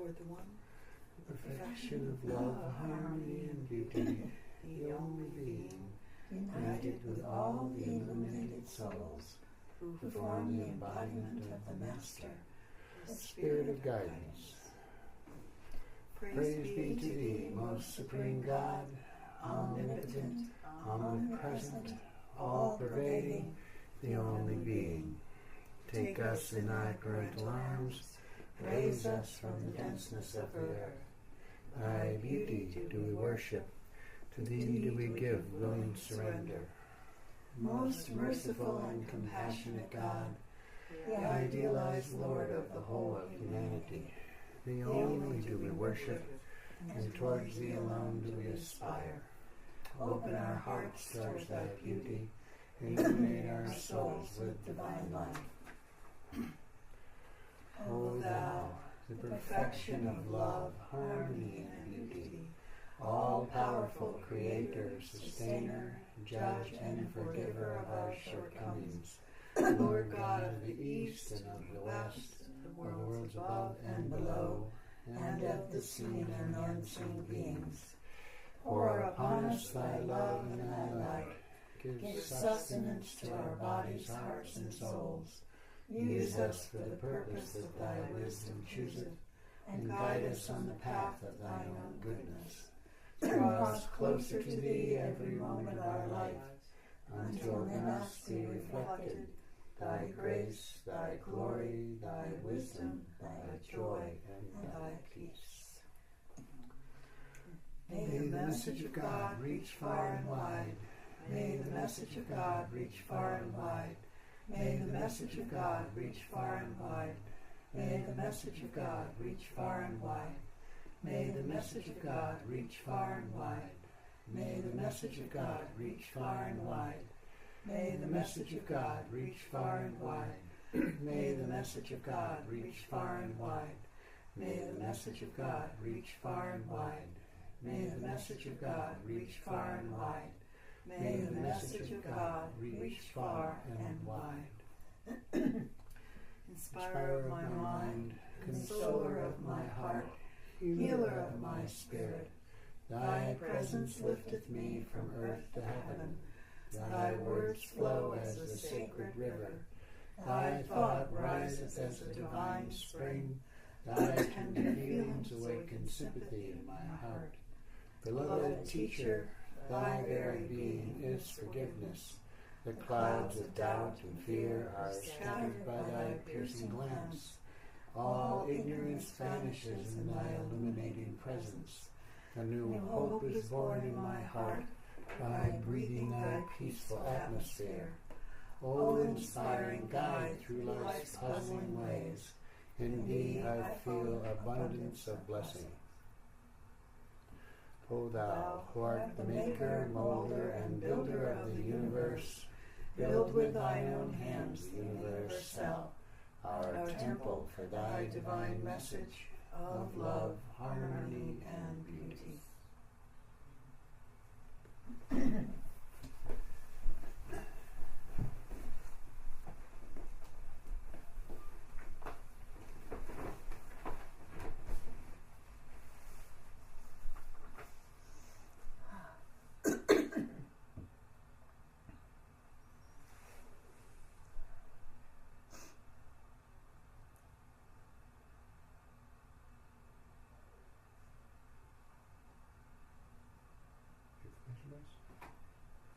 toward the one, the perfection of love, harmony, and beauty, the only being, united with all the illuminated souls, who form the embodiment of the Master, the Spirit of guidance. Praise be to thee, most supreme God, omnipotent, omnipresent, all-pervading, the only being. Take us in thy parental arms, raise us from the denseness of the earth. Thy beauty do we worship, to thee do we give willing surrender. Most merciful and compassionate God, the idealized Lord of the whole of humanity, thee only do we worship, and towards thee alone do we aspire. Open our hearts towards thy beauty, and illuminate our souls with divine life. O thou, the perfection of love, harmony, and beauty, all-powerful Creator, Sustainer, Judge, and Forgiver of our shortcomings, Lord God of the East and of the West, the worlds above and below, and of the seen and unseen beings, pour upon us thy love and thy light. Give sustenance to our bodies, hearts, and souls. Use us for the purpose that thy wisdom chooseth, and guide us on the path of thine own goodness. Draw us closer to thee every moment of our life, until in us be reflected thy grace, thy glory, thy wisdom, thy joy, and thy peace. May the message of God reach far and wide. May the message of God reach far and wide. May the message of God reach far and wide. May the message of God reach far and wide. May the message of God reach far and wide. May the message of God reach far and wide. May the message of God reach far and wide. May the message of God reach far and wide. May the message of God reach far and wide. May the message of God reach far and wide. May the message of God reach far and wide. Inspirer of my mind, consoler of my heart, healer of my spirit, thy presence lifteth me from earth to heaven. Thy words flow as a sacred river. Thy thought riseth as a divine spring. Thy tender feelings awaken sympathy in my heart. Beloved teacher, thy very being is forgiveness. The clouds of doubt and fear are scattered by thy piercing glance. All ignorance vanishes in thy illuminating presence. A new hope is born in my heart by breathing thy peaceful atmosphere. O inspiring guide through life's puzzling ways, in thee I feel abundance of blessing. O thou, who art the maker, molder, and builder of the universe, build with thine own hands the universe cell, our temple for thy divine message of love, harmony, and beauty.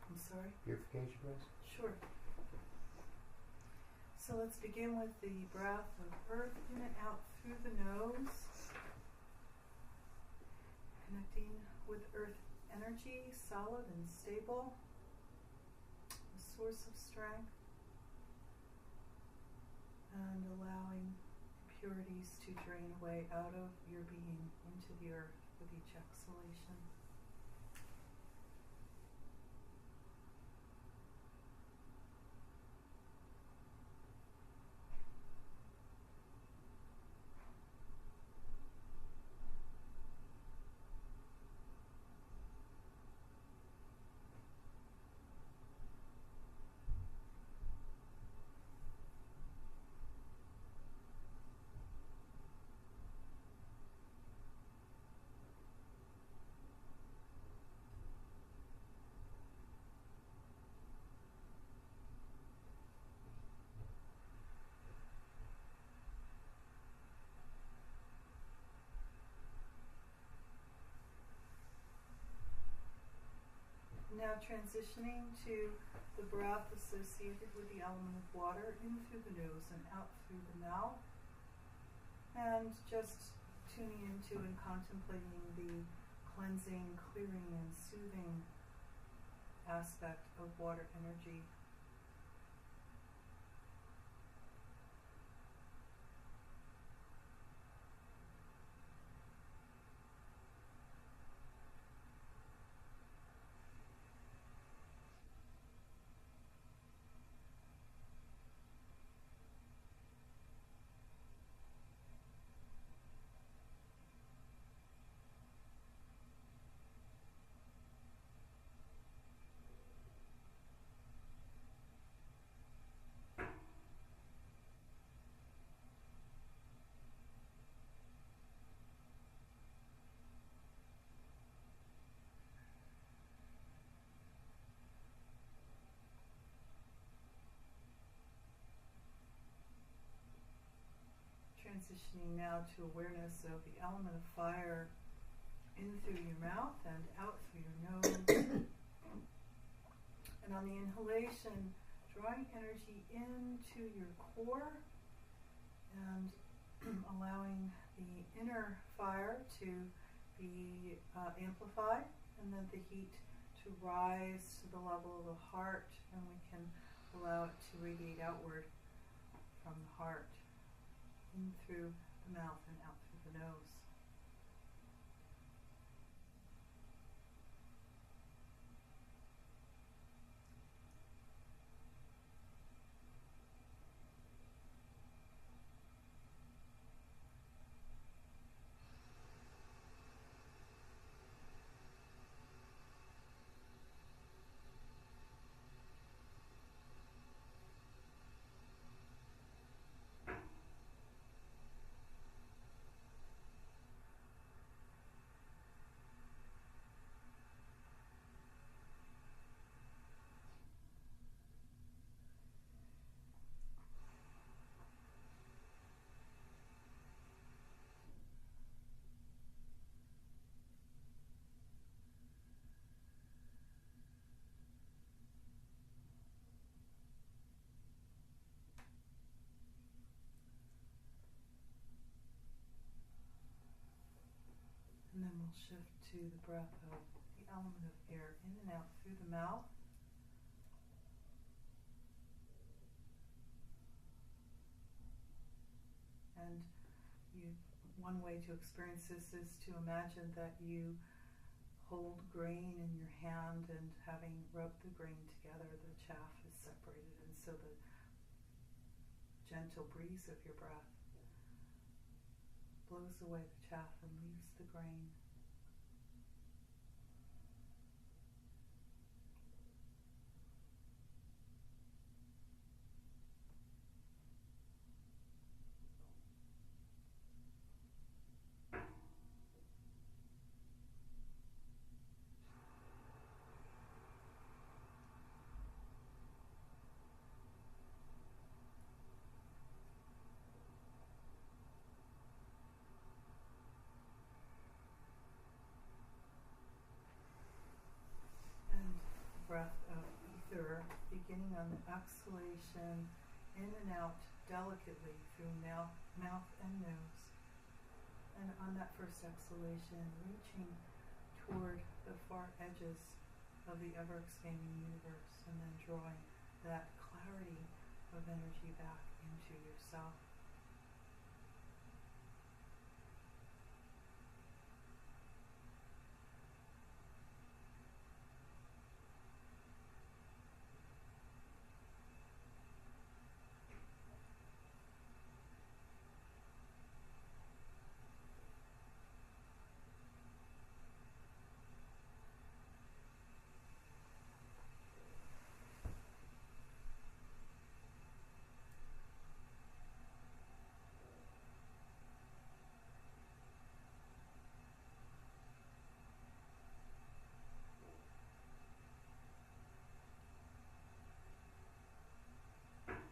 I'm sorry? Purification breath? Sure. So let's begin with the breath of earth in and out through the nose. Connecting with earth energy, solid and stable. A source of strength. And allowing impurities to drain away out of your being into the earth with each exhalation. transitioning to the breath associated with the element of water in through the nose and out through the mouth. And just tuning into and contemplating the cleansing, clearing, and soothing aspect of water energy. Transitioning now to awareness of the element of fire in through your mouth and out through your nose. And on the inhalation, drawing energy into your core and allowing the inner fire to be amplified, and then the heat to rise to the level of the heart, and we can allow it to radiate outward from the heart, in through the mouth and out through the nose. And then we'll shift to the breath of the element of air in and out through the mouth. And one way to experience this is to imagine that you hold grain in your hand, and having rubbed the grain together, the chaff is separated, and so the gentle breeze of your breath blows away the chaff and leaves the grain. Breath of ether, beginning on the exhalation, in and out delicately through mouth and nose. And on that first exhalation, reaching toward the far edges of the ever-expanding universe, and then drawing that clarity of energy back into yourself.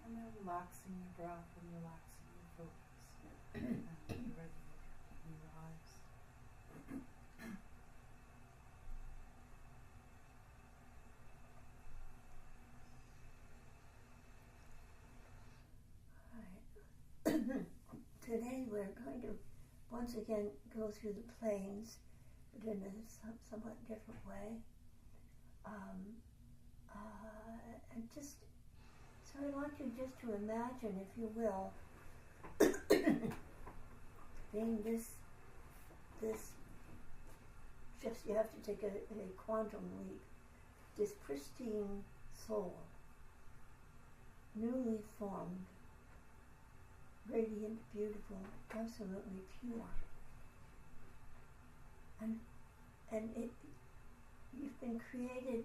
And then relaxing your breath and relaxing your focus. And you're ready to open your eyes. we're going to once again go through the planes, but in a somewhat different way. And just, so I want you just to imagine, if you will, being this, just, you have to take a quantum leap, this pristine soul, newly formed, radiant, beautiful, absolutely pure. And you've been created,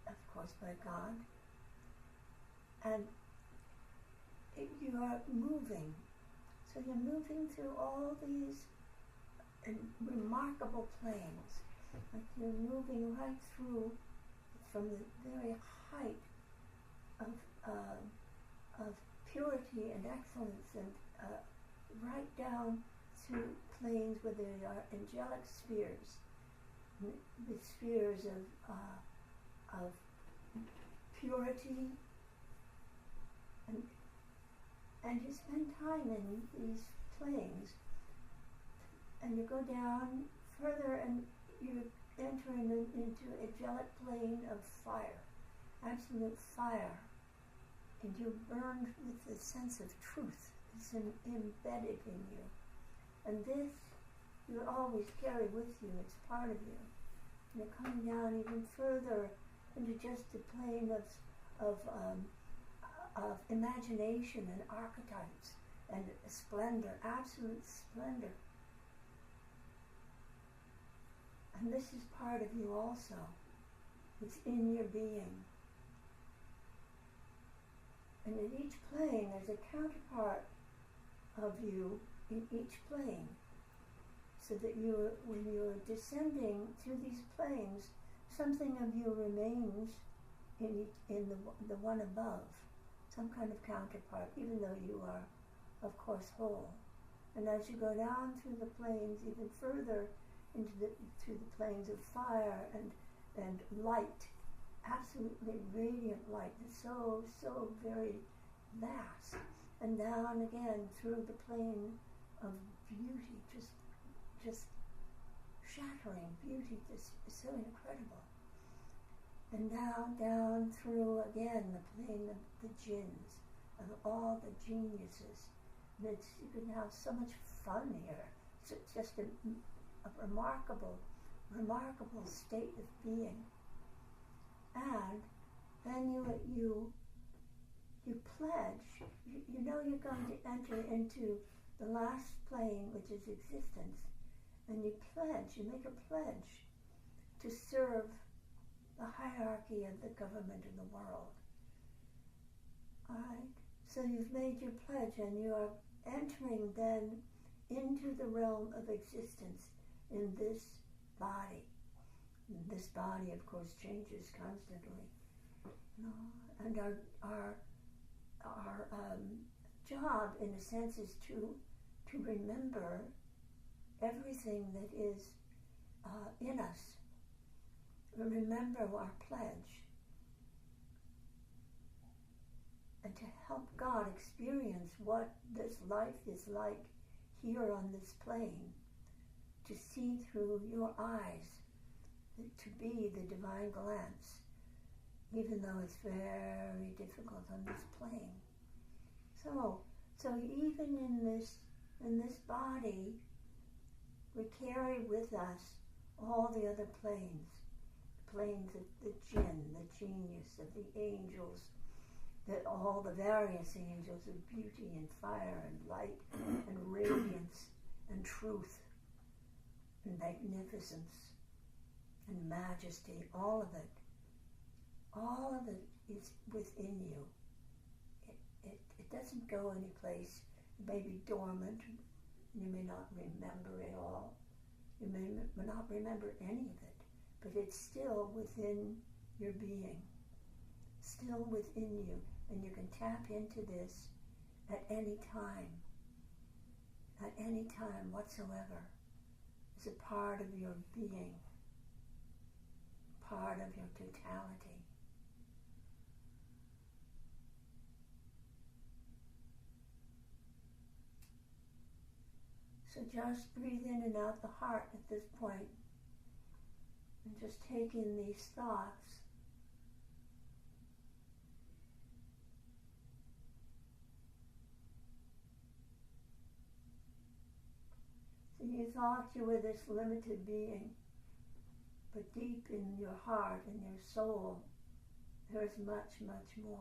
of course, by God, and you are moving. So you're moving through all these remarkable planes. Like you're moving right through from the very height of purity and excellence, and right down through planes where there are angelic spheres, the spheres of purity, and you spend time in these planes, and you go down further, and you enter into a angelic plane of fire, absolute fire, and you're burned with the sense of truth. It's embedded in you, and this you always carry with you. It's part of you. And you're coming down even further into just the plane of imagination and archetypes and splendor, absolute splendor. And this is part of you also. It's in your being. And in each plane, there's a counterpart of you in each plane. So that when you're descending through these planes, something of you remains in the one above. Some kind of counterpart, even though you are, of course, whole. And as you go down through the planes, even further through the planes of fire and light, absolutely radiant light, so very vast, and down again through the plane of beauty, just shattering beauty, this is so incredible. And down through again the plane of the jinns, of all the geniuses. And you can have so much fun here. It's just a remarkable state of being. And then you pledge. You know you're going to enter into the last plane, which is existence, and you make a pledge to serve the hierarchy of the government in the world. All right? So you've made your pledge, and you are entering then into the realm of existence in this body. And this body, of course, changes constantly. And our job, in a sense, is to remember everything that is in us. Remember our pledge, and to help God experience what this life is like here on this plane, to see through your eyes, to be the divine glance, even though it's very difficult on this plane. So even in this body, we carry with us all the other planes. Planes of the jinn, the genius, of the angels, all the various angels of beauty and fire and light and radiance and truth and magnificence and majesty, all of it is within you. It doesn't go anyplace. It may be dormant. You may not remember it all. You may not remember any of it. But it's still within your being, still within you, and you can tap into this at any time whatsoever. It's a part of your being, part of your totality. So just breathe in and out the heart at this point, and just take in these thoughts. So you thought you were this limited being, but deep in your heart and your soul, there is much, much more.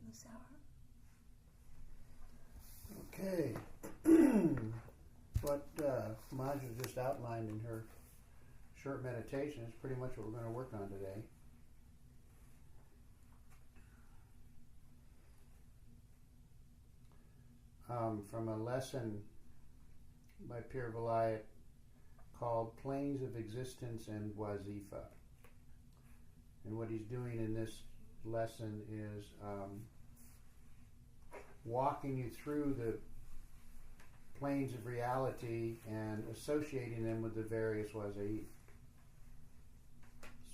Musawwir. Okay. What Majida just outlined in her short meditation is pretty much what we're going to work on today. From a lesson by Pir Vilayat called Planes of Existence and Wazifa. And what he's doing in this lesson is walking you through the planes of reality and associating them with the various wazaif,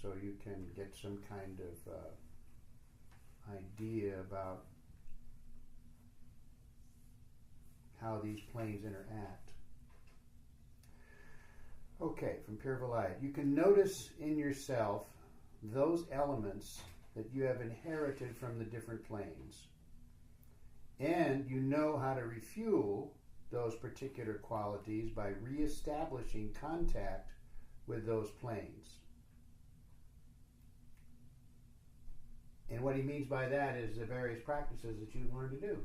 so you can get some kind of idea about how these planes interact. Okay, from Pir Vilayat. You can notice in yourself those elements that you have inherited from the different planes, and you know how to refuel those particular qualities by re-establishing contact with those planes. And what he means by that is the various practices that you learn to do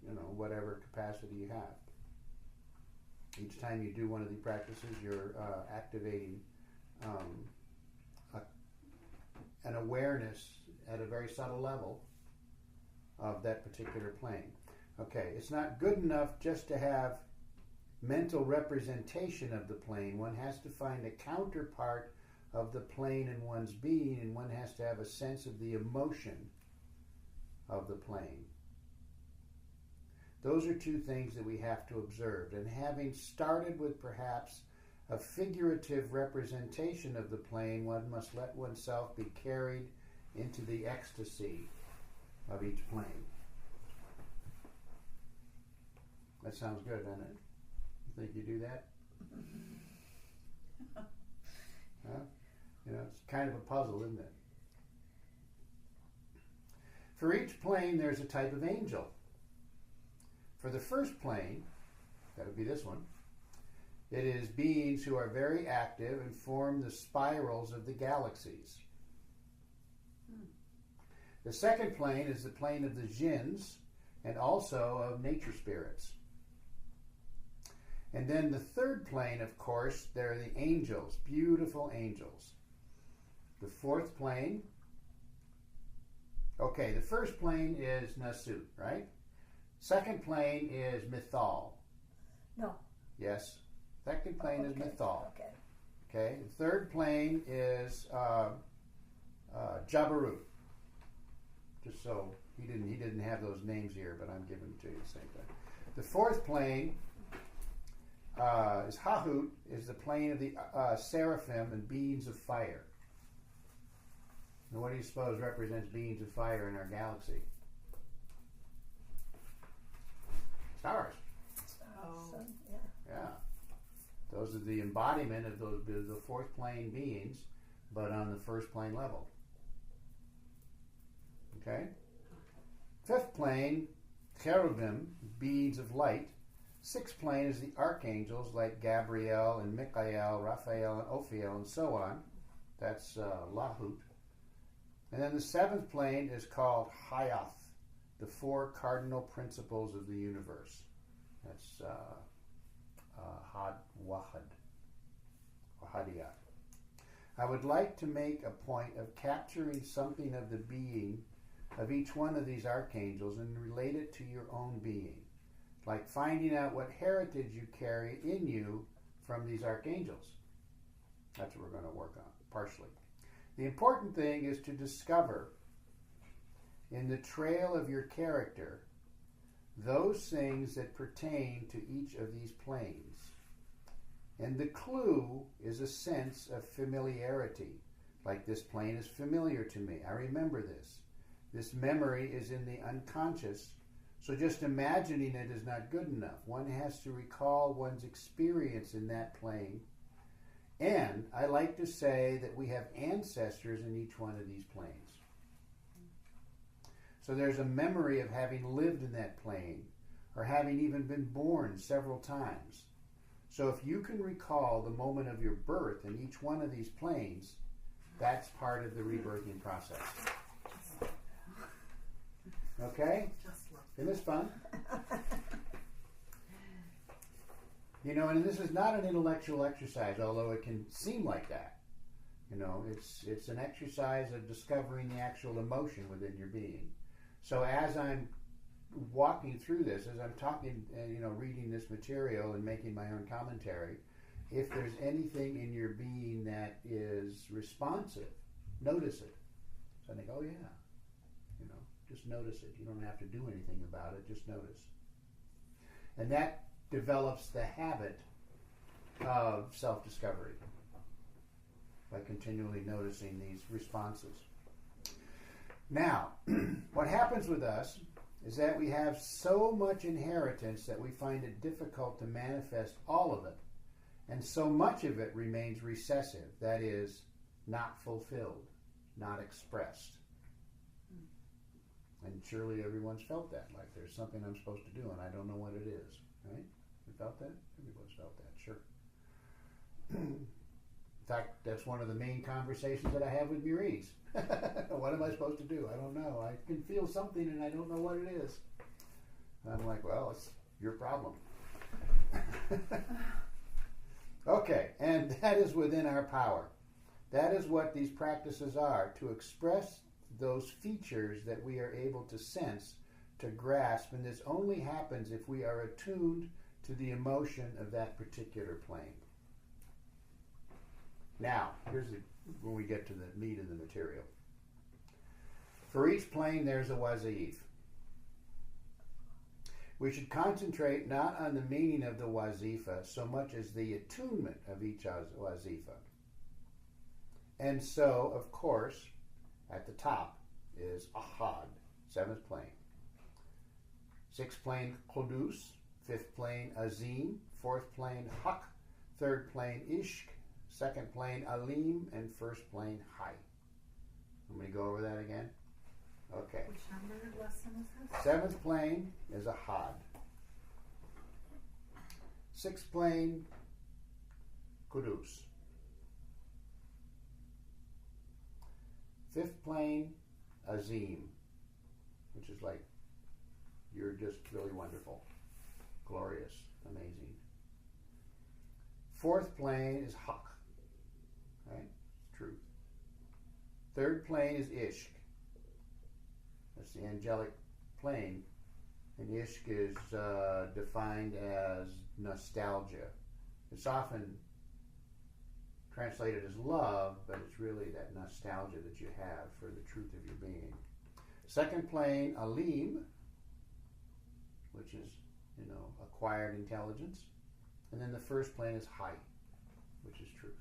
in, whatever capacity you have. Each time you do one of the practices, you're activating an awareness at a very subtle level of that particular plane. Okay, it's not good enough just to have mental representation of the plane. One has to find a counterpart of the plane in one's being, and one has to have a sense of the emotion of the plane. Those are two things that we have to observe. And having started with perhaps a figurative representation of the plane, one must let oneself be carried into the ecstasy of each plane. That sounds good, doesn't it? You think you do that? Huh? It's kind of a puzzle, isn't it? For each plane, there's a type of angel. For the first plane, that would be this one, it is beings who are very active and form the spirals of the galaxies. The second plane is the plane of the jinns and also of nature spirits. And then the third plane, of course, they're the angels, beautiful angels. The fourth plane, okay, the first plane is Nasut, right? Second plane is Mithal. No. Yes. Second plane is Mithal. Okay. Okay. The third plane is Jabarut. Just so he didn't have those names here, but I'm giving them to you the same thing. The fourth plane is Hahut, is the plane of the seraphim and beings of fire. And what do you suppose represents beings of fire in our galaxy? Stars. Oh. Yeah. Those are the embodiment of the fourth plane beings, but on the first plane level. Okay? Fifth plane, cherubim, beings of light. Sixth plane is the archangels like Gabriel and Michael, Raphael and Ophiel and so on. That's Lahut. And then the seventh plane is called Hayath, the four cardinal principles of the universe. That's Had Wahad, Wahadiyah. I would like to make a point of capturing something of the being of each one of these archangels and relate it to your own being. Like finding out what heritage you carry in you from these archangels. That's what we're going to work on, partially. The important thing is to discover in the trail of your character those things that pertain to each of these planes. And the clue is a sense of familiarity. Like, this plane is familiar to me. I remember this. This memory is in the unconscious. So just imagining it is not good enough. One has to recall one's experience in that plane. And I like to say that we have ancestors in each one of these planes. So there's a memory of having lived in that plane, or having even been born several times. So if you can recall the moment of your birth in each one of these planes, that's part of the rebirthing process. Okay? Isn't this fun? You know, and this is not an intellectual exercise, although it can seem like that. You know, it's an exercise of discovering the actual emotion within your being. So as I'm walking through this, as I'm talking, reading this material and making my own commentary, if there's anything in your being that is responsive, notice it. So I think, oh yeah, just notice it. You don't have to do anything about it, just notice. And that develops the habit of self-discovery by continually noticing these responses. Now, what happens with us is that we have so much inheritance that we find it difficult to manifest all of it. And so much of it remains recessive, that is, not fulfilled, not expressed. And surely everyone's felt that, like there's something I'm supposed to do and I don't know what it is, right? You felt that? Everyone's felt that, sure. In fact, that's one of the main conversations that I have with Muriz. What am I supposed to do? I don't know. I can feel something and I don't know what it is. And I'm like, well, it's your problem. Okay, and that is within our power. That is what these practices are, to express those features that we are able to sense, to grasp, and this only happens if we are attuned to the emotion of that particular plane. Now, here's when we get to the meat of the material. For each plane, there's a wazif. We should concentrate not on the meaning of the wazifa so much as the attunement of each wazifa. And so, of course, at the top is Ahad, 7th plane. 6th plane Qudus, 5th plane Azim, 4th plane Haq, 3rd plane Ishq, 2nd plane Alim, and 1st plane Hay. Let me go over that again. Okay. Which number lesson is this? 7th plane is Ahad. 6th plane Qudus. 5th plane Azim, which is like, you're just really wonderful, glorious, amazing. 4th plane is Haq, right? Truth. 3rd plane is Ishq. That's the angelic plane. And Ishq is defined as nostalgia. It's often translated as love, but it's really that nostalgia that you have for the truth of your being. 2nd plane, Alim, which is, acquired intelligence. And then the 1st plane is Hay, which is truth.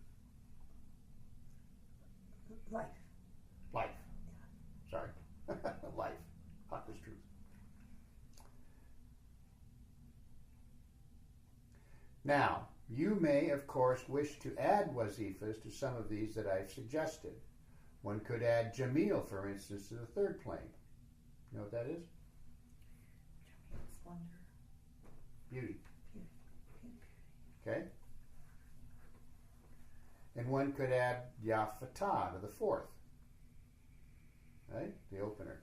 Life. Life. Sorry. Life. Haq is truth. Now, you may, of course, wish to add wazifas to some of these that I've suggested. One could add Jamil, for instance, to the 3rd plane. You know what that is? Splendor. Beauty. Okay? And one could add Ya Fatah to the 4th. Right? The opener.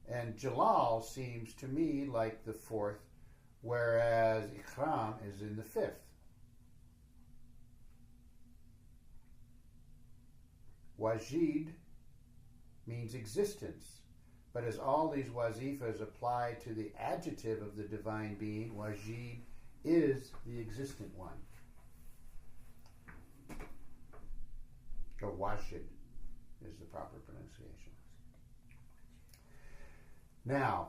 And Jalal seems to me like the 4th, whereas Ikram is in the 5th. Wajid means existence, but as all these wazifas apply to the adjective of the divine being, Wajid is the existent one. Or Washid is the proper pronunciation. Now,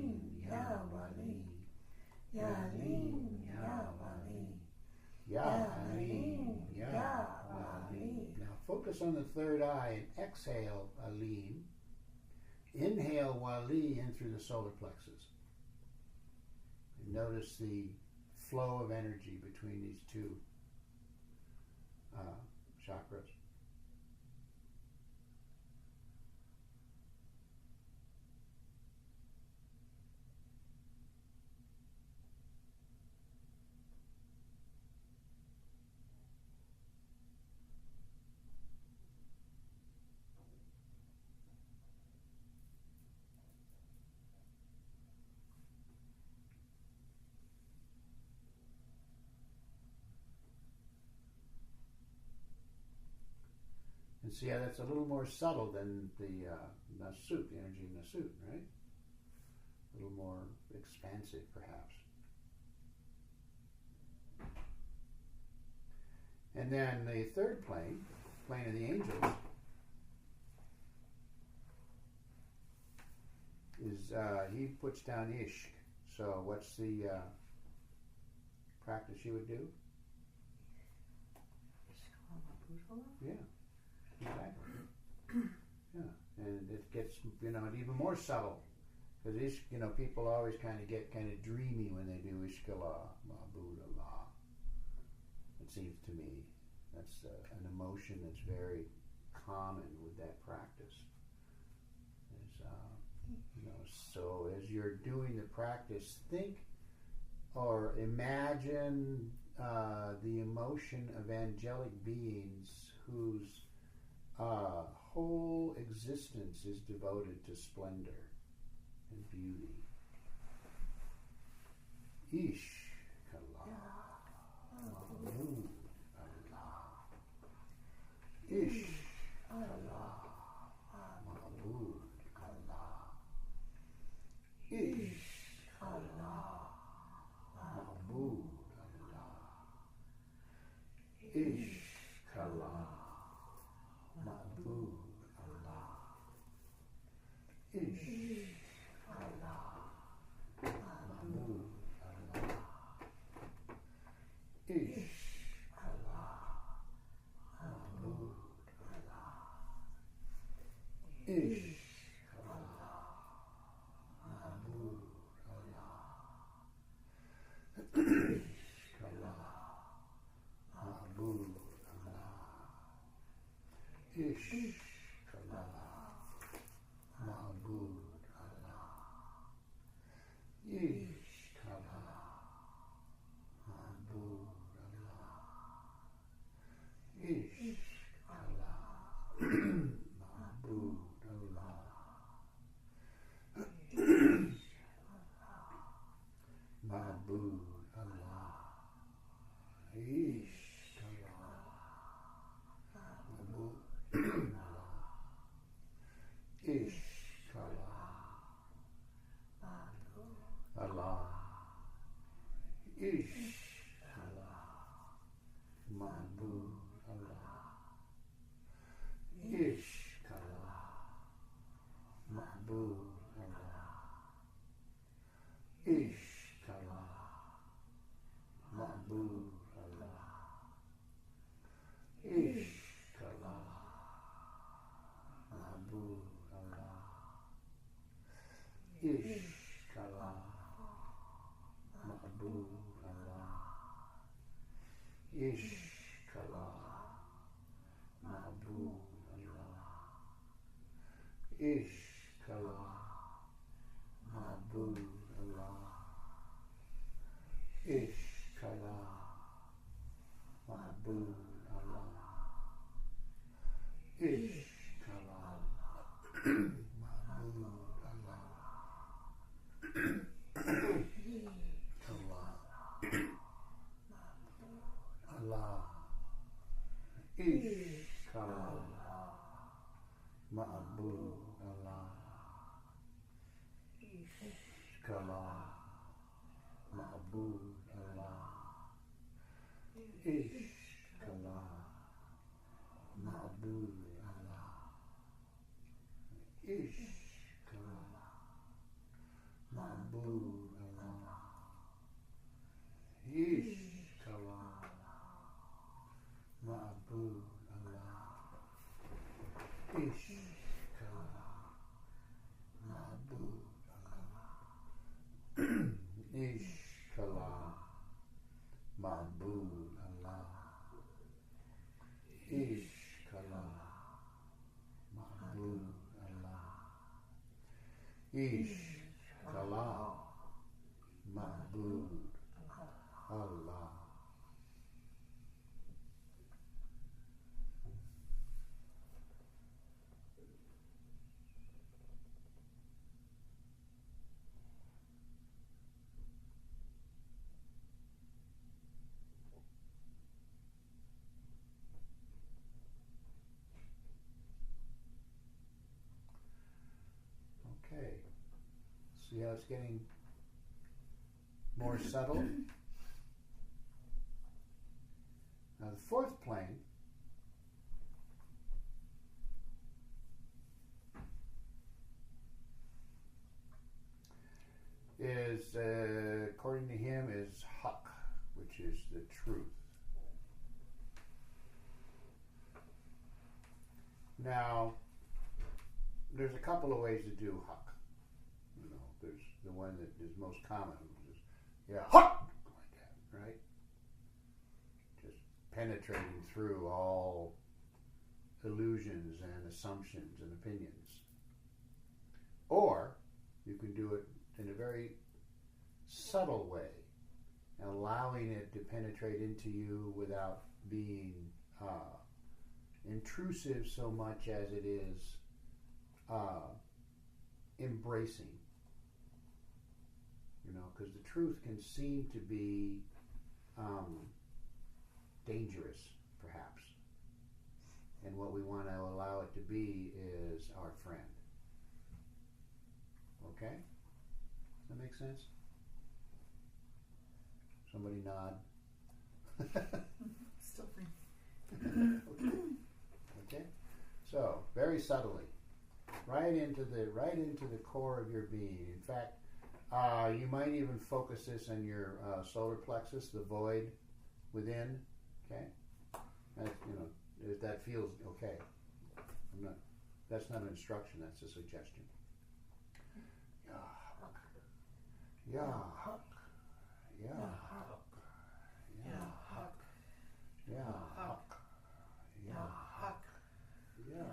focus on the third eye and exhale Alim. Inhale Wali in through the solar plexus. And notice the flow of energy between these two chakras. And see how that's a little more subtle than the Nasut, the energy of Nasut, right? A little more expansive, perhaps. And then the third plane, plane of the angels, is he puts down Ishq. So what's the practice you would do? Yeah. Exactly. Yeah, and it gets even more subtle because people always kind of get kind of dreamy when they do Ishkala, Ma'budallah. It seems to me that's an emotion that's very common with that practice. So as you're doing the practice, think or imagine the emotion of angelic beings whose whole existence is devoted to splendor and beauty. Ishkala, Ma'bud Allah. Ishkala, Ma'bud Allah. Ishkala, Ma'bud Allah. Ishkala, Ma'bud Allah. Ishkala, Ma'bud Allah. Ishkala, Ma'bud Allah. Ishkala, Ma'bud Allah. Ishkala, Ma'bud Allah. Ishkala, Ma'bud Allah. Ishkala, Ma'bud Allah. Ishkala, Ma'bud Allah. Ma'bud Allah. Ishkala, Ma'bud Allah. Ishkala, Allah. Ishkala, Ma'bud Allah. Ishkala, Ma'bud Allah. Ishkala, Ma'bud Allah. Ishkala, Ma'bud Allah. Ishkala, Ma'bud Allah. Ishkala, Ma'bud Allah. Ishkala, Ma'bud Allah. Ishkala, Ma'bud Allah. Ishkala, Ma'bud Allah. Allah. Ishkala, Ma'bud Allah. Ishkala, Ma'bud Allah. Ishkala, Ma'bud Allah. Ishkala, Ma'bud Allah. Ishkala, Ma'bud Allah. Ish, Kalam, Ma'bud, Allah. Okay. See how it's getting more subtle? Now the fourth plane is, according to him, is Haq, which is the truth. Now, there's a couple of ways to do Haq. You know, there's the one that is most common, which is, yeah, Haq, like that, right? Just penetrating through all illusions and assumptions and opinions. Or you can do it in a very subtle way, allowing it to penetrate into you without being intrusive so much as it is embracing. You know, because the truth can seem to be dangerous, perhaps. And what we want to allow it to be is our friend. Okay? Does that make sense? Somebody nod. Still thinking. Okay? So, very subtly. Right into the core of your being. In fact, you might even focus this on your solar plexus, the void within. Okay? You know, if that feels okay. That's not an instruction, that's a suggestion. Yeah. Yeah. Yeah. Yeah. Yeah. Yeah.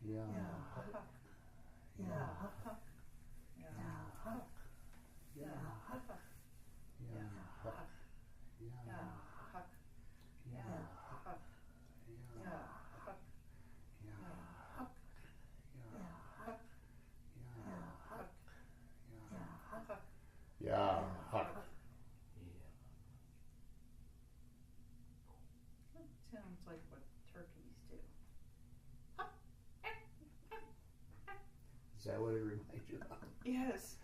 Yeah. Yeah. That sounds like what turkeys do. Is that what it reminds you of? Yes.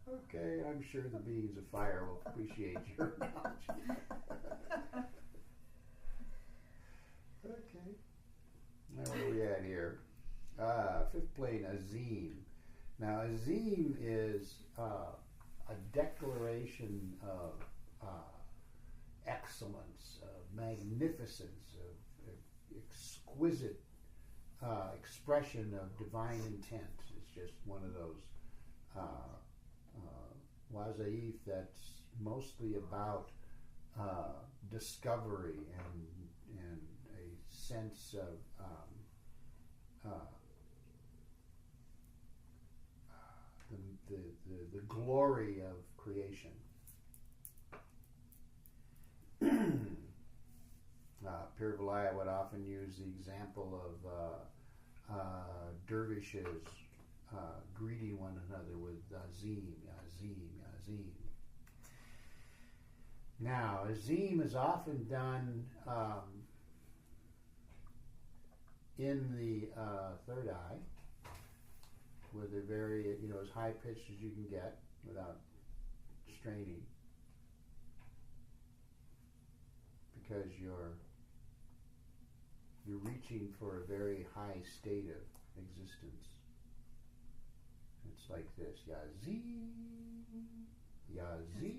Okay, I'm sure the beings of fire will appreciate your analogy. Okay. Now where are we at here? Fifth plane, Azim. Now Azim is a declaration of excellence, of magnificence, of exquisite expression of divine intent. It's just one of those wazaif that's mostly about discovery and a sense of the glory of creation. Pir Valaya would often use the example of dervishes greeting one another with Azim, Azim, Azim. Now, Azim is often done in the third eye, with a very, as high pitched as you can get without straining, because you're reaching for a very high state of existence. It's like this: Yazim, Yazim,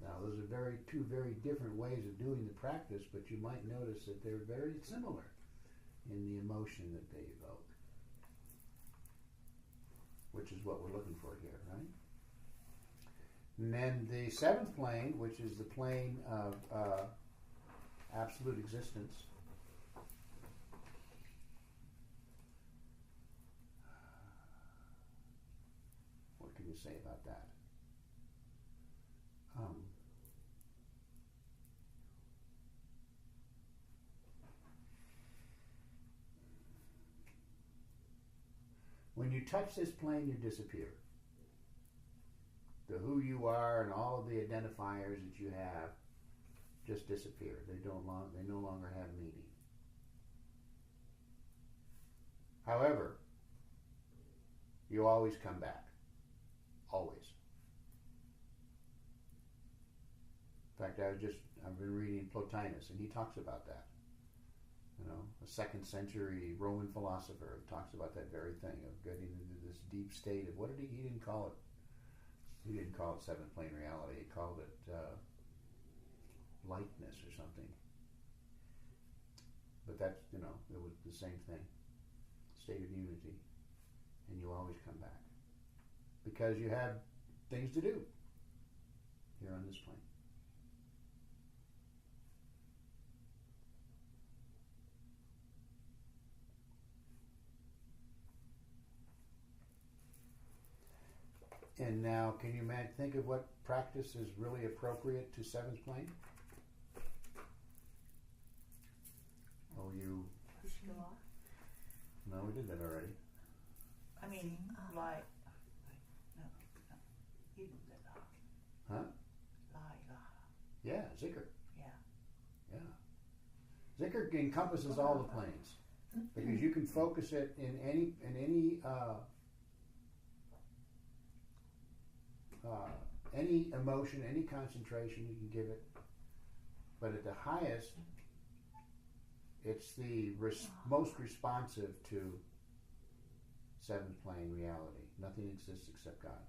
Now, those are two very different ways of doing the practice, but you might notice that they're very similar in the emotion that they evoke, which is what we're looking for here, right? And then the seventh plane, which is the plane of absolute existence. What can you say about that? When you touch this plane, you disappear. The who you are and all of the identifiers that you have just disappear. They no longer have meaning. However, you always come back. Always. In fact, I've been reading Plotinus, and he talks about that. You know, a 2nd century Roman philosopher talks about that very thing of getting into this deep state of, he didn't call it seventh plane reality. He called it lightness or something. But that's, it was the same thing. State of unity. And you always come back. Because you have things to do here on this plane. And now, can you think of what practice is really appropriate to 7th plane? Oh, you... No, we did that already. I mean, like... No. You did that. Huh? Yeah, zikr. Yeah. Zikr encompasses all the planes. Because you can focus it in any emotion, any concentration you can give it. But at the highest, it's the most responsive to 7th plane reality. Nothing exists except God.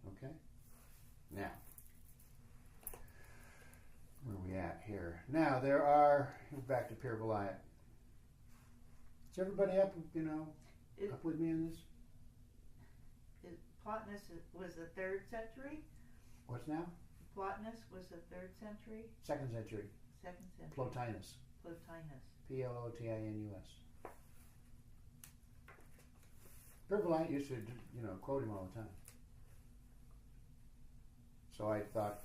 Okay? Now, where are we at here? Now, back to Pir Vilayat. Is everybody up, up with me on this? Plotinus was the 3rd century? What's now? Plotinus was the 3rd century? 2nd century. 2nd century. Plotinus. Plotinus. Pir Vilayat used to, quote him all the time. So I thought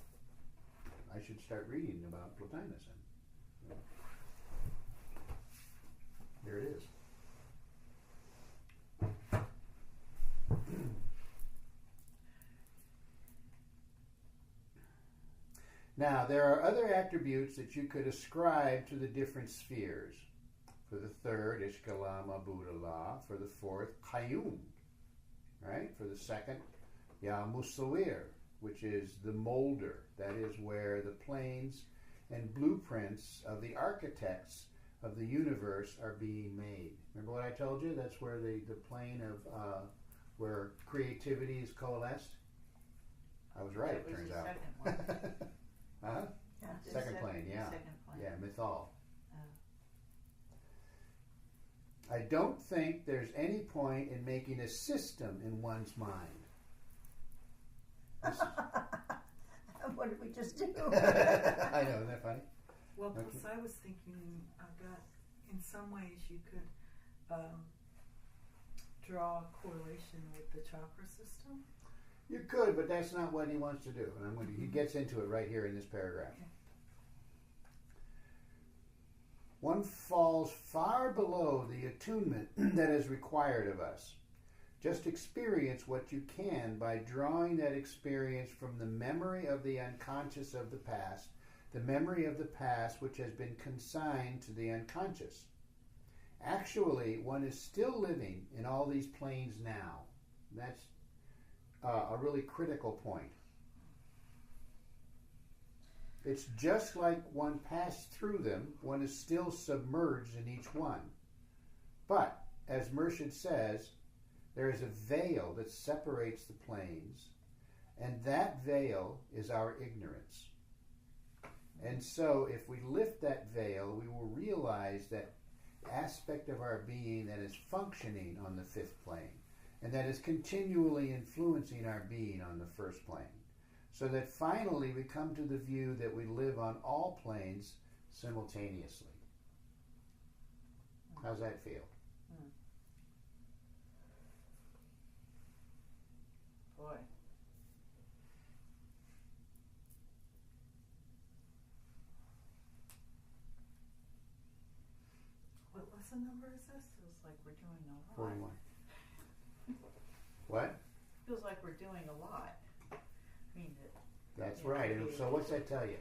I should start reading about Plotinus. And, here it is. Now, there are other attributes that you could ascribe to the different spheres. For the 3rd, Ishkala Mabudallah. For the 4th, Qayyum. Right? For the 2nd, Ya Musawwir, which is the molder. That is where the planes and blueprints of the architects of the universe are being made. Remember what I told you? That's where the plane of where creativity is coalesced. I was right, it turns out. That was the 2nd one. Huh? The Second plane, yeah. 2nd plane. Yeah, mythal. Oh. I don't think there's any point in making a system in one's mind. What did we just do? I know, isn't that funny? Well, Okay. plus I was thinking that in some ways you could draw a correlation with the chakra system. You could, but that's not what he wants to do. And he gets into it right here in this paragraph. Okay. One falls far below the attunement that is required of us. Just experience what you can by drawing that experience from the memory of the unconscious of the past, the memory of the past which has been consigned to the unconscious. Actually, one is still living in all these planes now. That's a really critical point. It's just like one passed through them, one is still submerged in each one. But, as Murshid says, there is a veil that separates the planes, and that veil is our ignorance. And so, if we lift that veil, we will realize that aspect of our being that is functioning on the fifth plane, and that is continually influencing our being on the first plane. So that finally we come to the view that we live on all planes simultaneously. How's that feel? Boy. What lesson number is this? Feels like we're doing a lot. 41. What? Feels like we're doing a lot. I mean, That's Yeah, right. And yeah. so what's that tell you?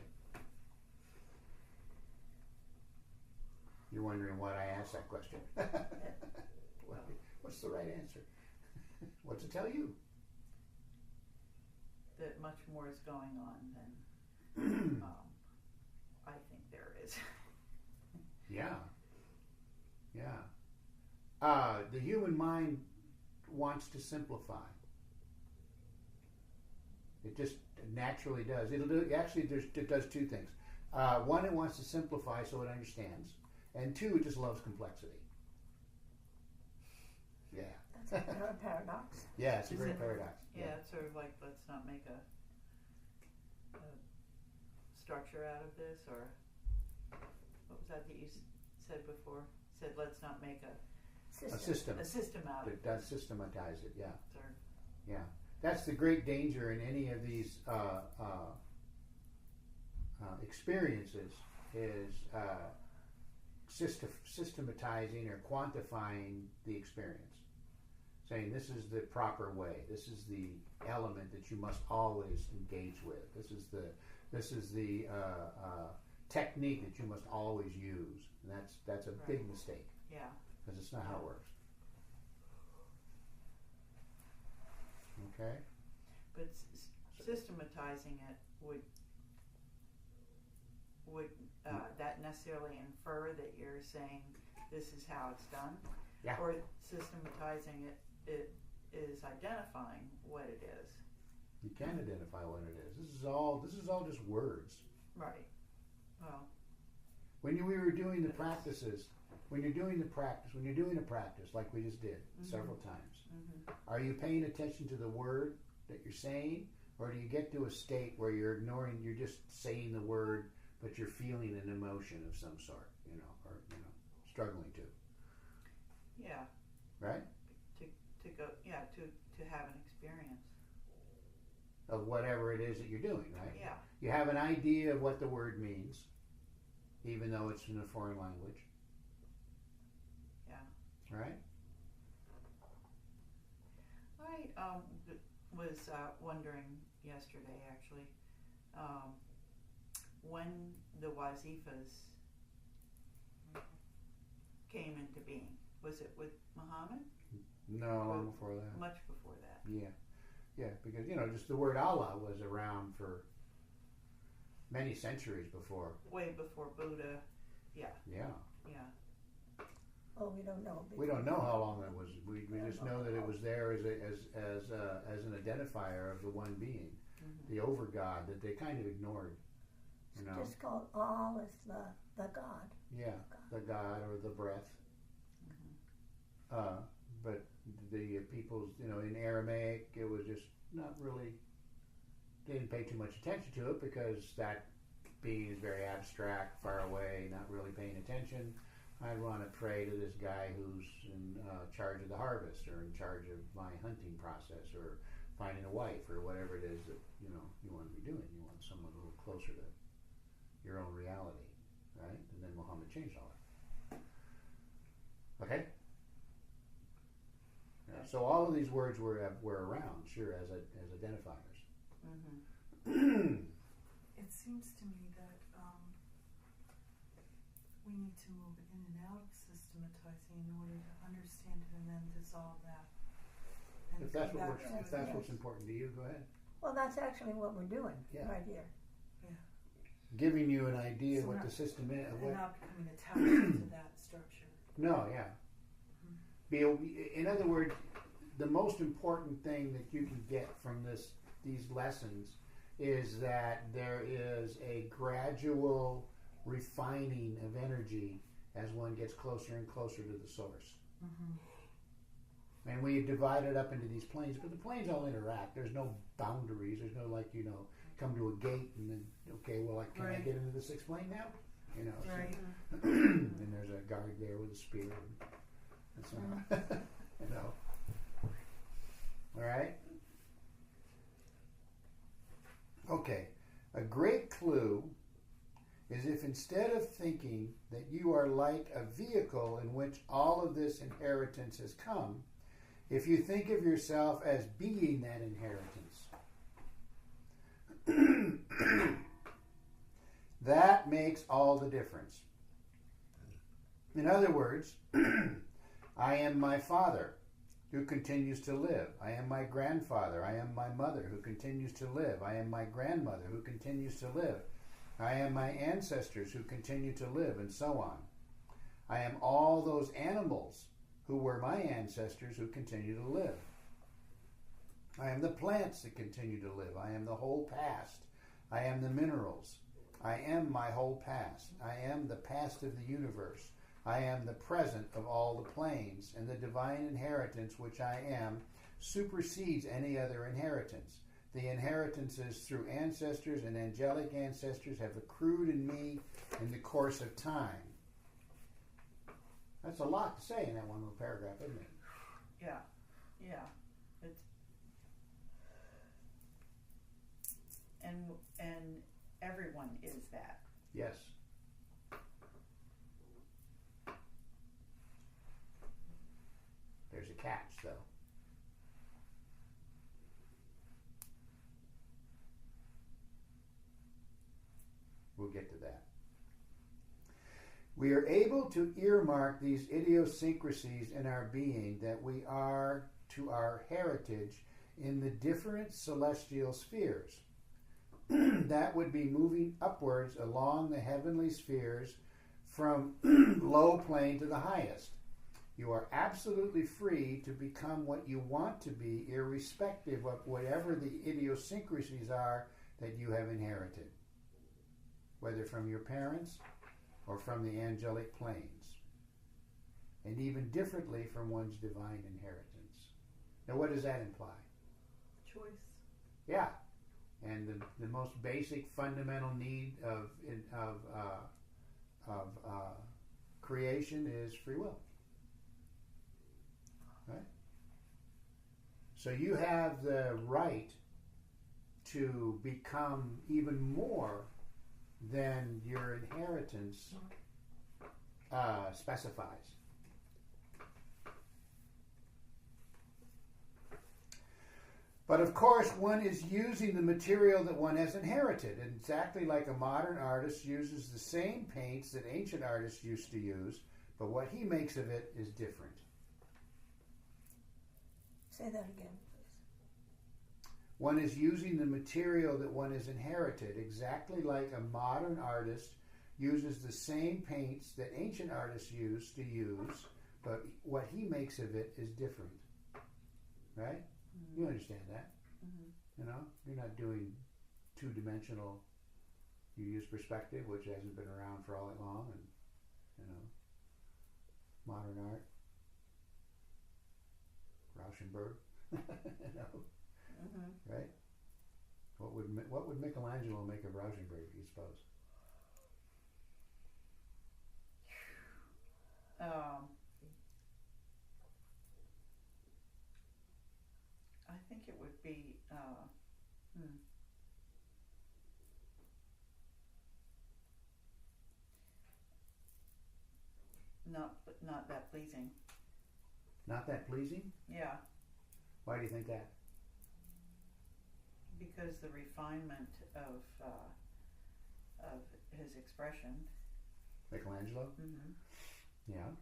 You're wondering why I asked that question. What's the right answer? What's it tell you? that much more is going on than I think there is. Yeah. The human mind wants to simplify. It just naturally does. It does two things. One, it wants to simplify so it understands, and two, it just loves complexity. Yeah. That's a paradox. Yeah, it's a Is great it? paradox. Yeah, it's sort of like, let's not make a structure out of this, or what was that you said before? Said, let's not make a System. system out of It does systematize it. Yeah. Or, Yeah, that's the great danger in any of these experiences is systematizing or quantifying the experience, saying this is the proper way, this is the element that you must always engage with, this is the technique that you must always use, and that's a big mistake yeah. because it's not how it works. Okay. But systematizing it would that necessarily infer that you're saying this is how it's done? Yeah. Or systematizing it is identifying what it is. You can identify what it is. This is all just words. Right. Well, When we were doing the practices, when you're doing a practice like we just did several times, are you paying attention to the word that you're saying, or do you get to a state where you're just saying the word, but you're feeling an emotion of some sort, or struggling to, yeah. right? To go, yeah, to have an experience. Of whatever it is that you're doing, right? Yeah. You have an idea of what the word means, even though it's in a foreign language. Yeah. Right? I was wondering yesterday, actually, when the wazifas came into being. Was it with Muhammad? No, long before that. Much before that. Yeah, because just the word Allah was around for many centuries before. Way before Buddha. Yeah. Yeah. Oh, we don't know. We don't know how long it was. We just know that it was there as an identifier of the one being, the over God that they kind of ignored. It's just called all is the God. Yeah, the God or the breath. But the people's, in Aramaic, it was just not really. They didn't pay too much attention to it because that being is very abstract, far away, not really paying attention. I'd want to pray to this guy who's in charge of the harvest, or in charge of my hunting process, or finding a wife, or whatever it is that you want to be doing. You want someone a little closer to your own reality, right? And then Muhammad changed all that. Okay. Yeah, so all of these words were around, sure, as identifiers. It seems to me that we need to move in and out of systematizing in order to understand it and then dissolve that. And If that's come what back to if that's it. what's important to you, go ahead. Well, that's actually what we're doing right here. giving you an idea So what not- the system is. And What, not becoming attached to that structure. no, yeah. In other words, the most important thing that you can get from these lessons is that there is a gradual refining of energy as one gets closer and closer to the source. And we divide it up into these planes, but the planes all interact. There's no boundaries. There's no come to a gate and then, okay, well, can I Right. get into the sixth plane now? So- Right. and there's a guard there with a spear and so on. All right. Okay. A great clue is if instead of thinking that you are like a vehicle in which all of this inheritance has come, if you think of yourself as being that inheritance, that makes all the difference. In other words, I am my father who continues to live. I am my grandfather. I am my mother who continues to live. I am my grandmother who continues to live. I am my ancestors who continue to live, and so on. I am all those animals who were my ancestors who continue to live. I am the plants that continue to live. I am the whole past. I am the minerals. I am my whole past. I am the past of the universe. I am the present of all the planes, and the divine inheritance which I am supersedes any other inheritance. The inheritances through ancestors and angelic ancestors have accrued in me in the course of time. That's a lot to say in that one little paragraph, isn't it? Yeah, yeah. It's and everyone is that. Yes. There's a catch, though. We'll get to that. We are able to earmark these idiosyncrasies in our being that we are to our heritage in the different celestial spheres. That would be moving upwards along the heavenly spheres from low plane to the highest. You are absolutely free to become what you want to be, irrespective of whatever the idiosyncrasies are that you have inherited, whether from your parents or from the angelic planes, and even differently from one's divine inheritance. Now, what does that imply? Choice. Yeah, and the most basic fundamental need of creation is free will. Right? So you have the right to become even more than your inheritance specifies. But of course, one is using the material that one has inherited, exactly like a modern artist uses the same paints that ancient artists used to use, but what he makes of it is different. Say that again, please. One is using the material that one has inherited, exactly like a modern artist uses the same paints that ancient artists used to use, but what he makes of it is different. Right? Mm-hmm. You understand that? Mm-hmm. You know, you're not doing two-dimensional. You use perspective, which hasn't been around for all that long, and modern art, Rauschenberg, Mm-hmm. right? What would Michelangelo make of Rauschenberg, do you suppose? I think it would be not that pleasing. Not that pleasing? Yeah, Why do you think that? because the refinement of his expression, Michelangelo? mm-hmm. Yeah.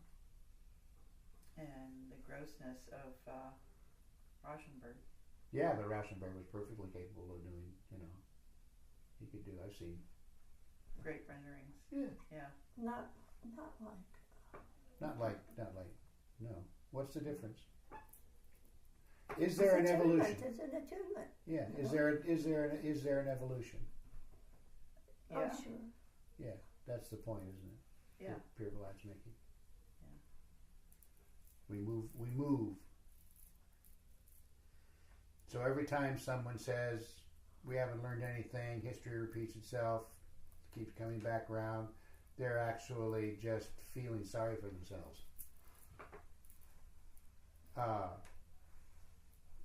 and the grossness of Rauschenberg. Yeah, but Rauschenberg was perfectly capable of doing, he could do, I've seen great renderings. Yeah. Yeah. Not like. Not like. No. What's the difference? Is there an evolution? It's an attunement. Yeah. Is there an evolution? Yeah. Oh, sure. Yeah. That's the point, isn't it? Yeah. Pure making. Yeah. We move. So every time someone says we haven't learned anything, history repeats itself, keeps coming back around, they're actually just feeling sorry for themselves.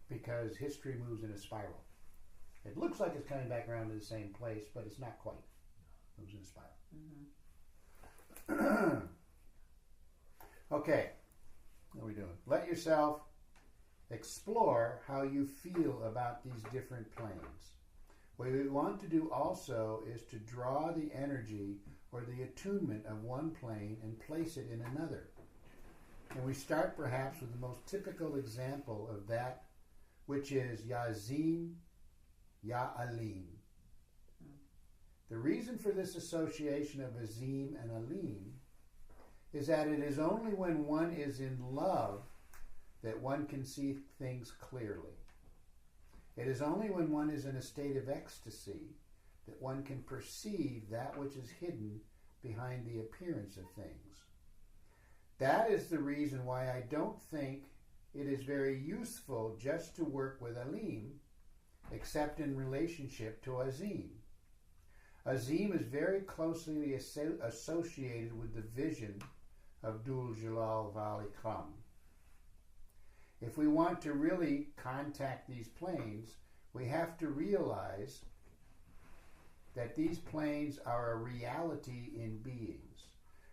Because history moves in a spiral. It looks like it's coming back around to the same place, but it's not quite. It moves in a spiral. Mm-hmm. Okay, what are we doing? Let yourself explore how you feel about these different planes. What we want to do also is to draw the energy or the attunement of one plane and place it in another. And we start perhaps with the most typical example of that, which is Yazim, Ya-Alim. The reason for this association of Azim and Alim is that it is only when one is in love that one can see things clearly. It is only when one is in a state of ecstasy that one can perceive that which is hidden behind the appearance of things. That is the reason why I don't think it is very useful just to work with Alim, except in relationship to Azim. Azim is very closely associated with the vision of Dhul Jalal Wal Ikram. If we want to really contact these planes, we have to realize that these planes are a reality in beings.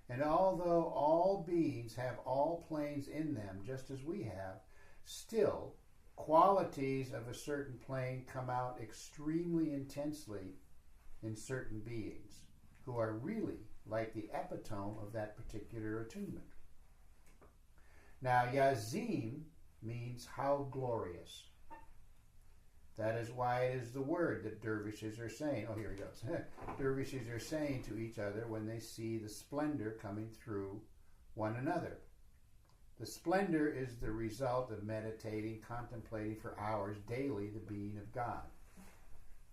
And although all beings have all planes in them, just as we have, still, qualities of a certain plane come out extremely intensely in certain beings, who are really like the epitome of that particular attunement. Now, Yazim means how glorious. That is why it is the word that dervishes are saying. Oh, here he goes. Dervishes are saying to each other when they see the splendor coming through one another. The splendor is the result of meditating, contemplating for hours daily the being of God.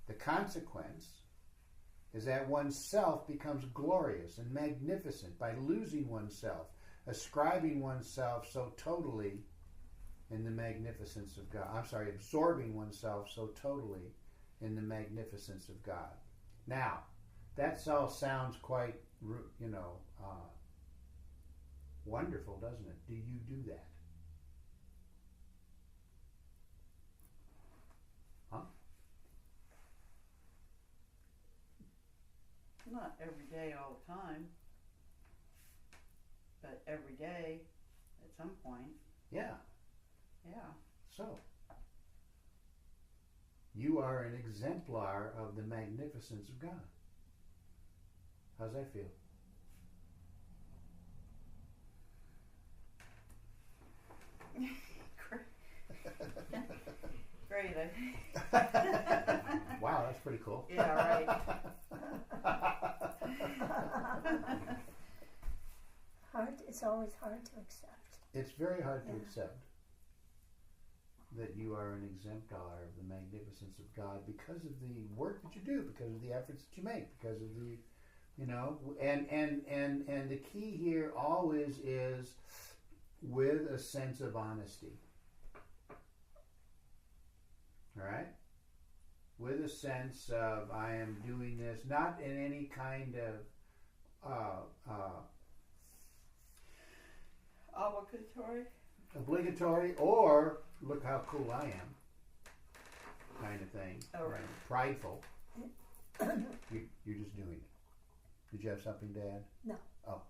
The consequence is that oneself becomes glorious and magnificent by losing oneself, ascribing oneself so totally in the magnificence of God. Absorbing oneself so totally in the magnificence of God. Now, that all sounds quite, wonderful, doesn't it? Do you do that? Huh? Not every day, all the time, but every day at some point. Yeah. Yeah. So, you are an exemplar of the magnificence of God. How's that feel? Great. Wow, that's pretty cool. Yeah, right. It's always hard to accept. It's very hard to accept that you are an exemplar of the magnificence of God because of the work that you do, because of the efforts that you make, because of the, and the key here always is with a sense of honesty. All right? With a sense of, I am doing this, not in any kind of obligatory, or look how cool I am kind of thing. Oh, right. Prideful. You're just doing it. Did you have something to add? No. Oh.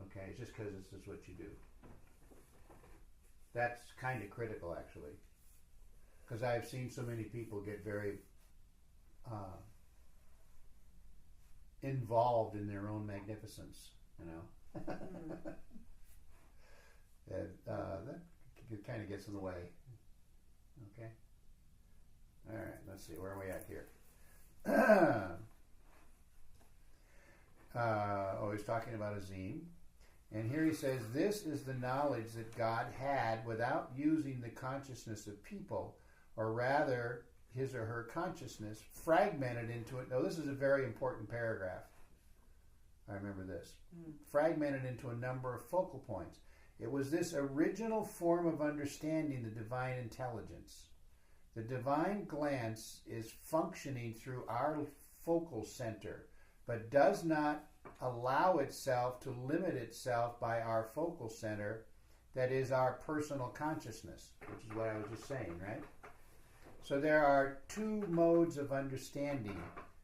Okay, it's just because it's just what you do. That's kind of critical, actually. Because I've seen so many people get very involved in their own magnificence, that kind of gets in the way. Okay? All right, let's see. Where are we at here? He's talking about Azim. And here he says, this is the knowledge that God had without using the consciousness of people, or rather his or her consciousness, fragmented into it. Now, this is a very important paragraph. I remember this. Fragmented into a number of focal points. It was this original form of understanding the divine intelligence. The divine glance is functioning through our focal center, but does not allow itself to limit itself by our focal center, that is our personal consciousness, which is what I was just saying, right? So there are two modes of understanding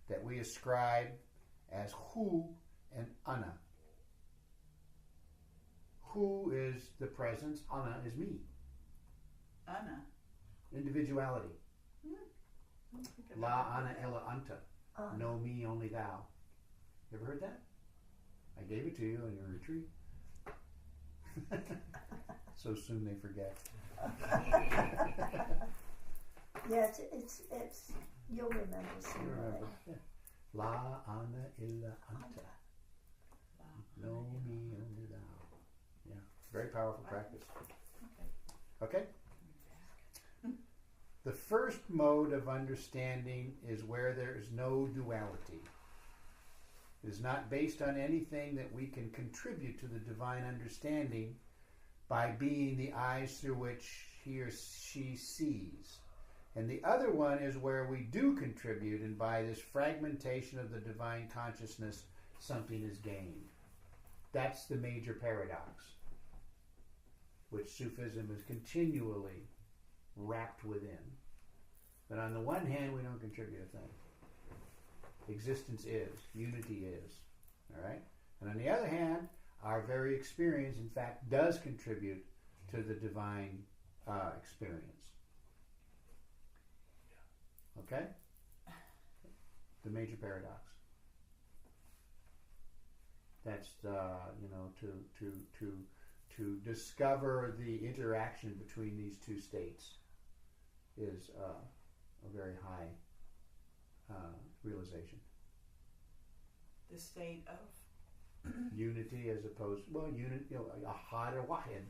that we ascribe as Hu and Ana. Hu is the presence, Ana is me. Anna. Individuality. Hmm. La Ana Ella Anta. Ana. Know me, only thou. You ever heard that? I gave it to you on your retreat. So soon they forget. Yeah, it's you'll remember soon. You remember? Yeah. La Ana Illa Anta. Know me, only thou. Yeah, very powerful practice. Okay? The first mode of understanding is where there is no duality. It is not based on anything that we can contribute to the divine understanding by being the eyes through which he or she sees. And the other one is where we do contribute, and by this fragmentation of the divine consciousness, something is gained. That's the major paradox, which Sufism is continually wrapped within. But on the one hand, we don't contribute a thing. Existence is. Unity is. All right? And on the other hand, our very experience, in fact, does contribute to the divine experience. Okay? The major paradox. That's to discover the interaction between these two states is a very high realization. The state of Unity as opposed, ahad or wahid.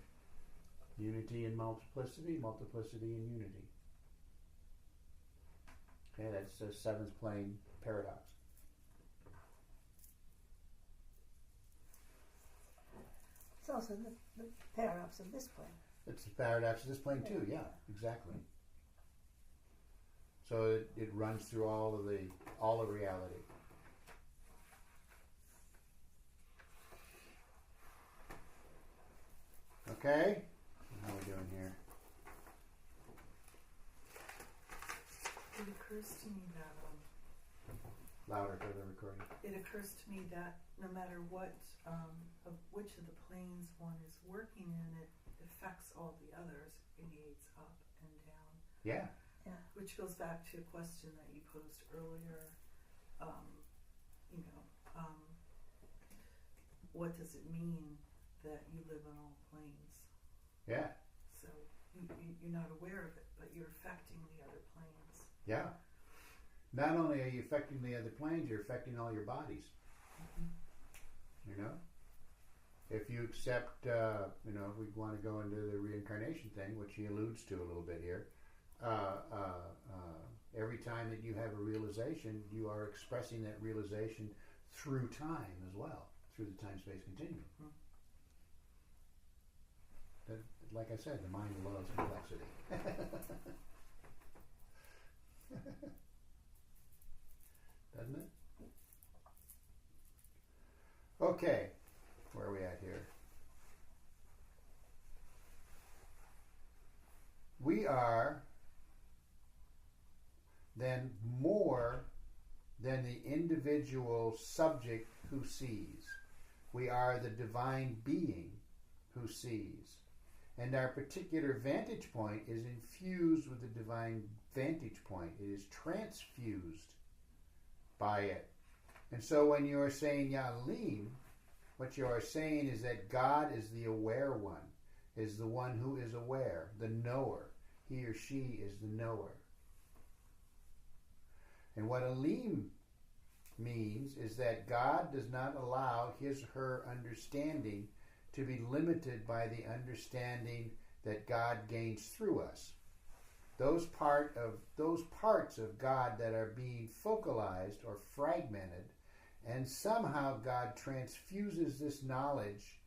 Unity in multiplicity, multiplicity in unity. Okay, that's a seventh plane paradox. It's also the paradox of this plane. It's the paradox of this plane too, yeah, exactly. So it runs through all of reality. Okay? How are we doing here? It occurs to me that Louder for the recording. it occurs to me that no matter what of which of the planes one is working in, it affects all the others, radiates up and down. Yeah. Which goes back to a question that you posed earlier. What does it mean that you live on all planes? Yeah. So you're not aware of it, but you're affecting the other planes. Yeah. Not only are you affecting the other planes, you're affecting all your bodies. You know? If you accept, if we want to go into the reincarnation thing, which he alludes to a little bit here, every time that you have a realization, you are expressing that realization through time as well, through the time-space continuum. Like I said, the mind loves complexity. Doesn't it? Okay, where are we at here? We are then more than the individual subject who sees. We are the divine being who sees. And our particular vantage point is infused with the divine vantage point. It is transfused by it. And so when you are saying Yalim, what you are saying is that God is the aware one, is the one who is aware, the knower. He or she is the knower. And what Alim means is that God does not allow his or her understanding to be limited by the understanding that God gains through us. Those parts of God that are being focalized or fragmented, and somehow God transfuses this knowledge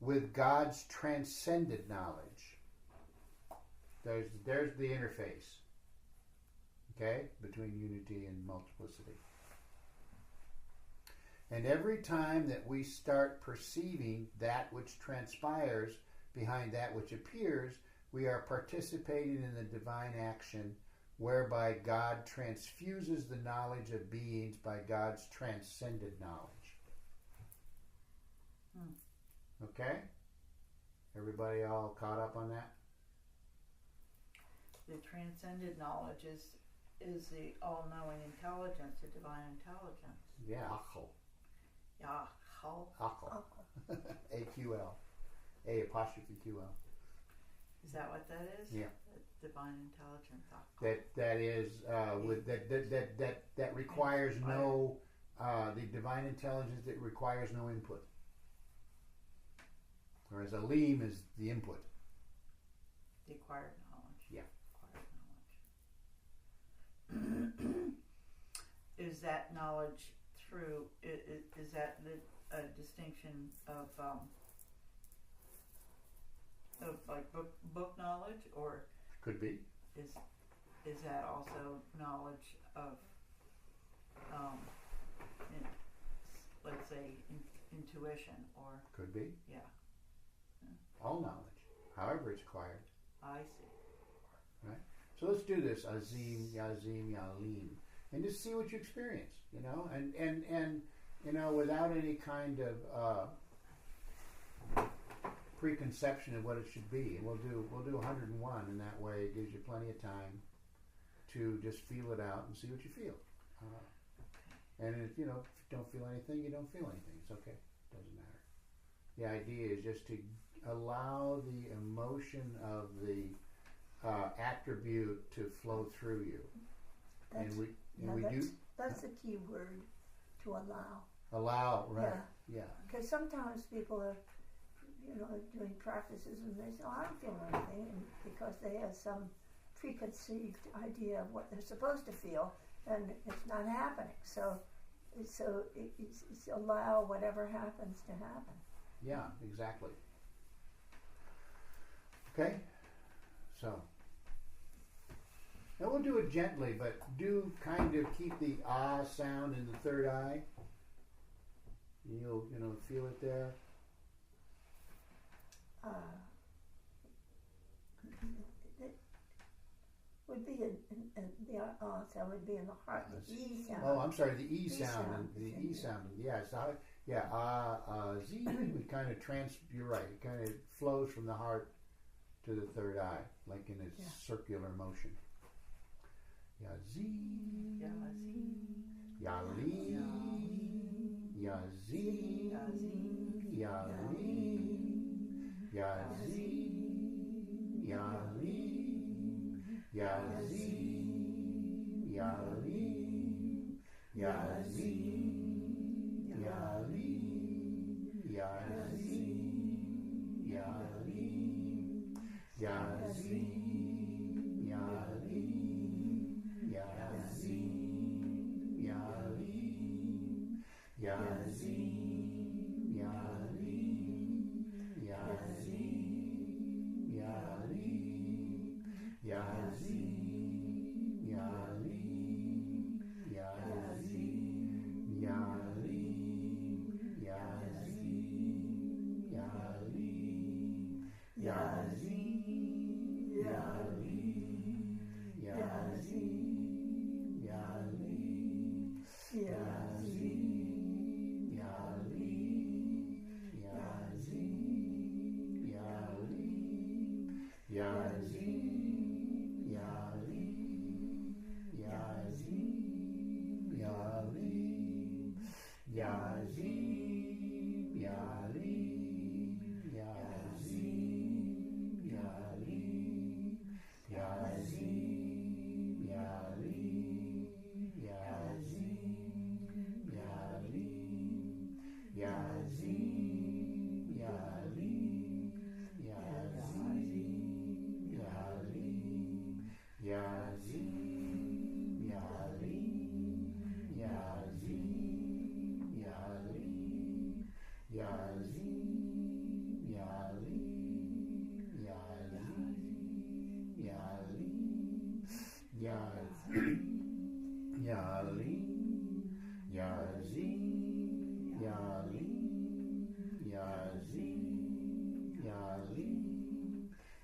with God's transcended knowledge. There's the interface, okay, between unity and multiplicity. And every time that we start perceiving that which transpires behind that which appears, we are participating in the divine action whereby God transfuses the knowledge of beings by God's transcended knowledge. Okay? Everybody all caught up on that? The transcended knowledge is the all-knowing intelligence, the divine intelligence. Yeah, Achel. Yahal. Achel. A-Q-L. A apostrophe Q-L. Is that what that is? Yeah. The divine intelligence. Achel. That is that requires no the divine intelligence that requires no input. Whereas Alim is the input. The acquired knowledge. Yeah. Acquired knowledge. Is that knowledge through? Is that a distinction of like book knowledge, or Could be. is that also knowledge of let's say intuition, or Could be. yeah, All knowledge. However it's acquired. I see. So let's do this. Azim, Yazim, Yalim. And just see what you experience, and without any kind of preconception of what it should be. And we'll do 101, and that way it gives you plenty of time to just feel it out and see what you feel. And if you don't feel anything, you don't feel anything. It's okay. Doesn't matter. The idea is just to allow the emotion of the attribute to flow through you. That's the key word, to allow. Allow, right? Yeah. Because sometimes people are, doing practices and they say, "Oh, I don't feel anything," and because they have some preconceived idea of what they're supposed to feel, and it's not happening. So it's allow whatever happens to happen. Yeah, exactly. Okay, so. And we'll do it gently, but do kind of keep the ah sound in the third eye. You'll, feel it there. It would be the sound would be in the heart. The E sound. Oh, I'm sorry, the E sound. sound. The E sound. Yeah, Z. We kind of you're right. It kind of flows from the heart to the third eye, like in a circular motion. Yazim, Yalim, Yazim, Yalim, Yazim, Yalim, Yazim, Yalim, Yazim, Yalim, Yazim, Yalim, Yazim. Yazim, Yalim, Yazim, Yalim, Yazim, Yalim, Yazim, Yalim, Yazim, Yalim, Yazim, Yalim, Yazim, Yalim, Yazim. Yazim, Yalim, Yazim, Yalim, Yazim, Yalim, Yazim, Yalim, Yazim, Yalim,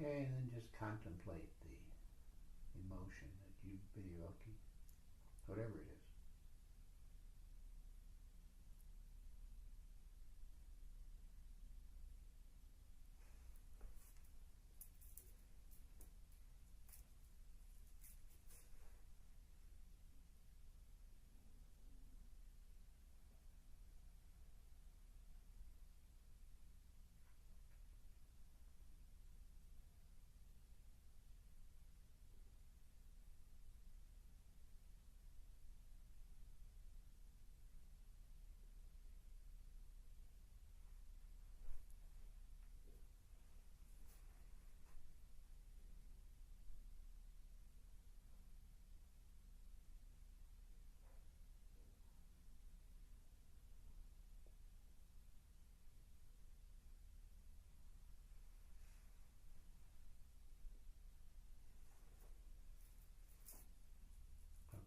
Okay, and then just contemplate the emotion that you've been evoking, whatever it is.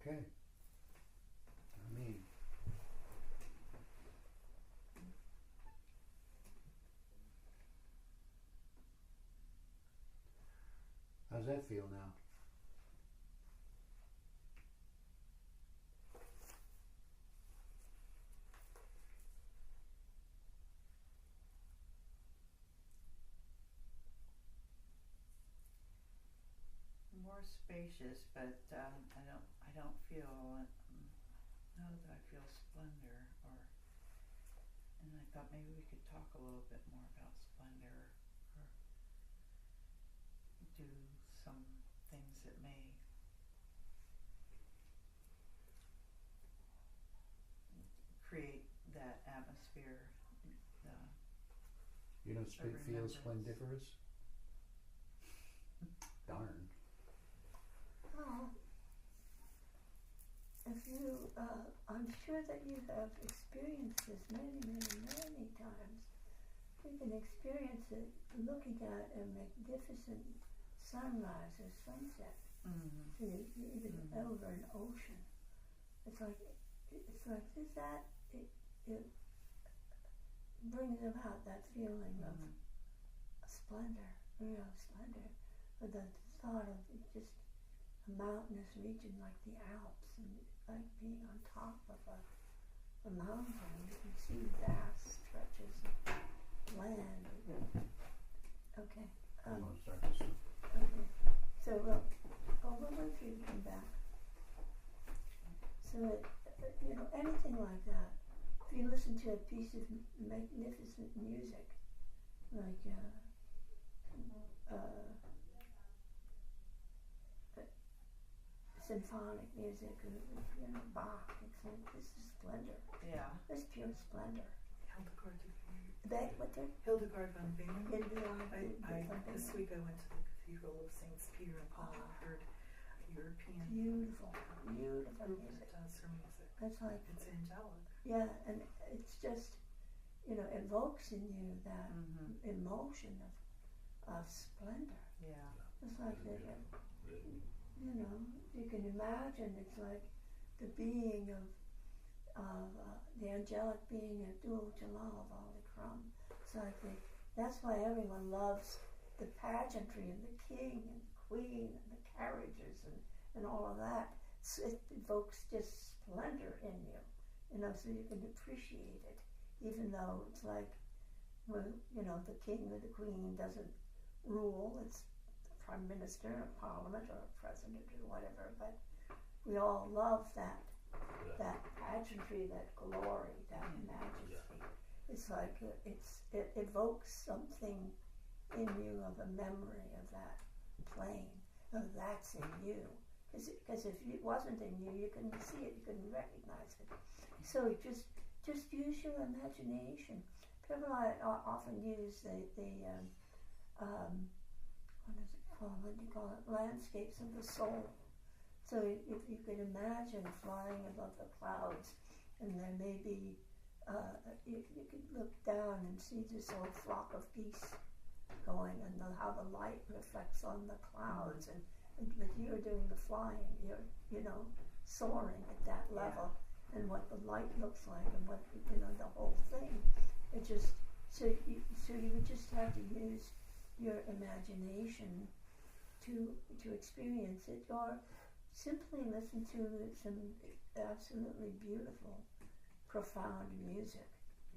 Okay. I mean, how's that feel now? More spacious, but I don't feel know that I feel splendor, and I thought maybe we could talk a little bit more about splendor, or do some things that may create that atmosphere. You don't feel remembrance. splendiferous? Darn. Oh, if you, I'm sure that you have experienced this many, many, many times. You can experience it looking at a magnificent sunrise or sunset. Mm-hmm. Even over an ocean. It's like that. It brings about that feeling of splendor, real splendor. But the thought of just a mountainous region like the Alps, and like being on top of a mountain, you can see vast stretches of land. Okay. I'm going to start this one. Okay. So we'll wait for you to come back. So anything like that. If you listen to a piece of magnificent music, like symphonic music, Bach, it's like, this is splendor. Yeah. This pure splendor. Hildegard Hildegard von Bingen. This Bingen. week I went to the Cathedral of Saints Peter and Paul and heard European Beautiful group music. that does her music. It's like, It's angelic. yeah, and it's just, evokes in you that emotion of splendor. Yeah. It's like that, you can imagine it's like the being of the angelic being of Dul Jalal of Al Ikram. It's like that's why everyone loves the pageantry of the king and the queen and the carriages and all of that. It evokes just splendor in you, so you can appreciate it, even though it's like, the king or the queen doesn't rule. It's the prime minister, or parliament, or a president, or whatever. But we all love that pageantry, that glory, that majesty. It's like it evokes something in you of a memory of that plane. Oh, that's in you. Because if it wasn't in you, you couldn't see it, you couldn't recognize it. So just use your imagination. People often use the what is it called? What do you call it? Landscapes of the soul. So if you could imagine flying above the clouds, and there may be, you could look down and see this old flock of geese going, and how the light reflects on the clouds, but you're doing the flying, you're soaring at that level, and what the light looks like, and what the whole thing. It just so you would just have to use your imagination to experience it, or simply listen to some absolutely beautiful, profound music.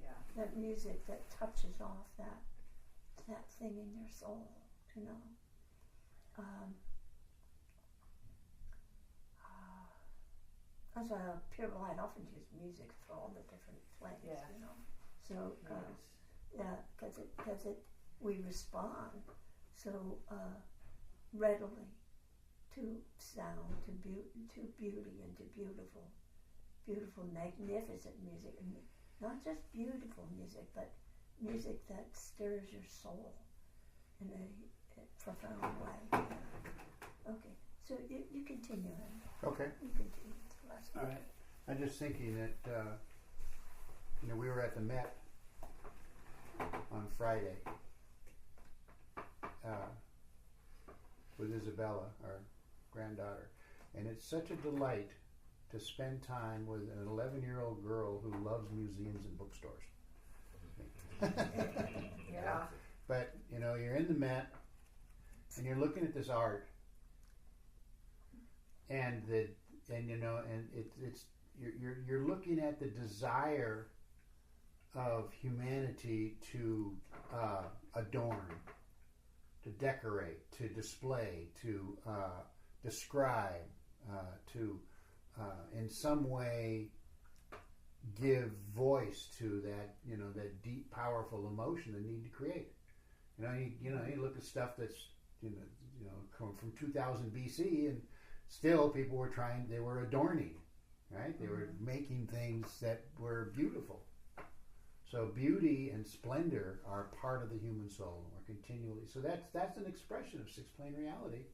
Yeah. That music that touches off that thing in your soul, you know. As a pure light, often use music for all the different flames, Yeah. you know. So Yes. because we respond so readily to sound, to beauty, and to beautiful, magnificent music, and not just beautiful music, but music that stirs your soul in a profound way. Okay, so you continue. Okay. You continue. All right. I'm just thinking that we were at the Met on Friday with Isabella, our granddaughter, and it's such a delight to spend time with an 11-year-old girl who loves museums and bookstores. Yeah. But you're in the Met and you're looking at this art, and you're looking at the desire of humanity to adorn, to decorate, to display, to describe, to in some way give voice to that that deep, powerful emotion, the need to create. You look at stuff that's come from 2000 BC, and still people were adorning, right? They were making things that were beautiful. So beauty and splendor are part of the human soul, and we're continually. So that's an expression of six-plane reality,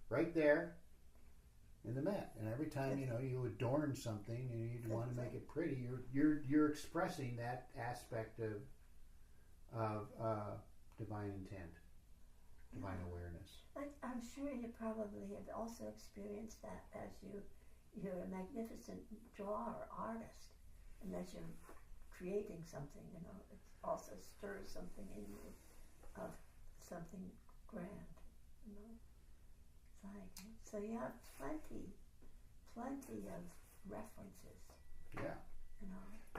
right there in the Met. And every time you adorn something and you want to make it pretty, you're expressing that aspect of divine intent, divine awareness. I'm sure you probably have also experienced that as you're a magnificent drawer, artist, and as you're creating something, it also stirs something in you of something grand, It's like, so you have plenty of references. Yeah.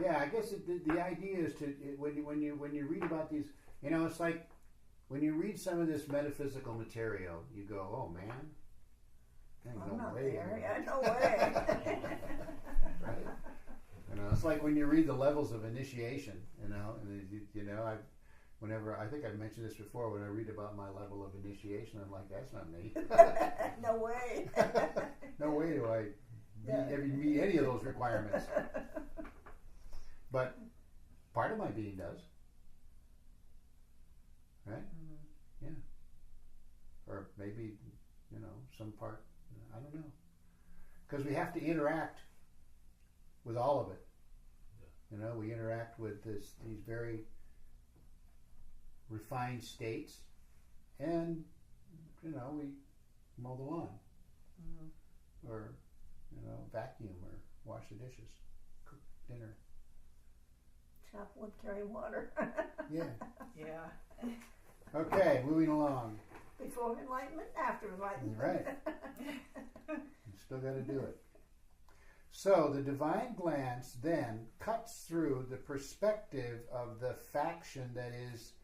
Yeah, I guess the idea is to when you read about these, it's like when you read some of this metaphysical material, you go, oh man, I'm not way. there. Yeah, no way. Right? It's like when you read the levels of initiation, and I think I've mentioned this before, when I read about my level of initiation, I'm like, that's not me. No way. No way do I meet any of those requirements. But part of my being does. Right? Mm-hmm. Yeah. Or maybe, some part, I don't know. Because we have to interact with all of it. Yeah. We interact with these very refined states, and, we mow the lawn. Mm-hmm. Or, vacuum, or wash the dishes, cook dinner. Chop wood, carry water. Yeah. Yeah. Okay, moving along. Before enlightenment, after enlightenment. Right. You still got to do it. So the divine glance then cuts through the perspective of the faction that is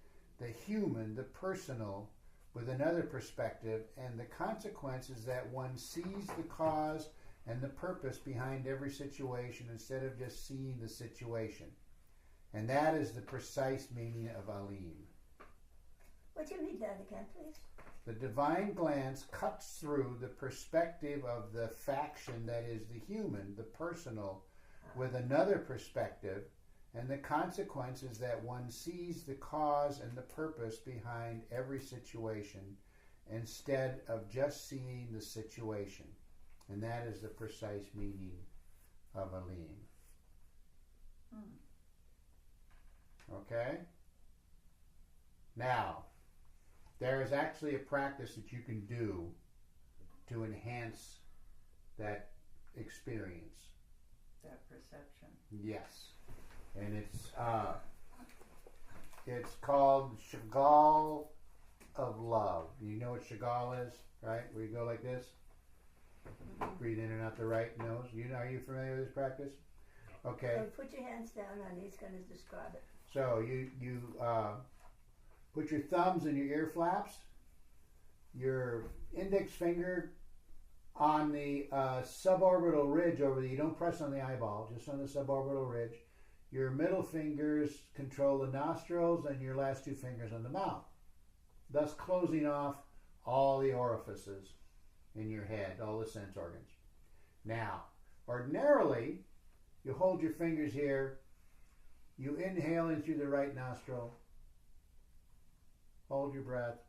the human, the personal, with another perspective, and the consequence is that one sees the cause and the purpose behind every situation instead of just seeing the situation. And that is the precise meaning of Alim. Would you read that again, please? The divine glance cuts through the perspective of the faction that is the human, the personal, with another perspective, and the consequence is that one sees the cause and the purpose behind every situation instead of just seeing the situation. And that is the precise meaning of Alim. Okay? Now, there is actually a practice that you can do to enhance that experience. That perception. Yes. And it's called Chagall of love. You know what Chagall is, right? Where you go like this, breathe in and out the right nose. Are you familiar with this practice? Okay. So put your hands down and he's going to describe it. So you put your thumbs in your ear flaps, your index finger on the suborbital ridge over you don't press on the eyeball, just on the suborbital ridge. Your middle fingers control the nostrils and your last two fingers on the mouth, thus closing off all the orifices in your head, all the sense organs. Now, ordinarily, you hold your fingers here, you inhale in through the right nostril, hold your breath,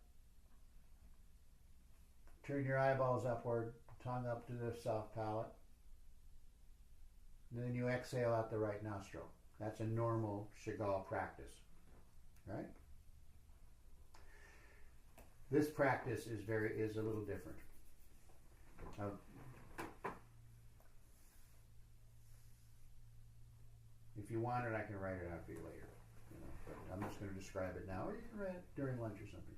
turn your eyeballs upward, tongue up to the soft palate, and then you exhale out the right nostril. That's a normal Chagall practice, right? This practice is a little different. If you want it, I can write it out for you later. But I'm just going to describe it now, or you can write it during lunch or something.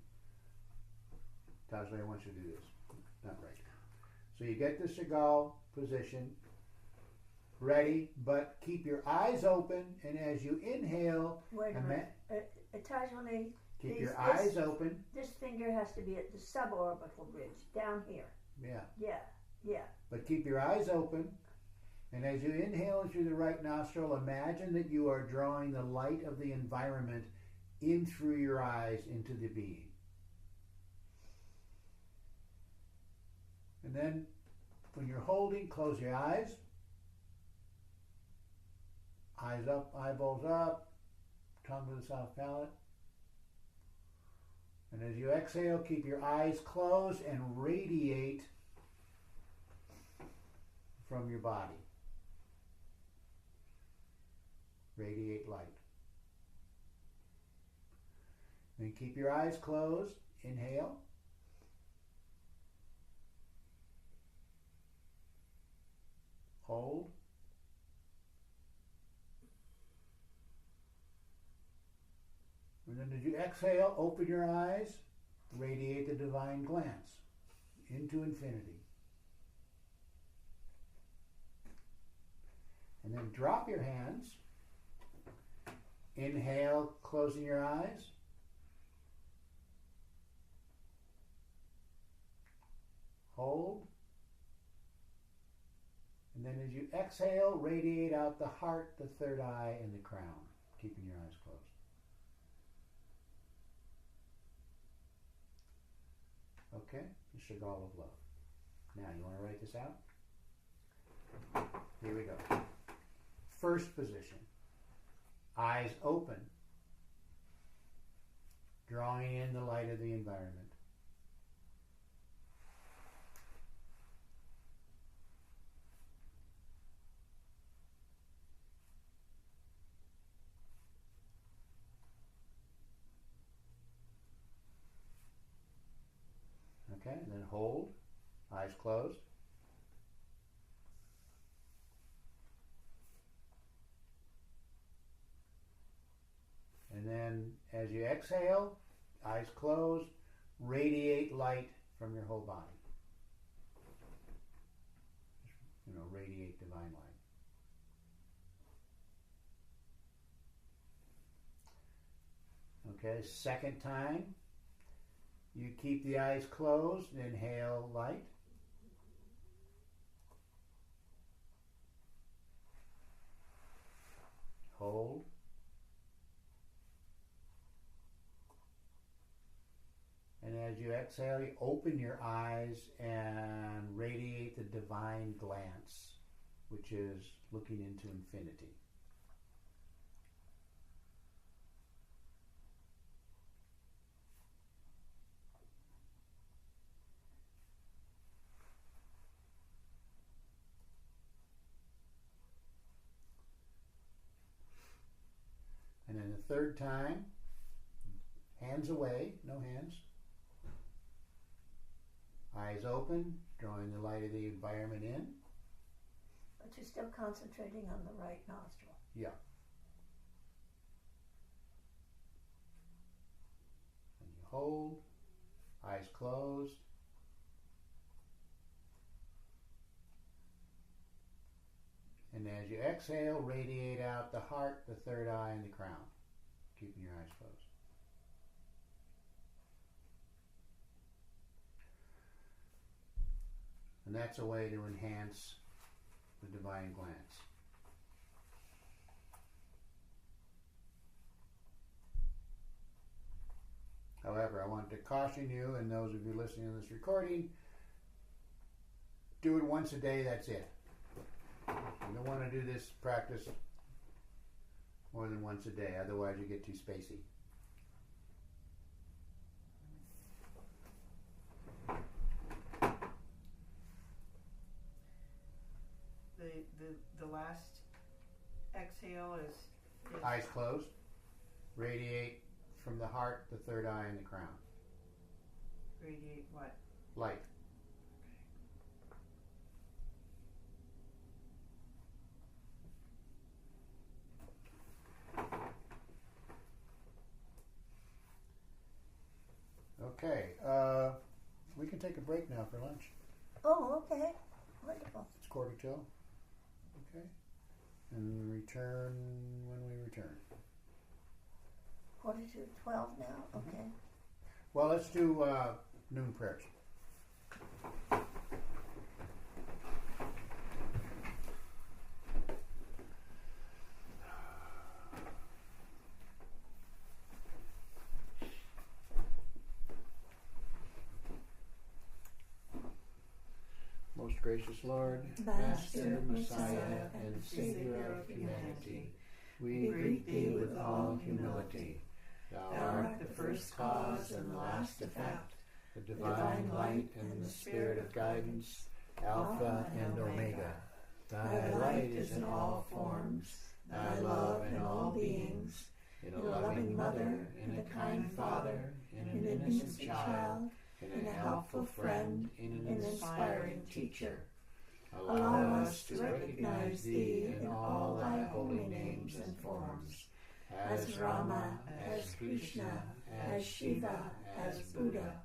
Tajli, I want you to do this. Not right. So you get the Chagall position, ready, but keep your eyes open, and as you inhale, Wait a minute. Tajli, keep your eyes open. This finger has to be at the suborbital ridge, down here. Yeah. But keep your eyes open, and as you inhale in through the right nostril, imagine that you are drawing the light of the environment in through your eyes into the being. And then, when you're holding, close your eyes. Eyes up, eyeballs up, tongue to the soft palate. And as you exhale, keep your eyes closed and radiate from your body. Radiate light. Then keep your eyes closed. Inhale. Hold. And then as you exhale, open your eyes, radiate the divine glance into infinity. And then drop your hands. Inhale, closing your eyes. Hold. And then as you exhale, radiate out the heart, the third eye, and the crown, keeping your eyes closed. Okay, the Chagall of love. Now, you want to write this out? Here we go. First position. Eyes open. Drawing in the light of the environment. Okay, and then hold, eyes closed. And then as you exhale, eyes closed, radiate light from your whole body. Radiate divine light. Okay, second time. You keep the eyes closed, inhale light. Hold. And as you exhale, you open your eyes and radiate the divine glance, which is looking into infinity. And then the third time, hands away, no hands. Eyes open, drawing the light of the environment in. But you're still concentrating on the right nostril. Yeah. And you hold. Eyes closed. And as you exhale, radiate out the heart, the third eye, and the crown, keeping your eyes closed. And that's a way to enhance the divine glance. However, I want to caution you, and those of you listening to this recording, do it once a day, that's it. You don't want to do this practice more than once a day, otherwise you get too spacey. The last exhale is Eyes closed. Radiate from the heart, the third eye, and the crown. radiate what? Light. Okay, we can take a break now for lunch. Oh, okay. Wonderful. It's 11:45. Okay. And return when we return. 11:45 now? Okay. Well, let's do noon prayers. Most gracious Lord, Master, Messiah, and Savior of humanity, we greet Thee with all humility. Thou art the first cause and the last effect, the divine light and the spirit of guidance, Alpha and Omega. Thy light is in all forms, Thy love in all beings, in a loving mother, in a kind father, in an innocent child, in a helpful friend, in an inspiring teacher. Allow us to recognize Thee in all Thy holy names and forms, as Rama, as Krishna, as Shiva, as Buddha.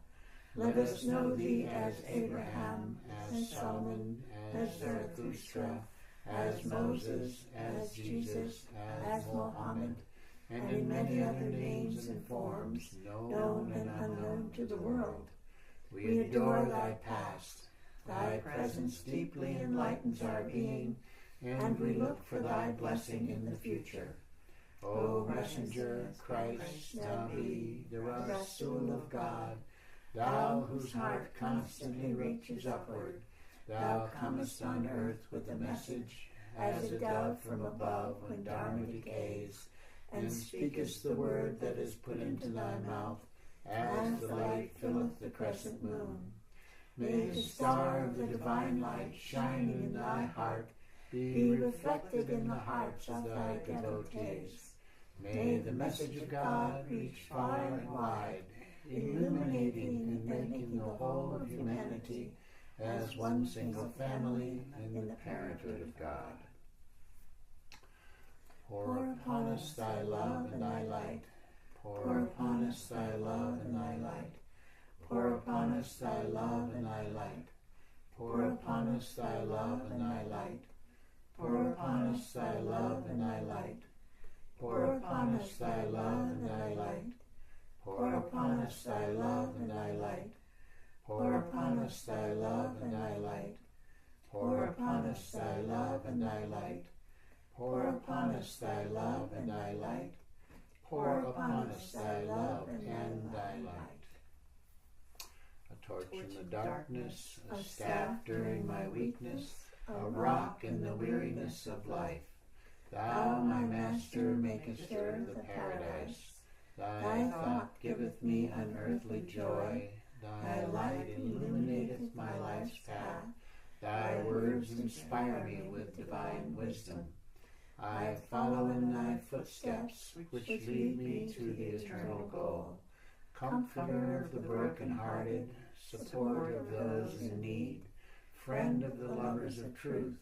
Let us know Thee as Abraham, as Solomon, as Zarathustra, as Moses, as Jesus, as Mohammed, and in many other names and forms, known and unknown to the world. We adore Thy past. Thy presence deeply enlightens our being, and we look for Thy blessing in the future. O Messenger, Christ, Nabi, the Rasul of God, Thou whose heart constantly reaches upward, Thou comest on earth with a message, as a dove from above when Dharma decays, and speakest the word that is put into Thy mouth, as the light filleth the crescent moon. May the star of the divine light shining in Thy heart be reflected in the hearts of Thy devotees. May the message of God reach far and wide, illuminating and making the whole of humanity as one single family in the parenthood of God. Pour upon us Thy love and Thy light. Pour upon us Thy love and Thy light. Pour upon us Thy love and Thy light. Pour upon us Thy love and Thy light. Pour upon us Thy love and Thy light. Pour upon us Thy love and Thy light. Pour upon us Thy love and Thy light. Pour upon us Thy love and Thy light. Pour upon us Thy love and Thy light. Pour upon us Thy love and Thy light. Pour upon us Thy love and Thy light. A torch in the darkness, a staff during my weakness, a rock in the weariness of life. Thou, my Master, makest earth a paradise. Thy thought giveth me unearthly joy. Thy light illuminateth my life's path. Thy words inspire me with divine wisdom. I follow in Thy footsteps, which lead me to the eternal goal. Comforter of the broken-hearted, support of those in need, friend of the lovers of truth,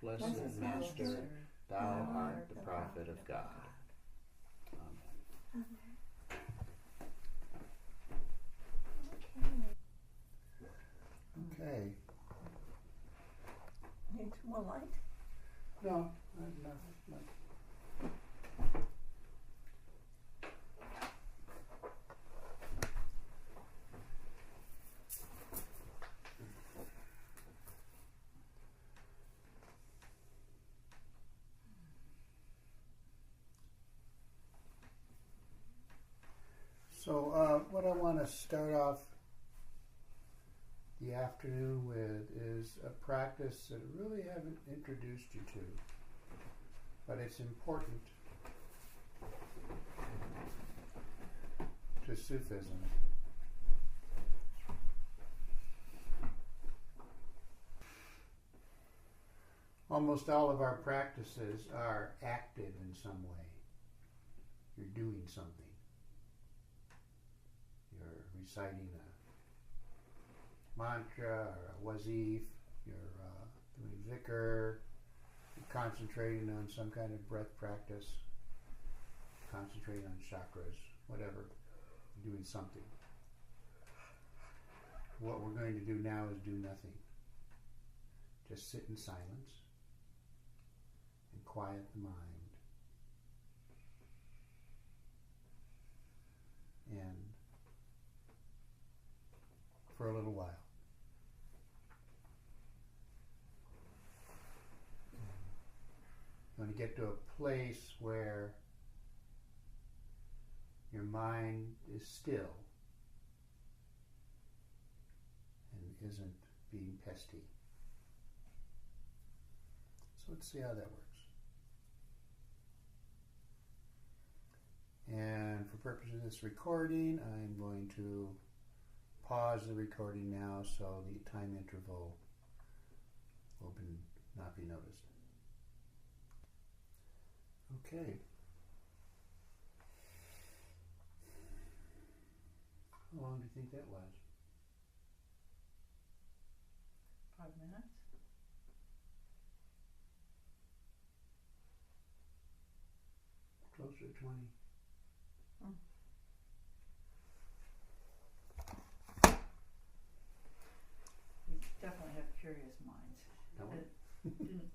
blessed Master, Thou art the prophet of God. Amen. Okay. more light? No, not. So what I want to start off the afternoon with is a practice that I really haven't introduced you to, but it's important to Sufism. Almost all of our practices are active in some way. You're doing something. You're reciting a mantra or a wazif, you're doing zikr, you're concentrating on some kind of breath practice, concentrating on chakras, whatever, you're doing something. What we're going to do now is do nothing. Just sit in silence and quiet the mind. And for a little while. You want to get to a place where your mind is still and isn't being pesty. So let's see how that works. And for purposes of this recording, I'm going to pause the recording now so the time interval will not be noticed. Okay. How long do you think that was? 5 minutes? Closer to 20. We definitely have curious minds. Don't we?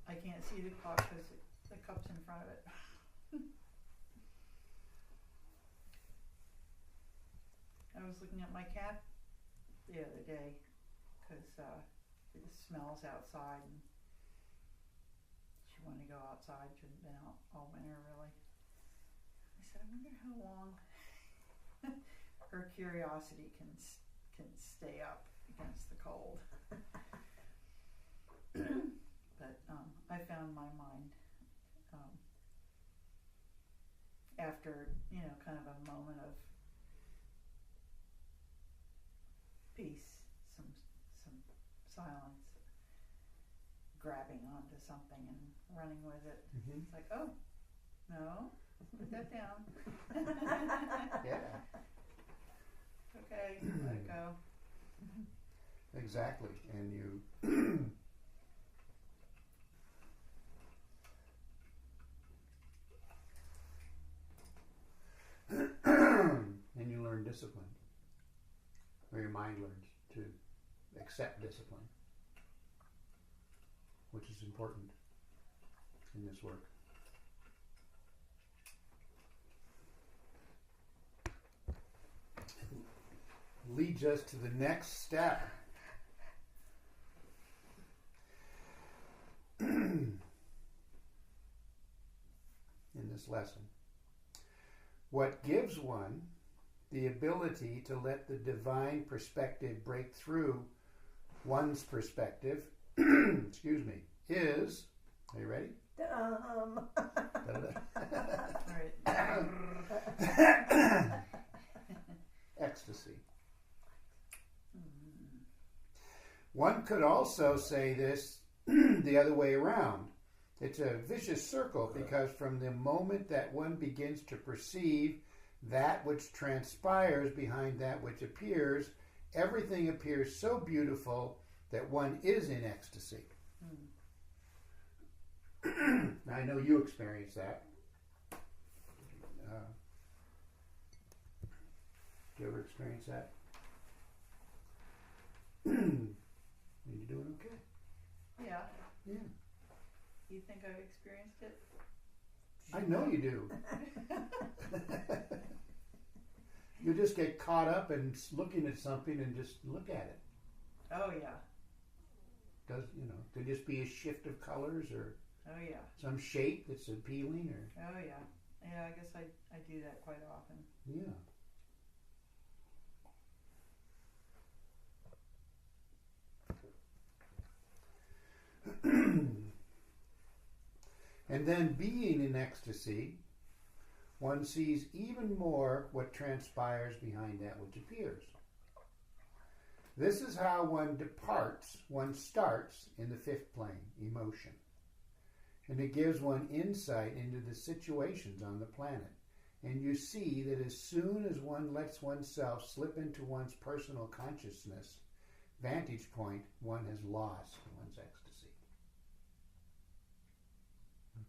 I can't see the clock because the cup's in front of it. I was looking at my cat the other day because it smells outside and she wanted to go outside. She hadn't been out all winter really. I said, I wonder how long her curiosity can stay up against the cold. But I found my mind after, kind of a moment of peace, some silence, grabbing onto something and running with it. Mm-hmm. It's like, oh, no, put that down. Yeah. Okay, let it go. Exactly. And you and you learn discipline. Or your mind learns to accept discipline, which is important in this work. Leads us to the next step. In this lesson. What gives one the ability to let the divine perspective break through one's perspective, excuse me, is, are you ready? Ecstasy. One could also say this the other way around. It's a vicious circle because from the moment that one begins to perceive that which transpires behind that which appears, everything appears so beautiful that one is in ecstasy. Now, I know you experience that. Do you ever experience that? Are you doing okay? Yeah. Yeah. You think I've experienced it? I know you do. You just get caught up in looking at something and just look at it. Oh yeah. Could just be a shift of colors or Oh yeah. some shape that's appealing or Oh yeah. Yeah, I guess I do that quite often. yeah. And then being in ecstasy, one sees even more what transpires behind that which appears. This is how one starts in the fifth plane, emotion. And it gives one insight into the situations on the planet. And you see that as soon as one lets oneself slip into one's personal consciousness vantage point, one has lost one's ecstasy.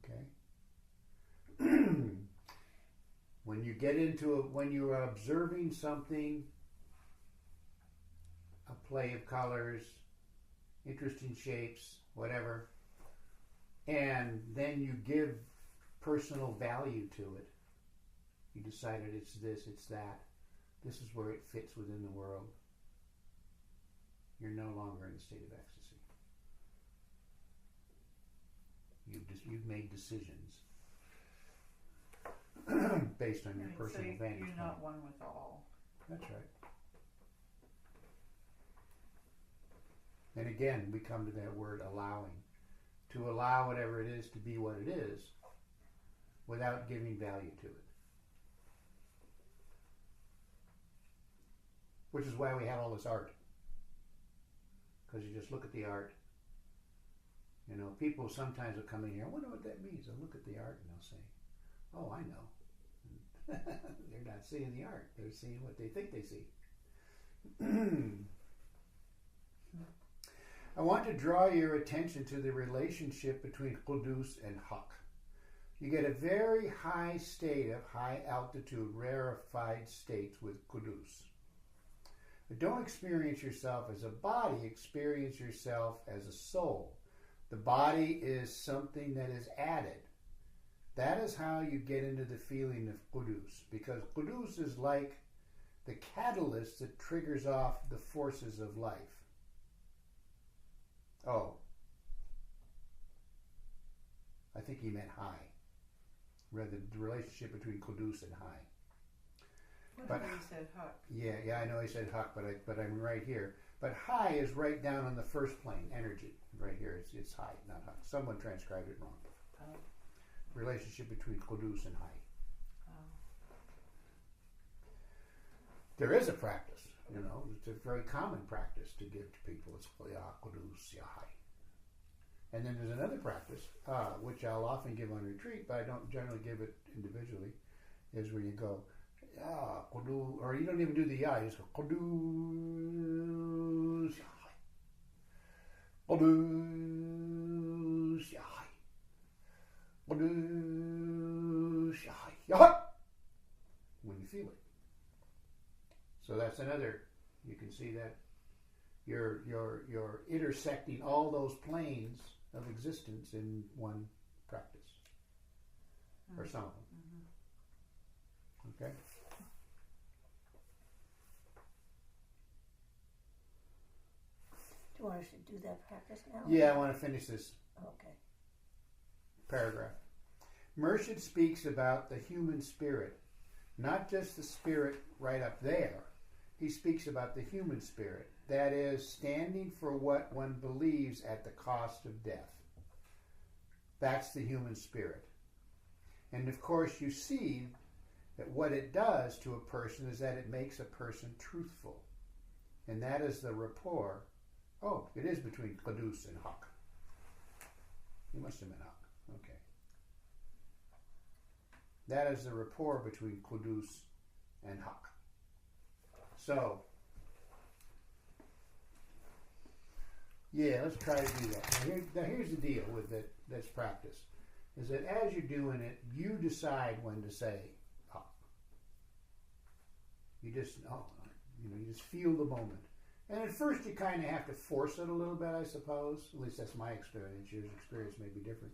Okay? When you get into when you are observing something, a play of colors, interesting shapes, whatever, and then you give personal value to it. You decided it's this, it's that. This is where it fits within the world. You're no longer in a state of ecstasy. You've made decisions based on your personal vantage point. You're not one with all. That's right. And again, we come to that word allowing. To allow whatever it is to be what it is without giving value to it. Which is why we have all this art. Because you just look at the art. You know, people sometimes will come in here, I wonder what that means. They'll look at the art and they'll say, oh, I know. They're not seeing the art. They're seeing what they think they see. I want to draw your attention to the relationship between Qudus and Haqq. You get a very high state of high altitude, rarefied states with Qudus. But don't experience yourself as a body, experience yourself as a soul. The body is something that is added. That is how you get into the feeling of Qudus, because Qudus is like the catalyst that triggers off the forces of life. Oh, I think he meant high, rather the relationship between Qudus and high. But he said Haqq. Yeah, I know he said Haqq, but I'm right here. But high is right down on the first plane, energy. Right here, it's high, not Haqq. Someone transcribed it wrong. Oh. Relationship between Qudus and high. Oh. There is a practice, you know. It's a very common practice to give to people. It's Ya Qudus, Ya high. And then there's another practice, which I'll often give on retreat, but I don't generally give it individually, is where you go, Ya Qudus, or you don't even do the Ya, you just go Qudus, Ya high. Qudus, Ya high. Qudus, Ya high. Ya high. When you feel it. So that's another, you can see that you're intersecting all those planes of existence in one practice, or some of them. Okay? Do you want us to do that practice now? Yeah, I want to finish this Okay. paragraph. Murshid speaks about the human spirit, not just the spirit right up there. He speaks about the human spirit, that is, standing for what one believes at the cost of death. That's the human spirit. And of course, you see that what it does to a person is that it makes a person truthful. And that is the rapport. Oh, it is between Qudus and Haqq. You must have meant Haqq. Okay. That is the rapport between Qudus and Haqq. So, yeah, let's try to do that. Now here's the deal with this practice, is that as you're doing it, you decide when to say Haqq. You just, you just feel the moment. And at first you kind of have to force it a little bit, I suppose. At least that's my experience. Your experience may be different.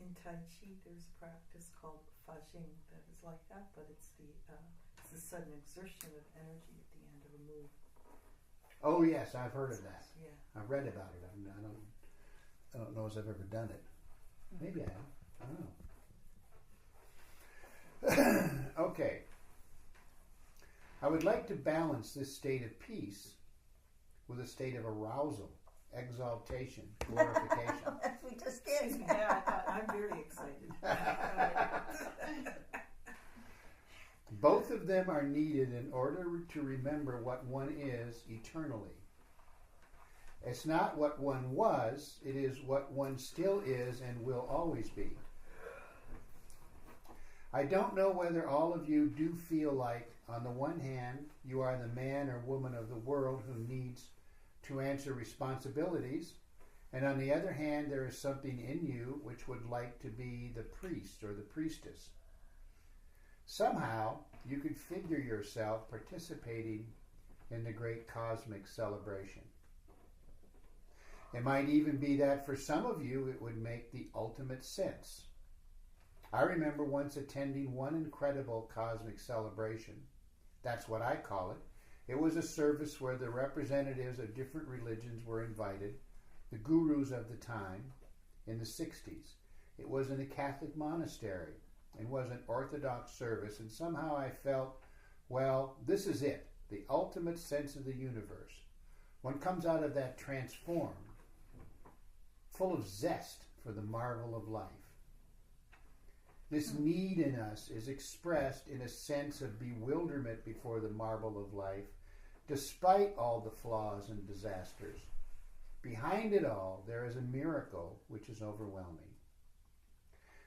In Tai Chi, there's a practice called Fajing that is like that, but it's the sudden exertion of energy at the end of a move. Oh yes, I've heard of that. Yeah. I've read about it. I don't know if I've ever done it. Maybe I have. I don't know. Okay. I would like to balance this state of peace with a state of arousal, exaltation, glorification. We just did. Yeah, I'm very excited. Both of them are needed in order to remember what one is eternally. It's not what one was, it is what one still is and will always be. I don't know whether all of you do feel like, on the one hand, you are the man or woman of the world who needs to answer responsibilities, and on the other hand, there is something in you which would like to be the priest or the priestess. Somehow, you could figure yourself participating in the great cosmic celebration. It might even be that for some of you it would make the ultimate sense. I remember once attending one incredible cosmic celebration. That's what I call it. It was a service where the representatives of different religions were invited, the gurus of the time, in the 60s. It was in a Catholic monastery and was an Orthodox service, and somehow I felt, well, this is it, the ultimate sense of the universe. One comes out of that transformed, full of zest for the marvel of life. This need in us is expressed in a sense of bewilderment before the marvel of life, despite all the flaws and disasters. Behind it all, there is a miracle which is overwhelming.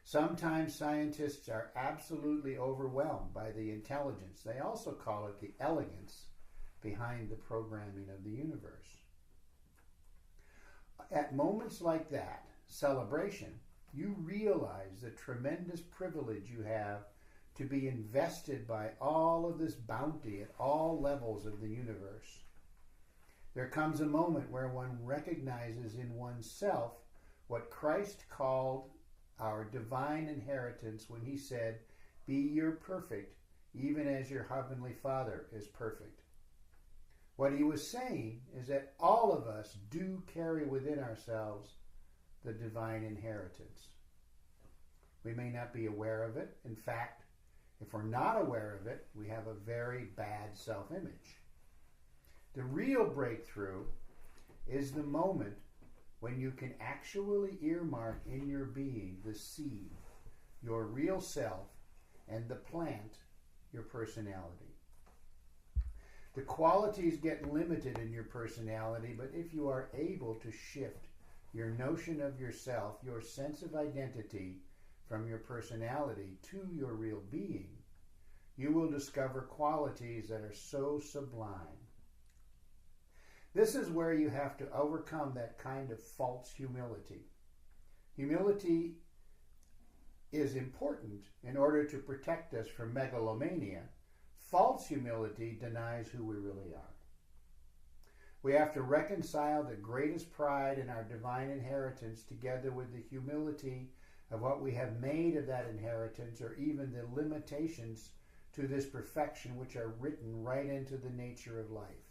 Sometimes scientists are absolutely overwhelmed by the intelligence. They also call it the elegance behind the programming of the universe. At moments like that, celebration, you realize the tremendous privilege you have to be invested by all of this bounty at all levels of the universe. There comes a moment where one recognizes in oneself what Christ called our divine inheritance when he said, "Be ye perfect, even as your heavenly Father is perfect." What he was saying is that all of us do carry within ourselves the divine inheritance. We may not be aware of it. In fact, if we're not aware of it, we have a very bad self-image. The real breakthrough is the moment when you can actually earmark in your being the seed, your real self, and the plant, your personality. The qualities get limited in your personality, but if you are able to shift your notion of yourself, your sense of identity, from your personality to your real being, you will discover qualities that are so sublime. This is where you have to overcome that kind of false humility. Humility is important in order to protect us from megalomania. False humility denies who we really are. We have to reconcile the greatest pride in our divine inheritance together with the humility of what we have made of that inheritance, or even the limitations to this perfection which are written right into the nature of life.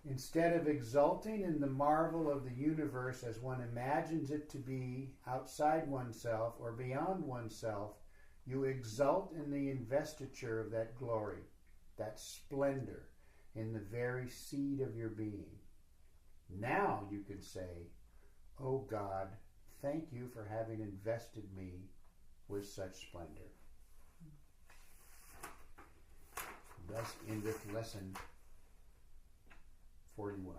Instead of exulting in the marvel of the universe as one imagines it to be outside oneself or beyond oneself, you exult in the investiture of that glory, that splendor in the very seed of your being. Now you can say, "Oh God, thank you for having invested me with such splendor." Thus endeth lesson 41.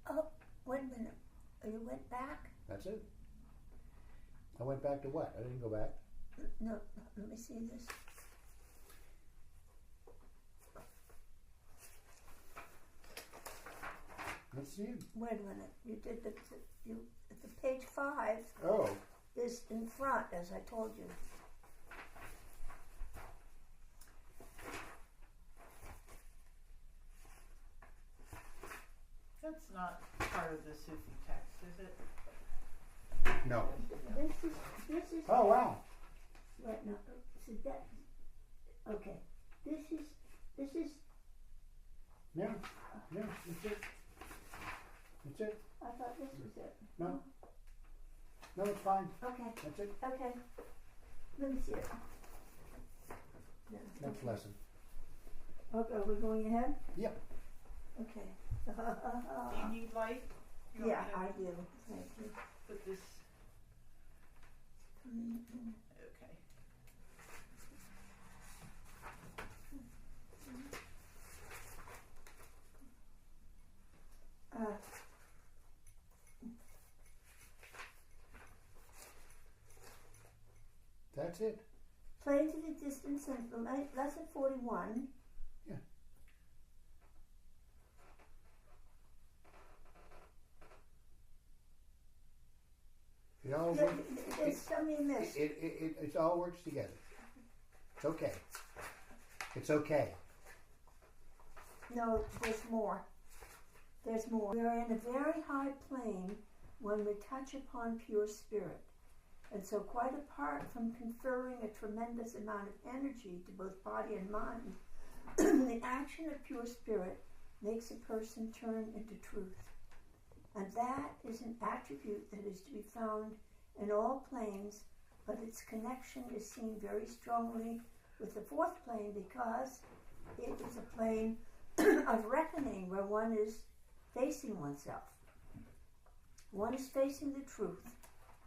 Oh, wait a minute. You went back? That's it. I went back to what? I didn't go back. No, let me see this. Let's see it. Wait a minute. You did the page 5 Oh, is in front, as I told you. That's not part of the Sufi text, is it? No. This is. Oh, wow. Right, no, so that, okay, this is, Yeah. Yeah, that's it. That's it. I thought this was it. No. No, it's fine. Okay, That's it. okay, let me see it. No, Next okay. lesson. Okay, we're going ahead? Yep. Okay. Do you need light? You want Yeah, me to I do, thank you. put this. Mm-hmm. Okay. That's it. Planes of existence and lesson 41. Yeah. It all There- works. There's something amiss. It all works together. It's okay. It's okay. No, there's more. There's more. We are in a very high plane when we touch upon pure spirit. And so quite apart from conferring a tremendous amount of energy to both body and mind, the action of pure spirit makes a person turn into truth. And that is an attribute that is to be found in all planes, but its connection is seen very strongly with the fourth plane because it is a plane of reckoning where one is facing oneself. One is facing the truth,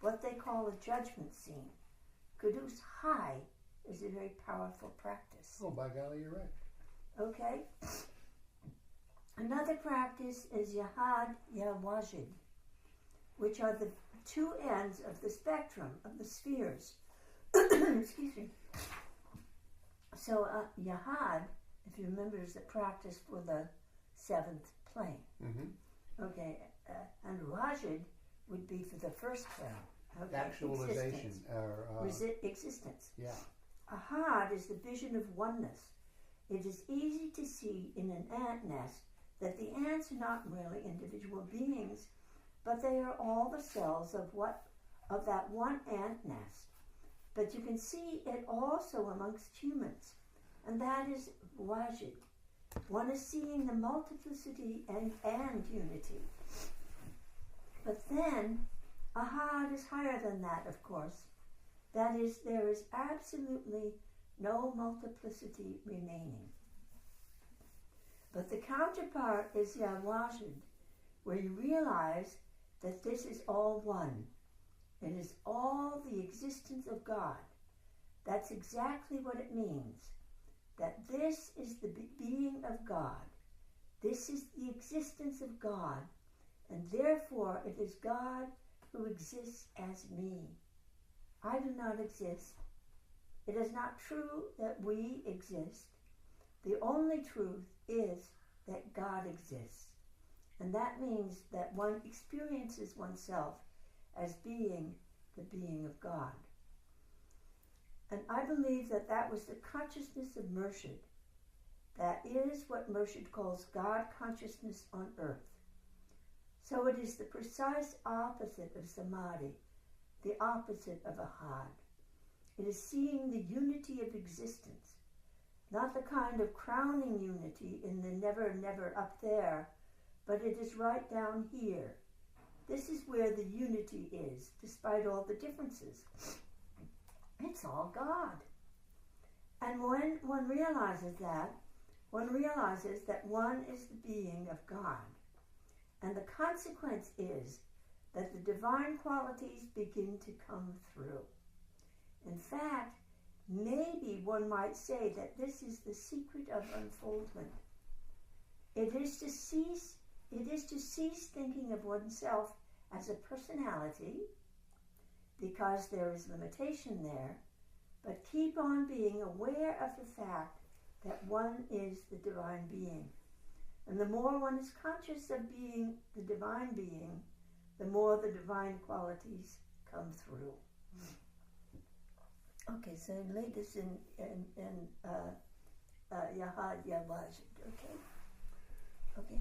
what they call a judgment scene. Kudus High is a very powerful practice. Oh, by golly, you're right. Okay? Another practice is Yahad Yawajid, which are the two ends of the spectrum, of the spheres. Excuse me. So Yahad, if you remember, is the practice for the seventh plane. Mm-hmm. Okay, and Rajid would be for the first plane. Okay, Actualization. Existence. Yeah. Ahad is the vision of oneness. It is easy to see in an ant nest that the ants are not really individual beings, but they are all the cells of that one ant nest. But you can see it also amongst humans, and that is Wajid. One is seeing the multiplicity and unity. But then, Ahad is higher than that, of course. That is, there is absolutely no multiplicity remaining. But the counterpart is Yawajid, where you realize that this is all one. It is all the existence of God. That's exactly what it means. That this is the being of God. This is the existence of God. And therefore it is God who exists as me. I do not exist. It is not true that we exist. The only truth is that God exists. And that means that one experiences oneself as being the being of God. And I believe that that was the consciousness of Murshid. That is what Murshid calls God consciousness on earth. So it is the precise opposite of Samadhi, the opposite of Ahad. It is seeing the unity of existence, not the kind of crowning unity in the never, never up there, but it is right down here. This is where the unity is, despite all the differences. It's all God. And when one realizes that one is the being of God. And the consequence is that the divine qualities begin to come through. In fact, maybe one might say that this is the secret of unfoldment. It is to cease thinking of oneself as a personality, because there is limitation there, but keep on being aware of the fact that one is the divine being. And the more one is conscious of being the divine being, the more the divine qualities come through. Okay, so latest in Yahad Yawajid, okay? Okay.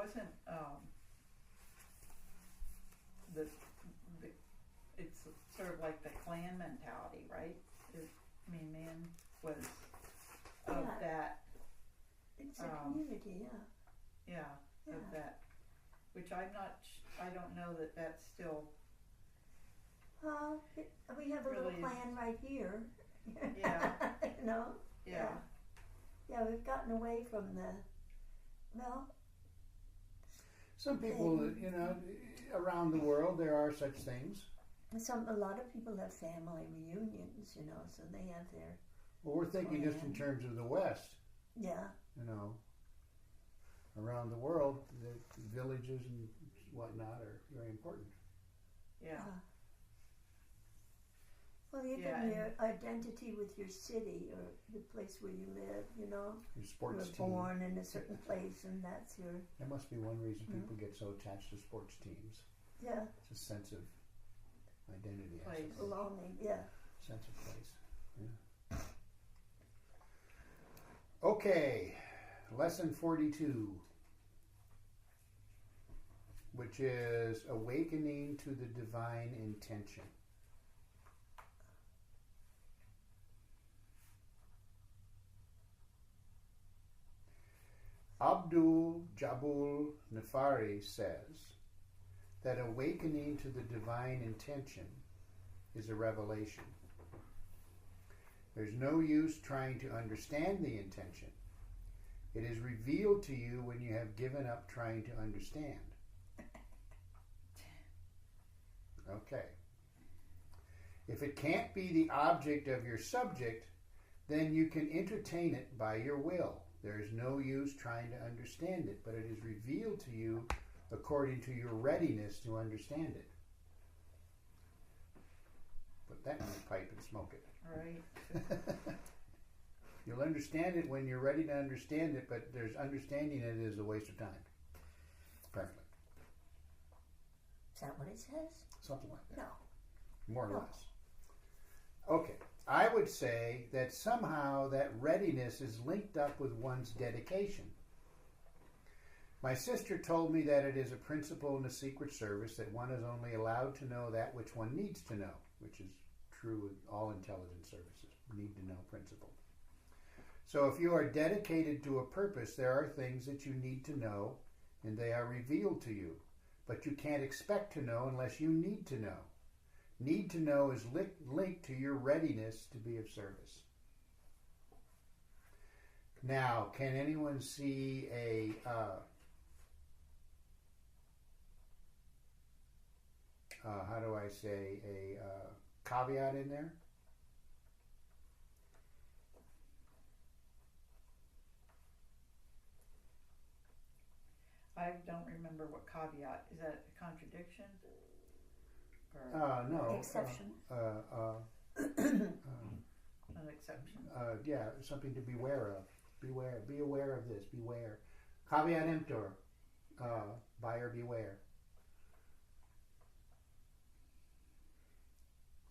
wasn't the it's sort of like the clan mentality, right? I mean, man was of Yeah. that. It's a community, Yeah, yeah. of that, which I'm not. I don't know that that's still. We have a little Really- clan right here. Yeah. You know? Yeah. Yeah, we've gotten away from Some people, you know, around the world there are such things. a lot of people have family reunions, you know, so they have their, Well, we're thinking just in terms of the West, yeah. you know. Around the world, the villages and whatnot are very important. Yeah. Well, even Yeah, your identity with your city or the place where you live, you know. Your You sports were team. born in a certain place and that's your, That must be one reason people get so attached to sports teams. yeah, It's a sense of identity, I Place. suppose. belonging, yeah. Sense of place. Yeah. Okay, lesson 42, which is awakening to the divine intention. Abdul Jabul Nafari says that awakening to the divine intention is a revelation. There's no use trying to understand the intention. It is revealed to you when you have given up trying to understand. Okay. If it can't be the object of your subject, then you can entertain it by your will. There is no use trying to understand it, but it is revealed to you according to your readiness to understand it. Put that in your pipe and smoke it. Right. You'll understand it when you're ready to understand it, but there's understanding it is a waste of time. Apparently. Is that what it says? Something like that. No. More or No. less. Okay. I would say that somehow that readiness is linked up with one's dedication. My sister told me that it is a principle in the Secret Service that one is only allowed to know that which one needs to know, which is true with all intelligence services. Need to know principle. So if you are dedicated to a purpose, there are things that you need to know, and they are revealed to you. But you can't expect to know unless you need to know. Need to know is linked to your readiness to be of service. Now, can anyone see a how do I say, a caveat in there? I don't remember what caveat. Is that a contradiction? Or No. Exception. an exception? Yeah, something to beware of. Beware. Be aware of this. Beware. Caveat emptor. Buyer beware.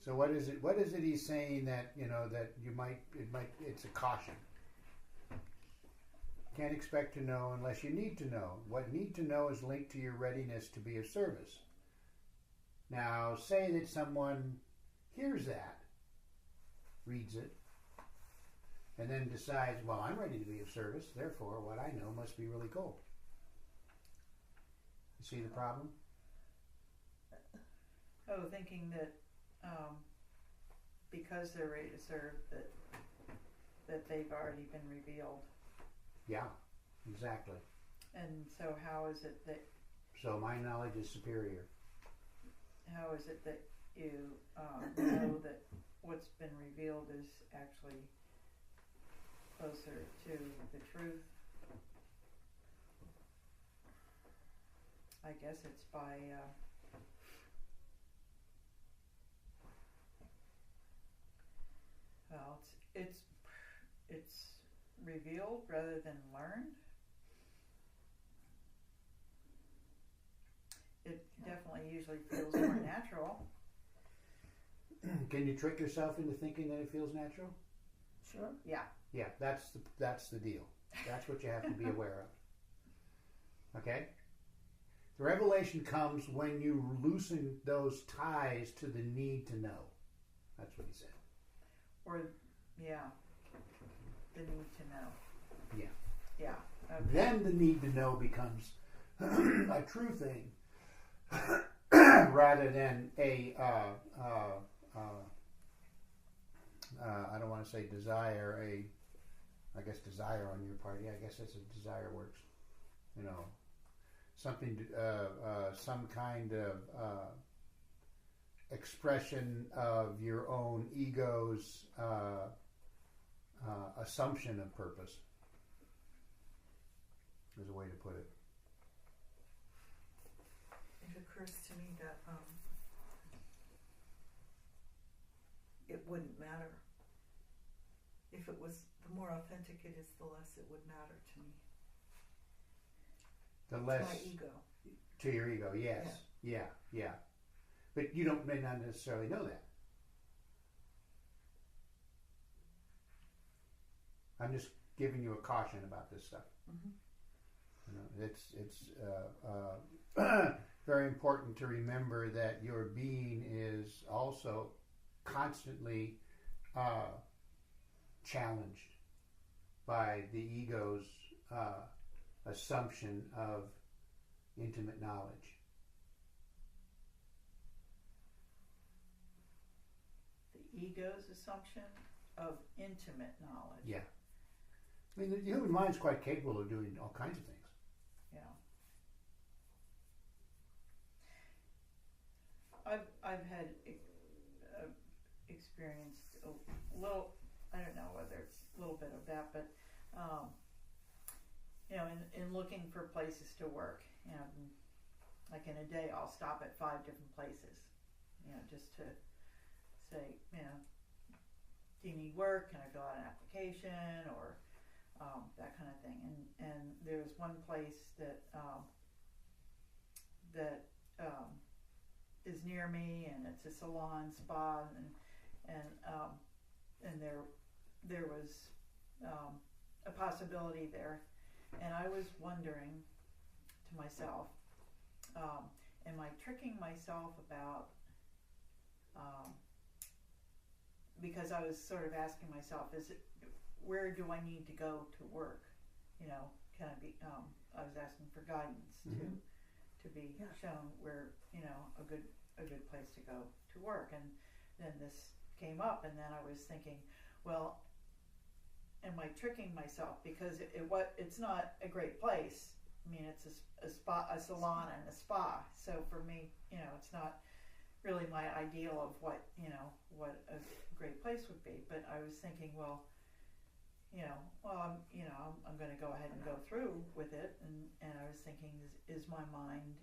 So what is it? What is it he's saying that that you might? It's a caution. Can't expect to know unless you need to know. What need to know is linked to your readiness to be of service. Now, say that someone hears that, reads it, and then decides, well, I'm ready to be of service, therefore what I know must be really cool. You see the problem? Oh, thinking that because they're ready to serve, that they've already been revealed. Yeah, exactly. And so how is it that So my knowledge is superior. you know that what's been revealed is actually closer to the truth? I guess it's by well, it's revealed rather than learned. It definitely usually feels more natural. Can you trick yourself into thinking that it feels natural? Sure. Yeah. Yeah, that's the deal. That's what you have to be aware of. Okay? The revelation comes when you loosen those ties to the need to know. That's what he said. Or, yeah, the need to know. Yeah. Yeah. Okay. Then the need to know becomes a true thing rather than a, I don't want to say desire, I guess desire on your part. Yeah, I guess that's a desire works. You know, something, some kind of expression of your own ego's assumption of purpose is a way to put it. It occurs to me that it wouldn't matter. If it was, the more authentic it is, the less it would matter to me. The less My ego. to your ego, yes, yeah. But you may not necessarily know that. I'm just giving you a caution about this stuff. Mm-hmm. You know, it's very important to remember that your being is also constantly challenged by the ego's assumption of intimate knowledge. The ego's assumption of intimate knowledge. Yeah. I mean, the human mind's quite capable of doing all kinds of things. Yeah. I've had experienced a little, I don't know whether it's a little bit of that, but you know, in looking for places to work, you know, like in a day I'll stop at 5 different places, you know, just to say, you know, do you need work? Can I fill out an application? Or that kind of thing. And there's one place that is near me, and it's a salon spa, and there was a possibility there, and I was wondering to myself, am I tricking myself about? Because I was sort of asking myself, where do I need to go to work? You know, can I be? I was asking for guidance to be shown where, you know, a good place to go to work. And then this came up, and then I was thinking, well, am I tricking myself? Because it's not a great place. I mean, it's a spa, a salon, and a spa. So for me, you know, it's not really my ideal of what a great place would be. But I was thinking, well, I'm going to go ahead and go through with it, and I was thinking, is my mind,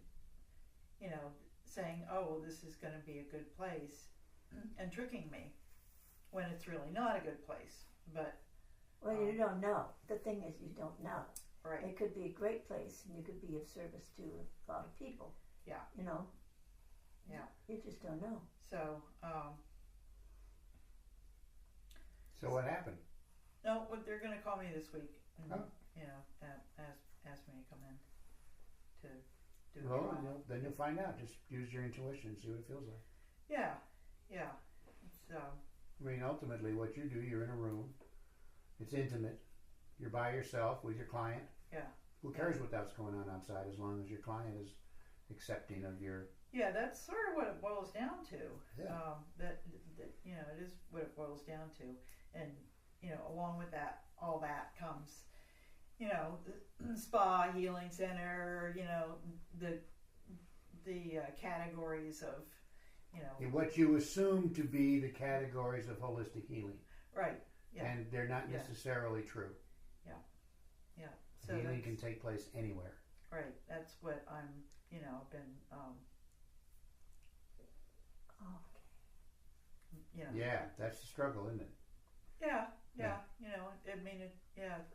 you know, saying, oh, well, this is going to be a good place, and tricking me when it's really not a good place. But well, you don't know. The thing is, you don't know. Right. It could be a great place, and you could be of service to a lot of people. Yeah. You know. Yeah. You just don't know. So. So what happened? No, they're going to call me this week, and you know, ask me to come in to do a trial. Then you'll find out. Just use your intuition and see what it feels like. Yeah. It's I mean, ultimately, what you do, you're in a room. It's intimate. You're by yourself with your client. Yeah. Who cares what that's going on outside, as long as your client is accepting of your. Yeah, that's sort of what it boils down to. Yeah. That you know, it is what it boils down to, and you know, along with that, all that comes, you know, spa, healing center, you know, the categories of, you know, What you assume to be the categories of holistic healing. Right. Yeah. And they're not necessarily true. Yeah. So Healing can take place anywhere. Right. That's what I'm, you know, been, you know. Yeah, that's the struggle, isn't it? Yeah. You know, I mean,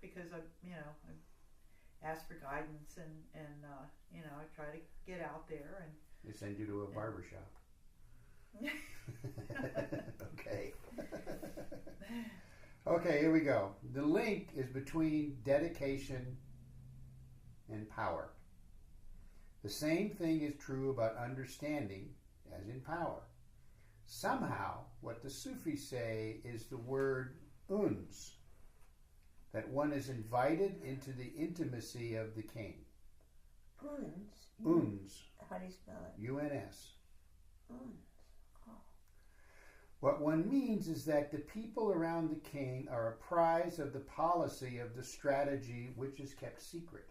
because I ask for guidance and you know, I try to get out there and. They send you to a barber shop. Okay. Okay, here we go. The link is between dedication and power. The same thing is true about understanding, as in power. Somehow, what the Sufis say is the word uns, that one is invited into the intimacy of the king. Uns. Uns. How do you spell it? U-N-S. Uns. Oh. What one means is that the people around the king are apprised of the policy of the strategy which is kept secret.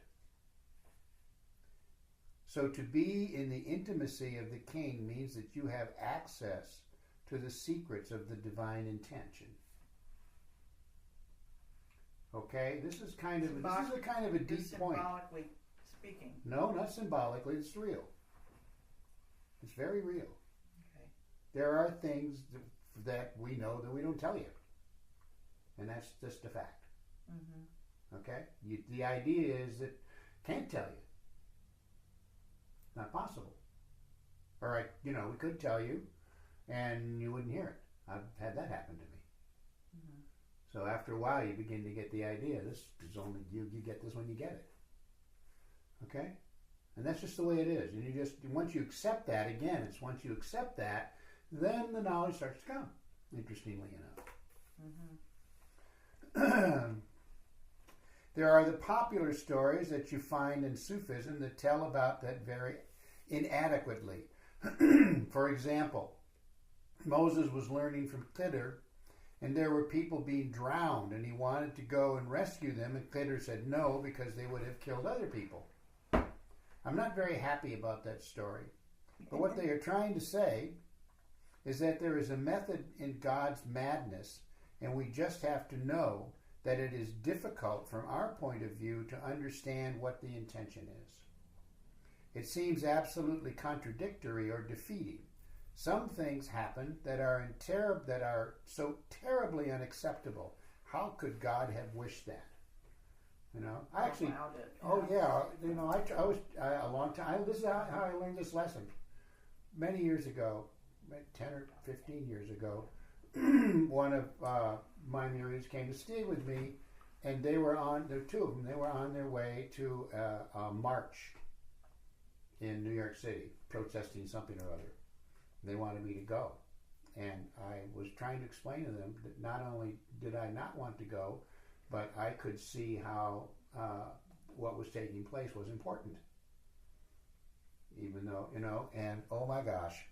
So to be in the intimacy of the king means that you have access to the secrets of the divine intention. Okay, this is a kind of a deep point. Symbolically speaking. No, not symbolically. It's real. It's very real. Okay. There are things that we know that we don't tell you, and that's just a fact. Mm-hmm. Okay, the idea is that can't tell you. Not possible. Or we could tell you, and you wouldn't hear it. I've had that happen to me. Mm-hmm. So after a while, you begin to get the idea. This is only you get this when you get it. Okay, and that's just the way it is. And you just once you accept that, again, it's once you accept that, then the knowledge starts to come. Interestingly enough. Mm-hmm. There are the popular stories that you find in Sufism that tell about that very inadequately. For example, Moses was learning from Khidr, and there were people being drowned, and he wanted to go and rescue them, and Khidr said no because they would have killed other people. I'm not very happy about that story. But what they are trying to say is that there is a method in God's madness, and we just have to know that it is difficult from our point of view to understand what the intention is. It seems absolutely contradictory or defeating. Some things happen that are so terribly unacceptable. How could God have wished that? I actually. Oh yeah, I was a long time. This is how I learned this lesson. Many years ago, 10 or 15 years ago, one of my Muris came to stay with me, and there were two of them. They were on their way to a march in New York City, protesting something or other. They wanted me to go, and I was trying to explain to them that not only did I not want to go, but I could see how what was taking place was important. Even though, and oh my gosh,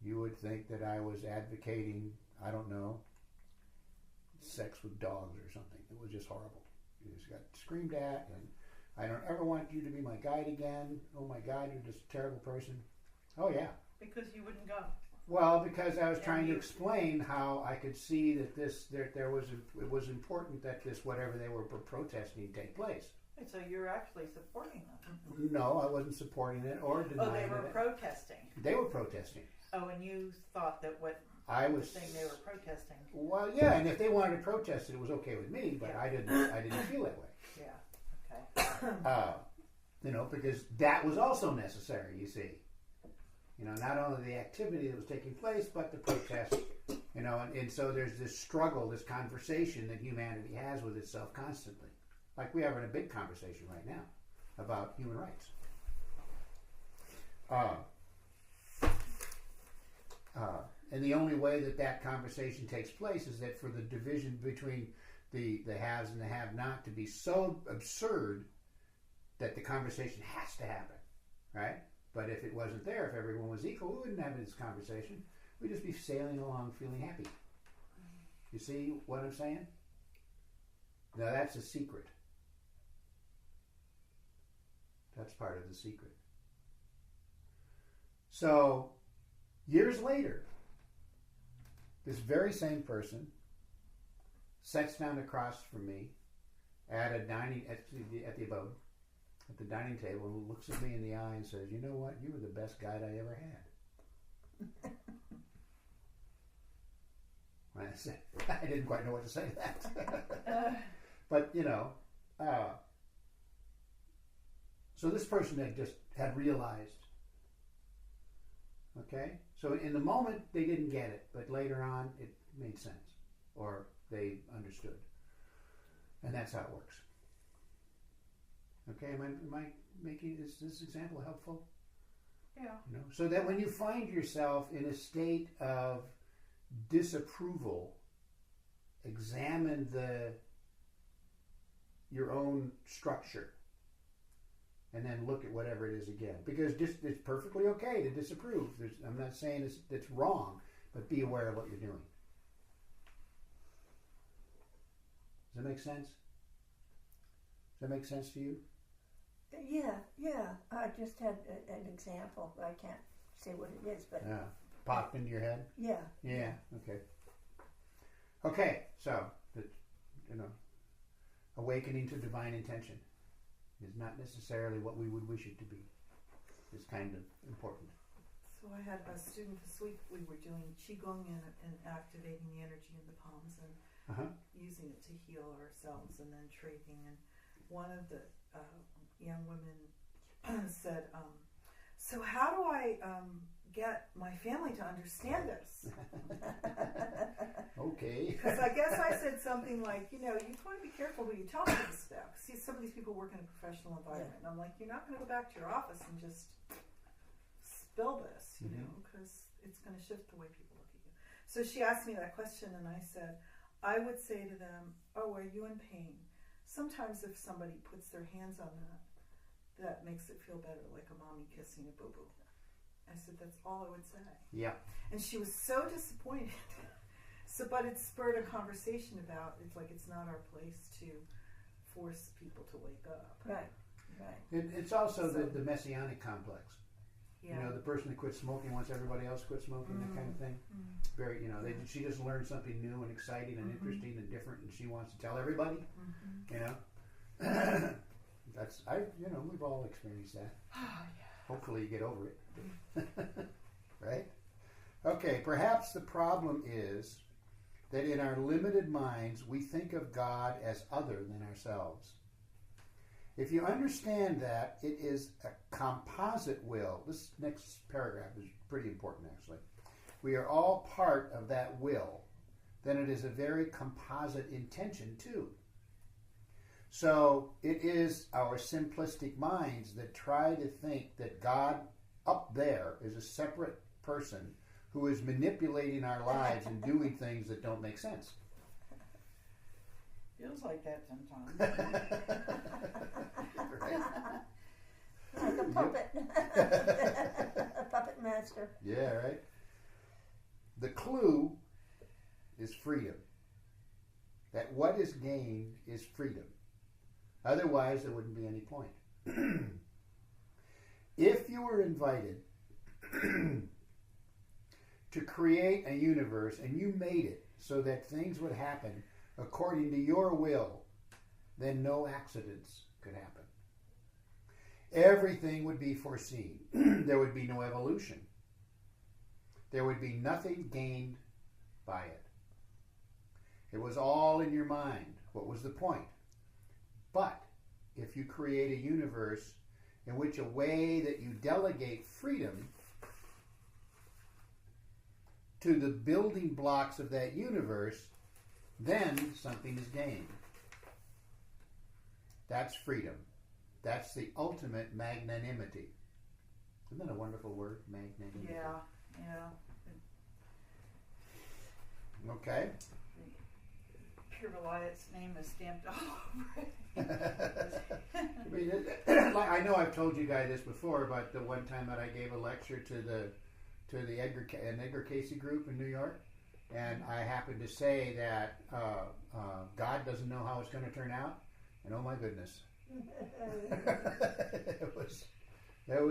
you would think that I was advocating, I don't know, sex with dogs or something. It was just horrible. You just got screamed at, and I don't ever want you to be my guide again. Oh my God, you're just a terrible person. Oh yeah. Because you wouldn't go. Well, because I was trying to explain how I could see that it was important that this whatever they were protesting take place. And so you're actually supporting them. No, I wasn't supporting it or denying it. Oh, they were protesting. They were protesting. Oh, and you thought that the thing they were protesting. Well, yeah, and if they wanted to protest it, it was okay with me, but yeah. I didn't feel that way. Yeah. Okay. Because that was also necessary. You see. Not only the activity that was taking place, but the protest, and so there's this struggle, this conversation that humanity has with itself constantly. Like we are in a big conversation right now about human rights. And the only way that conversation takes place is that for the division between the haves and the have-not to be so absurd that the conversation has to happen, right? But if it wasn't there, if everyone was equal, we wouldn't have this conversation. We'd just be sailing along feeling happy. You see what I'm saying? Now that's a secret. That's part of the secret. So, years later, this very same person sits down across from me at the dining table and looks at me in the eye and says, "You know what? You were the best guide I ever had." I said, I didn't quite know what to say to that. But, so this person had realized. Okay? So in the moment, they didn't get it, but later on, it made sense. Or they understood. And that's how it works. Okay, am I making this example helpful? Yeah. You know, so that when you find yourself in a state of disapproval, examine your own structure, and then look at whatever it is again. Because it's perfectly okay to disapprove. I'm not saying it's wrong, but be aware of what you're doing. Does that make sense? Does that make sense to you? Yeah. I just had an example. I can't say what it is, but Yeah. Popped into your head? yeah. Yeah. Okay. So, awakening to divine intention is not necessarily what we would wish it to be. It's kind of important. So I had a student this week. We were doing qigong and activating the energy in the palms and using it to heal ourselves, and then trading. And one of the young women said, "So how do I get my family to understand this?" Okay. Because I guess I said something like, you want to be careful who you tell this about. See, some of these people work in a professional environment. And I'm like, you're not going to go back to your office and just spill this, because it's going to shift the way people look at you. So she asked me that question, and I said, I would say to them, "Oh, are you in pain?" Sometimes if somebody puts their hands on that makes it feel better, like a mommy kissing a boo-boo. I said, that's all I would say. Yeah. And she was so disappointed. But it spurred a conversation about, it's not our place to force people to wake up. Right. It's also the messianic complex. Yeah. The person that quits smoking wants everybody else to quit smoking, that kind of thing. Very, she just learned something new and exciting and interesting and different, and she wants to tell everybody. We've all experienced that. Hopefully you get over it. Right? Okay, perhaps the problem is that in our limited minds we think of God as other than ourselves. If you understand that it is a composite will, this next paragraph is pretty important actually. We are all part of that will, then it is a very composite intention too. So it is our simplistic minds that try to think that God up there is a separate person who is manipulating our lives and doing things that don't make sense. Feels like that sometimes. Right? Like a puppet. A puppet master. Yeah, right? The clue is freedom. That what is gained is freedom. Otherwise, there wouldn't be any point. If you were invited to create a universe and you made it so that things would happen according to your will, then no accidents could happen. Everything would be foreseen. There would be no evolution. There would be nothing gained by it. It was all in your mind. What was the point? But if you create a universe in which a way that you delegate freedom to the building blocks of that universe, then something is gained. That's freedom. That's the ultimate magnanimity. Isn't that a wonderful word, magnanimity? Yeah. Okay. Pure Reliant's name is stamped all over it. I know I've told you guys this before, but the one time that I gave a lecture to the Edgar Casey group in New York, and I happened to say that God doesn't know how it's going to turn out, and oh my goodness, that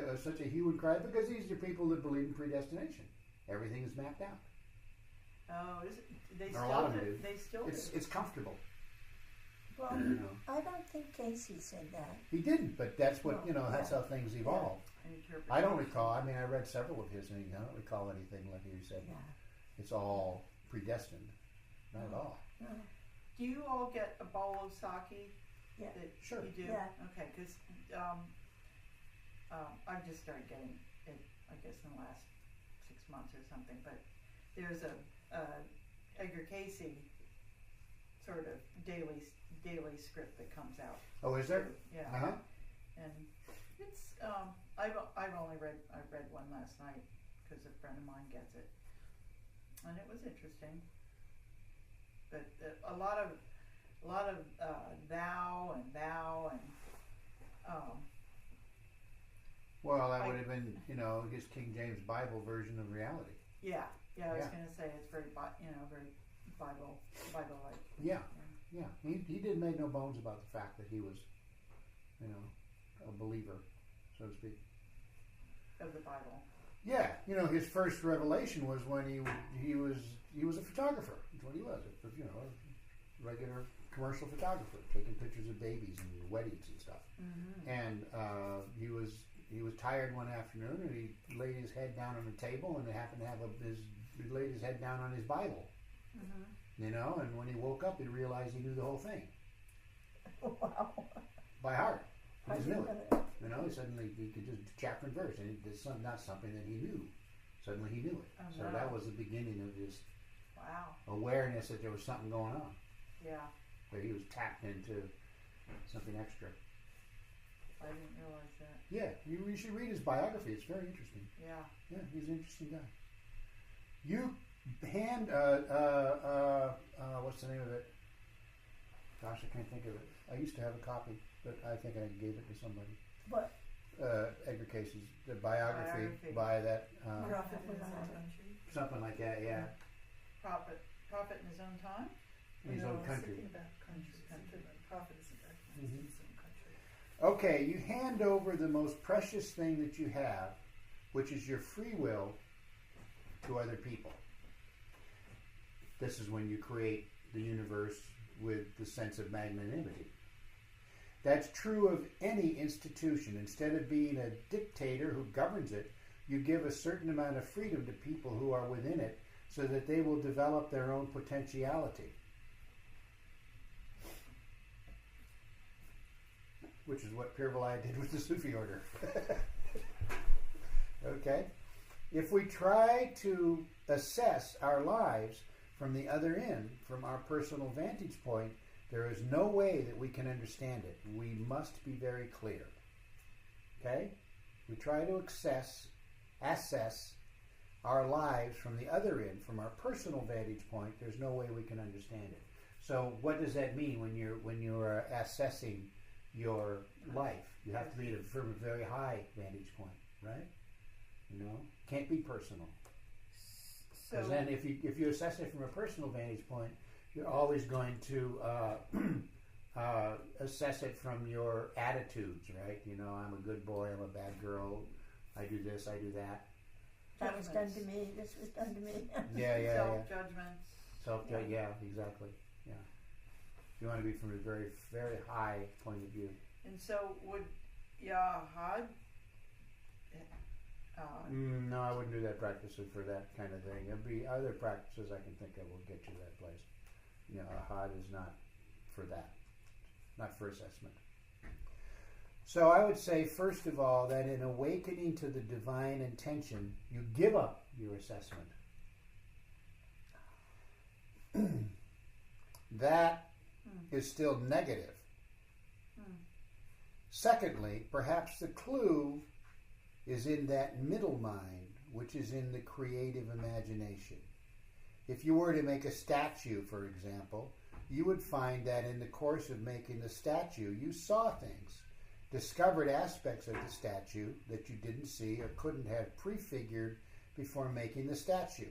was such a hue and cry, because these are people that believe in predestination. Everything is mapped out. Oh, is it? They Or still a lot of do. them do. They still do. It's comfortable. Well, You know. I don't think Casey said that. He didn't, but that's what that's how things evolve. I don't recall. I mean, I read several of his, and I don't recall anything like you said. Yeah. It's all predestined. Not at all. No. Do you all get a bowl of sake? Yeah. That Sure. You do? Yeah. Okay, because I've just started getting it, I guess, in the last 6 months or something. But there's a Edgar Casey sort of daily script that comes out. Oh, is there? Yeah. Uh-huh. And it's I read one last night because a friend of mine gets it, and it was interesting. But a lot of thou and Well, that would have been, his King James Bible version of reality. yeah. I was Yeah. going to say it's very very Bible-like. Yeah. Yeah. He didn't make no bones about the fact that he was, a believer, so to speak. Of the Bible. Yeah. His first revelation was when he was a photographer. That's what he was. A regular commercial photographer, taking pictures of babies and weddings and stuff. Mm-hmm. And he was tired one afternoon, and he laid his head down on the table, and he happened to have he laid his head down on his Bible. Mm-hmm. And when he woke up, he realized he knew the whole thing Wow. by heart. He I just knew didn't it. know that. Suddenly he could just chapter and verse, and it's not something that he knew. Suddenly he knew it. Oh, So wow. that was the beginning of his Wow. awareness that there was something going on, Yeah. that he was tapped into something extra. I didn't realize that. Yeah, you should read his biography. It's very interesting. Yeah. Yeah, he's an interesting guy. You hand, what's the name of it? Gosh, I can't think of it. I used to have a copy, but I think I gave it to somebody. What? Edgar Casey's the biography Biography. by that, Prophet in his own country. something like that. Yeah, Prophet in his own time. in his No, own I was country. thinking about country. Something about prophet isn't recognized Mhm. in his own country. Okay, you hand over the most precious thing that you have, which is your free will, to other people. This is when you create the universe with the sense of magnanimity. That's true of any institution. Instead of being a dictator who governs it, you give a certain amount of freedom to people who are within it so that they will develop their own potentiality. Which is what Pir Vilayat did with the Sufi order. Okay? If we try to assess our lives from the other end, from our personal vantage point, there is no way that we can understand it. We must be very clear. Okay? We try to assess our lives from the other end, from our personal vantage point, there's no way we can understand it. So what does that mean when you're assessing your life? You have to be from a very high vantage point, right? Can't be personal. So Because then if you assess it from a personal vantage point, you're always going to assess it from your attitudes, right? I'm a good boy, I'm a bad girl, I do this, I do that. That was done to me. This was done to me. Yeah. self-judgments. Yeah, exactly. Yeah. You want to be from a very, very high point of view. And so would Yahad No, I wouldn't do that practice for that kind of thing. There'd be other practices I can think of will get you that place. Ahad is not for that. Not for assessment. So I would say, first of all, that in awakening to the divine intention, you give up your assessment. That is still negative. Secondly, perhaps the clue is in that middle mind, which is in the creative imagination. If you were to make a statue, for example, you would find that in the course of making the statue, you saw things, discovered aspects of the statue that you didn't see or couldn't have prefigured before making the statue.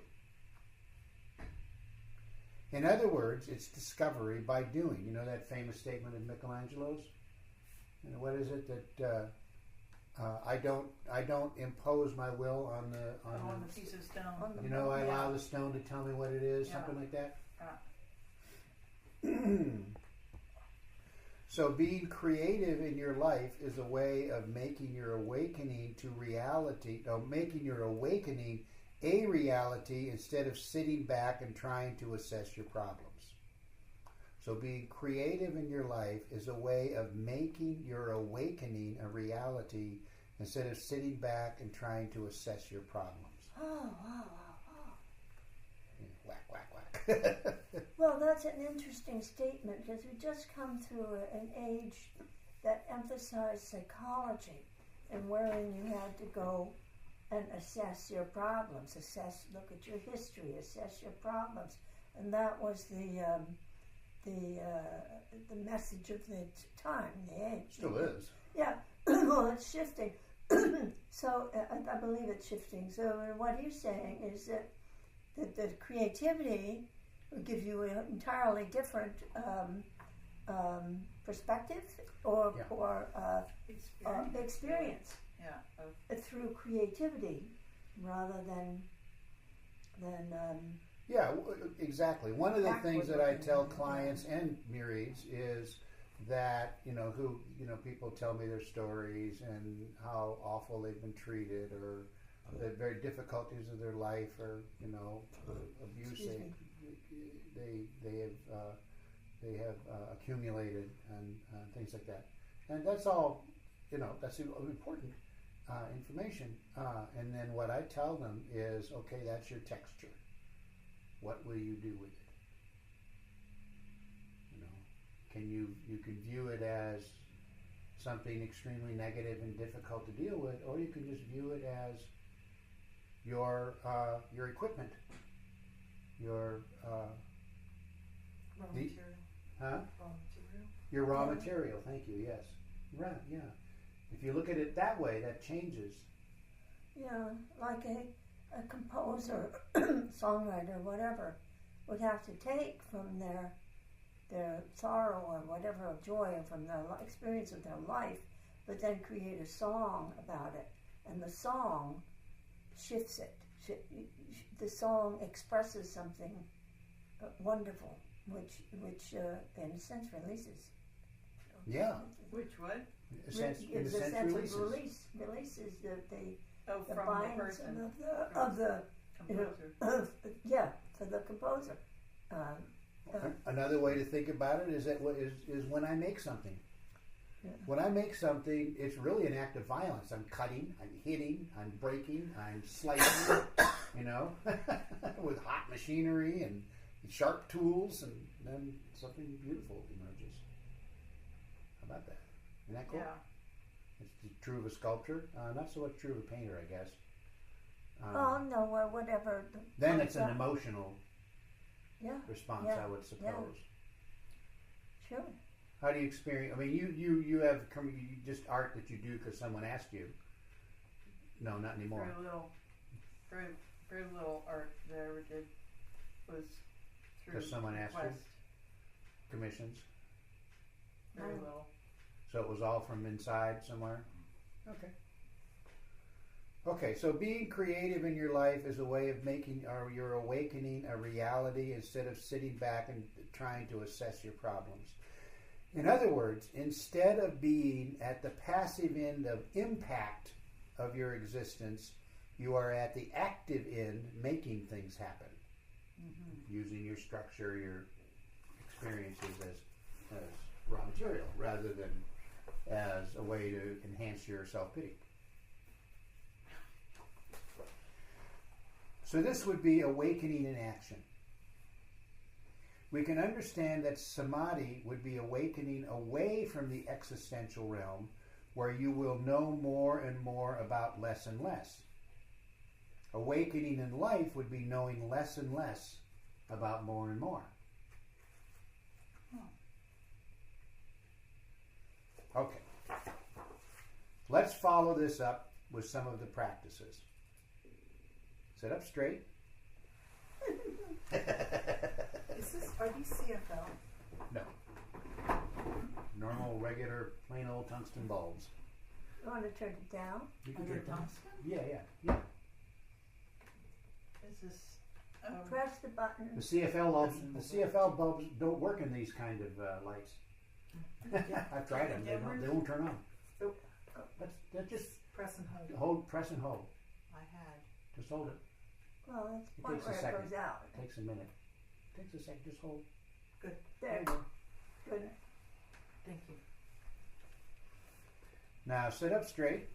In other words, it's discovery by doing. You know that famous statement of Michelangelo's? What is it that I don't impose my will on the piece of stone. I allow the stone to tell me what it is, Yeah. something like that. Yeah. So being creative in your life is a way of making your awakening to reality, or making your awakening a reality instead of sitting back and trying to assess your problems. So being creative in your life is a way of making your awakening a reality instead of sitting back and trying to assess your problems. Oh, wow. Whack, whack, whack. Well, that's an interesting statement because we just come through an age that emphasized psychology and wherein you had to go and assess your problems, look at your history, assess your problems, and that was the message of the time, the age. Still is. Yeah, well, it's shifting. So I believe it's shifting. So what you're saying is that the creativity will give you an entirely different perspective or experience. Yeah. Through creativity rather than Yeah, exactly. One of the things that I tell Backward-looking, clients and myriads is that, people tell me their stories and how awful they've been treated or the very difficulties of their life or, abuse Excuse they have accumulated and things like that. And that's all, that's important information. And then what I tell them is, okay, that's your texture. What will you do with it? You can view it as something extremely negative and difficult to deal with, or you can just view it as your equipment, your Raw The- material. huh? Raw material. Your raw Yeah. material. Thank you. Yes. Right. Yeah. If you look at it that way, that changes. Yeah, like a composer, songwriter, whatever, would have to take from their sorrow or whatever of joy or from their experience of their life, but then create a song about it, and the song shifts it. The song expresses something wonderful, which in a sense releases. Yeah. Which what? In a sense, Gives a sense releases. of releases the Oh, the from the binds person. of the Composer. for the composer. Another way to think about it is that is when I make something. Yeah. When I make something, it's really an act of violence. I'm cutting, I'm hitting, I'm breaking, I'm slicing, with hot machinery and sharp tools, and then something beautiful emerges. How about that? Isn't that cool? Yeah. It's true of a sculptor, not so much true of a painter, I guess. No, whatever. Then it's an emotional Yeah, response, Yeah, I would suppose. sure. How do you experience? I mean, you have just art that you do because someone asked you. No, not anymore. Very little art that I ever did was through Because someone asked you? request. Commissions. Very Oh. little. So it was all from inside somewhere. Okay. Okay, so being creative in your life is a way of making, or you're awakening a reality instead of sitting back and trying to assess your problems. In other words, instead of being at the passive end of impact of your existence, you are at the active end making things happen. Mm-hmm. Using your structure, your experiences as raw material rather than as a way to enhance your self-pity. So this would be awakening in action. We can understand that samadhi would be awakening away from the existential realm where you will know more and more about less and less. Awakening in life would be knowing less and less about more and more. Okay. Let's follow this up with some of the practices. Sit up straight. Are these CFL? No. Normal, regular, plain old tungsten bulbs. You want to turn it down? You Are can they turn them. tungsten? Yeah. Is this? Press the button. The CFL bulbs don't work in these kind of lights. I've tried them. They won't turn on. Nope. That's just Press and hold. press and hold. I had. Just hold it. Well, that's It the point takes a where it second. goes out. It takes a minute. Takes a second. Just hold. There. you go. Good. Thank you. Now sit up straight.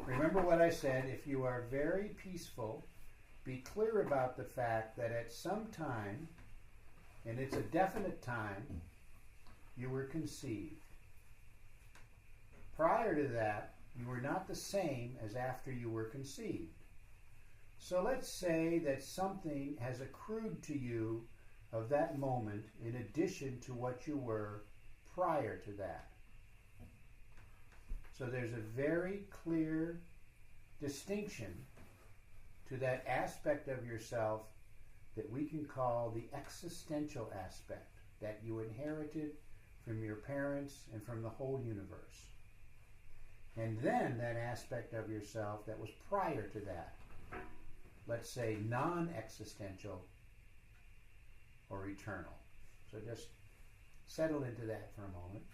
Remember what I said. If you are very peaceful be clear about the fact that at some time, and it's a definite time, you were conceived. Prior to that, you were not the same as after you were conceived. So let's say that something has accrued to you of that moment in addition to what you were prior to that. So there's a very clear distinction to that aspect of yourself that we can call the existential aspect that you inherited from your parents and from the whole universe. And then that aspect of yourself that was prior to that, let's say non-existential or eternal. So just settle into that for a moment.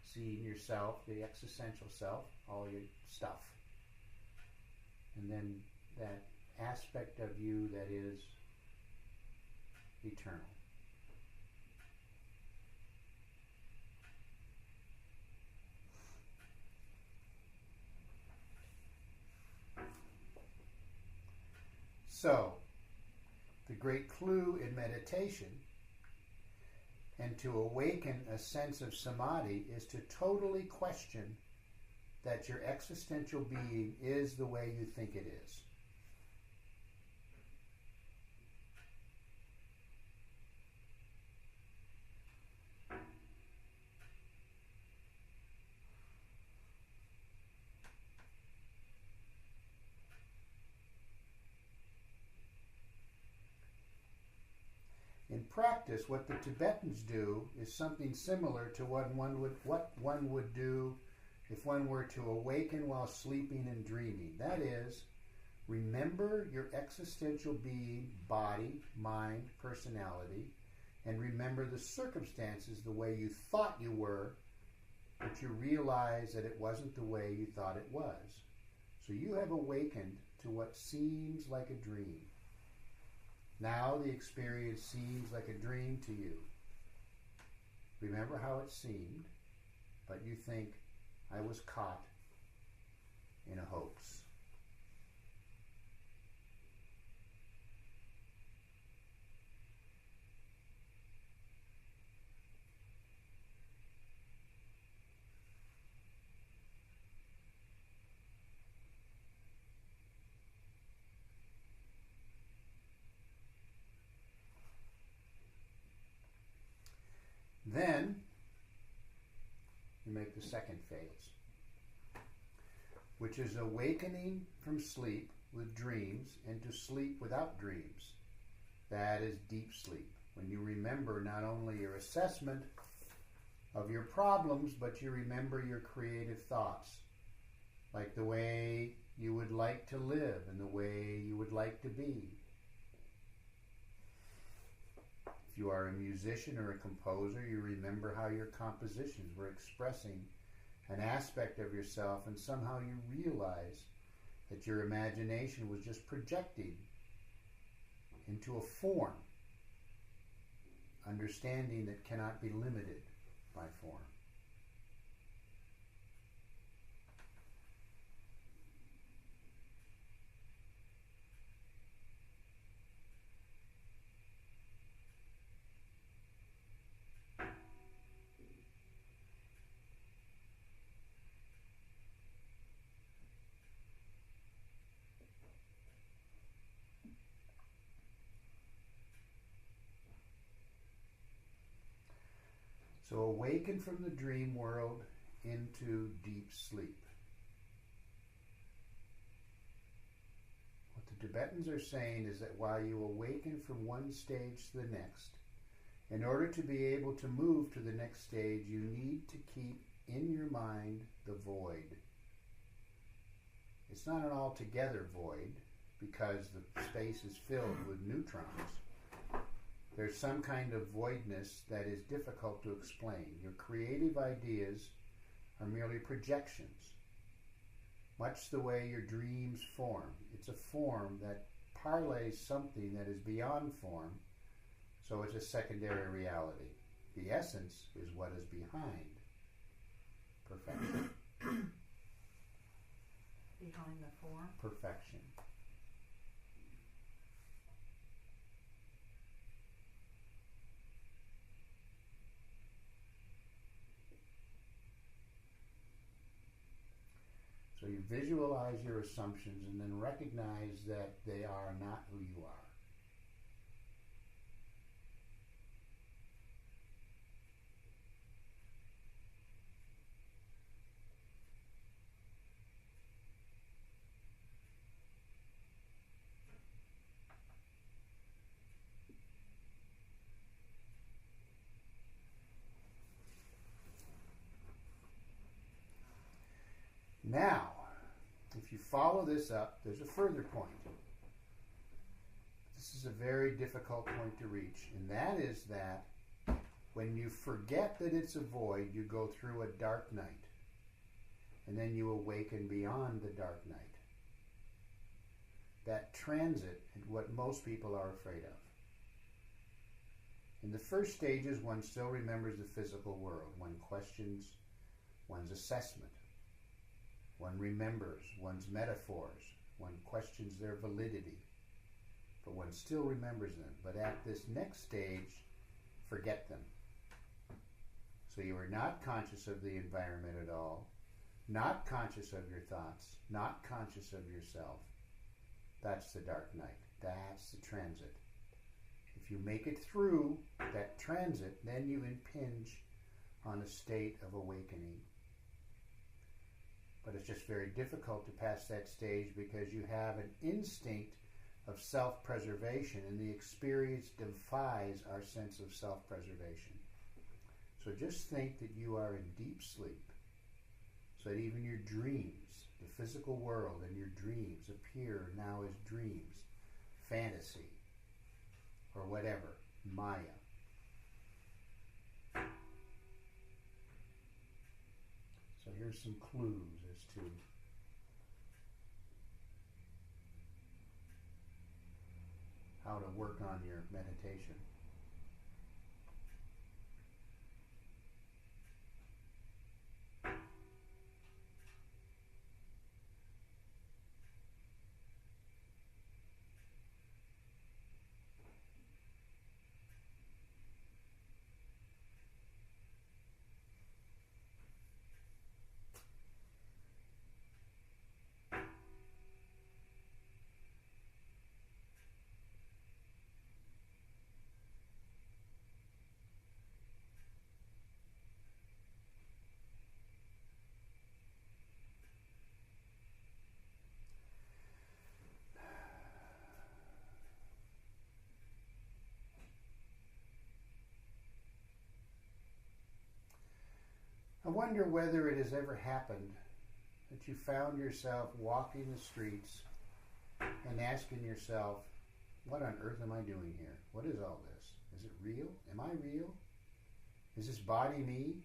See yourself, the existential self, all your stuff. And then that aspect of you that is eternal. So, the great clue in meditation and to awaken a sense of samadhi is to totally question that your existential being is the way you think it is. In practice, what the Tibetans do is something similar to what one would do if one were to awaken while sleeping and dreaming. That is, remember your existential being, body, mind, personality, and remember the circumstances the way you thought you were, but you realize that it wasn't the way you thought it was. So you have awakened to what seems like a dream. Now the experience seems like a dream to you. Remember how it seemed, but you think, I was caught in a hoax. Then, you make the second phase, which is awakening from sleep with dreams and to sleep without dreams. That is deep sleep, when you remember not only your assessment of your problems, but you remember your creative thoughts, like the way you would like to live and the way you would like to be. If you are a musician or a composer, you remember how your compositions were expressing an aspect of yourself, and somehow you realize that your imagination was just projecting into a form, understanding that cannot be limited by form. So awaken from the dream world into deep sleep. What the Tibetans are saying is that while you awaken from one stage to the next, in order to be able to move to the next stage, you need to keep in your mind the void. It's not an altogether void, because the space is filled with neutrons. There's some kind of voidness that is difficult to explain. Your creative ideas are merely projections, much the way your dreams form. It's a form that parlays something that is beyond form, so it's a secondary reality. The essence is what is behind perfection. behind the form. Perfection. So you visualize your assumptions and then recognize that they are not who you are. Now, if you follow this up, there's a further point. This is a very difficult point to reach, and that is that when you forget that it's a void, you go through a dark night, and then you awaken beyond the dark night. That transit is what most people are afraid of. In the first stages, one still remembers the physical world. One questions one's assessment. One remembers one's metaphors. One questions their validity. But one still remembers them. But at this next stage, forget them. So you are not conscious of the environment at all, not conscious of your thoughts, not conscious of yourself. That's the dark night. That's the transit. If you make it through that transit, then you impinge on a state of awakening. But it's just very difficult to pass that stage because you have an instinct of self-preservation, and the experience defies our sense of self-preservation. So just think that you are in deep sleep, so that even your dreams, the physical world and your dreams appear now as dreams, fantasy, or whatever, Maya. So here's some clues as to how to work on your meditation. I wonder whether it has ever happened that you found yourself walking the streets and asking yourself, what on earth am I doing here? What is all this? Is it real? Am I real? Is this body me?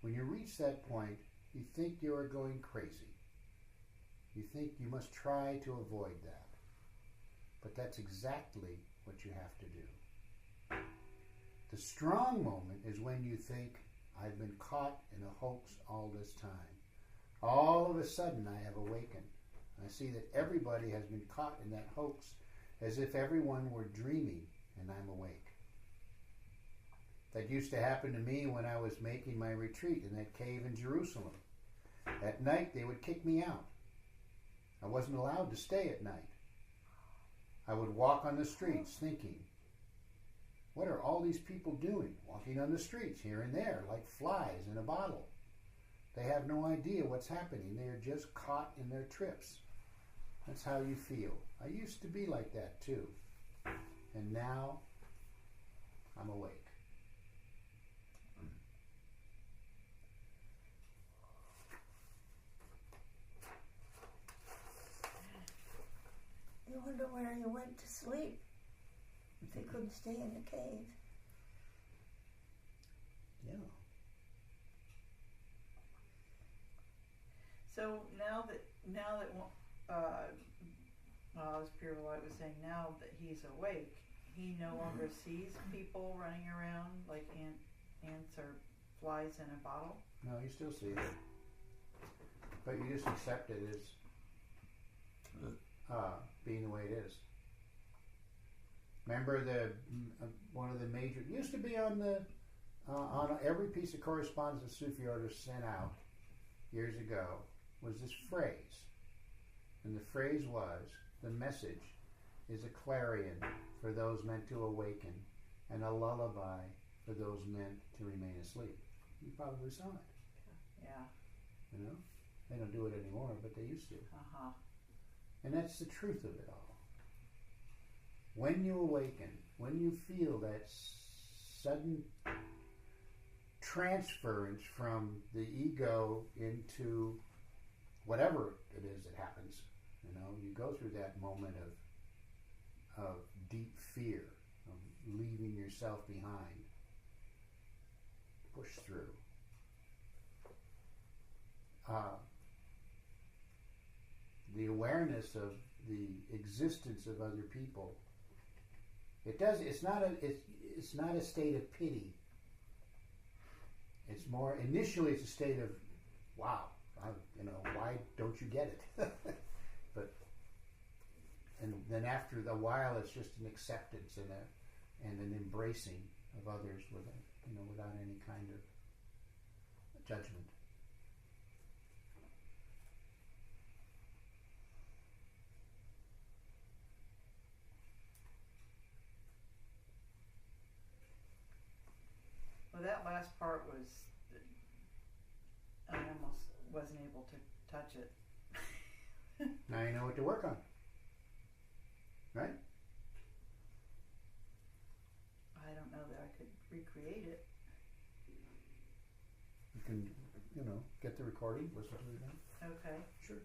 When you reach that point, you think you are going crazy. You think you must try to avoid that. But that's exactly what you have to do. The strong moment is when you think, I've been caught in a hoax all this time. All of a sudden I have awakened. I see that everybody has been caught in that hoax as if everyone were dreaming and I'm awake. That used to happen to me when I was making my retreat in that cave in Jerusalem. At night they would kick me out. I wasn't allowed to stay at night. I would walk on the streets thinking, what are all these people doing, walking on the streets here and there like flies in a bottle? They have no idea what's happening. They are just caught in their trips. That's how you feel. I used to be like that too. And now I'm awake. You wonder where you went to sleep if you couldn't stay in the cave. Yeah. So now that as Pure Light was saying, now that he's awake, he no longer sees people running around like ants or flies in a bottle. No, you still see it. but you just accept it as being the way it is. Remember one of the major used to be on every piece of correspondence the Sufi order sent out years ago was this phrase, and the phrase was, the message is a clarion for those meant to awaken and a lullaby for those meant to remain asleep. You probably saw it. Yeah. You know, they don't do it anymore, but they used to. Uh-huh. And that's the truth of it all. When you awaken, when you feel that sudden transference from the ego into whatever it is that happens, you know, you go through that moment of deep fear, of leaving yourself behind. Push through. The awareness of the existence of other people. It's not a state of pity. It's more, initially it's a state of, wow, why don't you get it? And then after a while, it's just an acceptance and an embracing of others without any kind of judgment. Well, that last part was, I almost wasn't able to touch it. Now you know what to work on, right? I don't know that I could recreate it. You can, get the recording, listen to it again. Okay. Sure.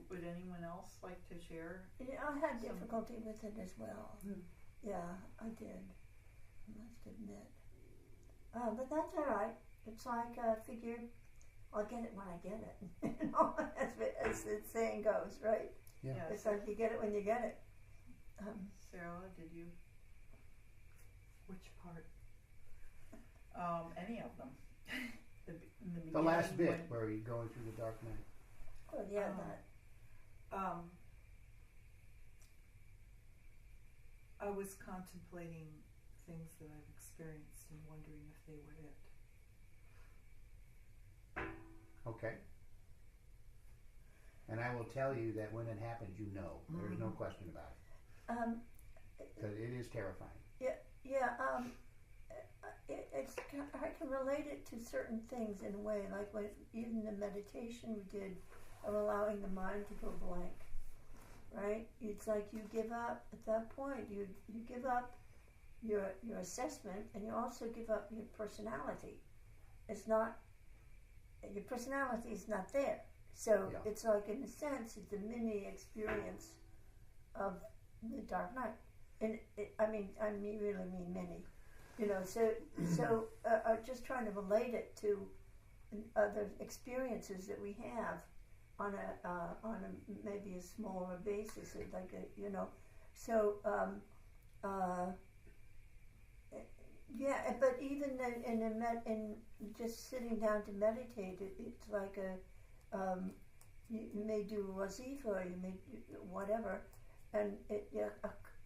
Would anyone else like to share? Yeah, I had difficulty with it as well. Yeah. Yeah, I did. I must admit. But that's all right. It's like I figured I'll get it when I get it. As the saying goes, right? Yeah. Yes. It's like you get it when you get it. Sarah, did you? Which part? Any of them. The last beginning bit where you're going through the dark night. Well, yeah, that. I was contemplating things that I've experienced and wondering if they were it. Okay. And I will tell you that when it happens, there's no question about it. Because it is terrifying. I can relate it to certain things in a way, like when even the meditation we did of allowing the mind to go blank, right? It's like you give up at that point. You give up your assessment, and you also give up your personality. Your personality is not there. So It's like, in a sense, it's a mini experience of the dark night. And I really mean mini. So just trying to relate it to other experiences that we have on a maybe a smaller basis, like but even in just sitting down to meditate, it's like you may do wazifa, or you may do whatever, and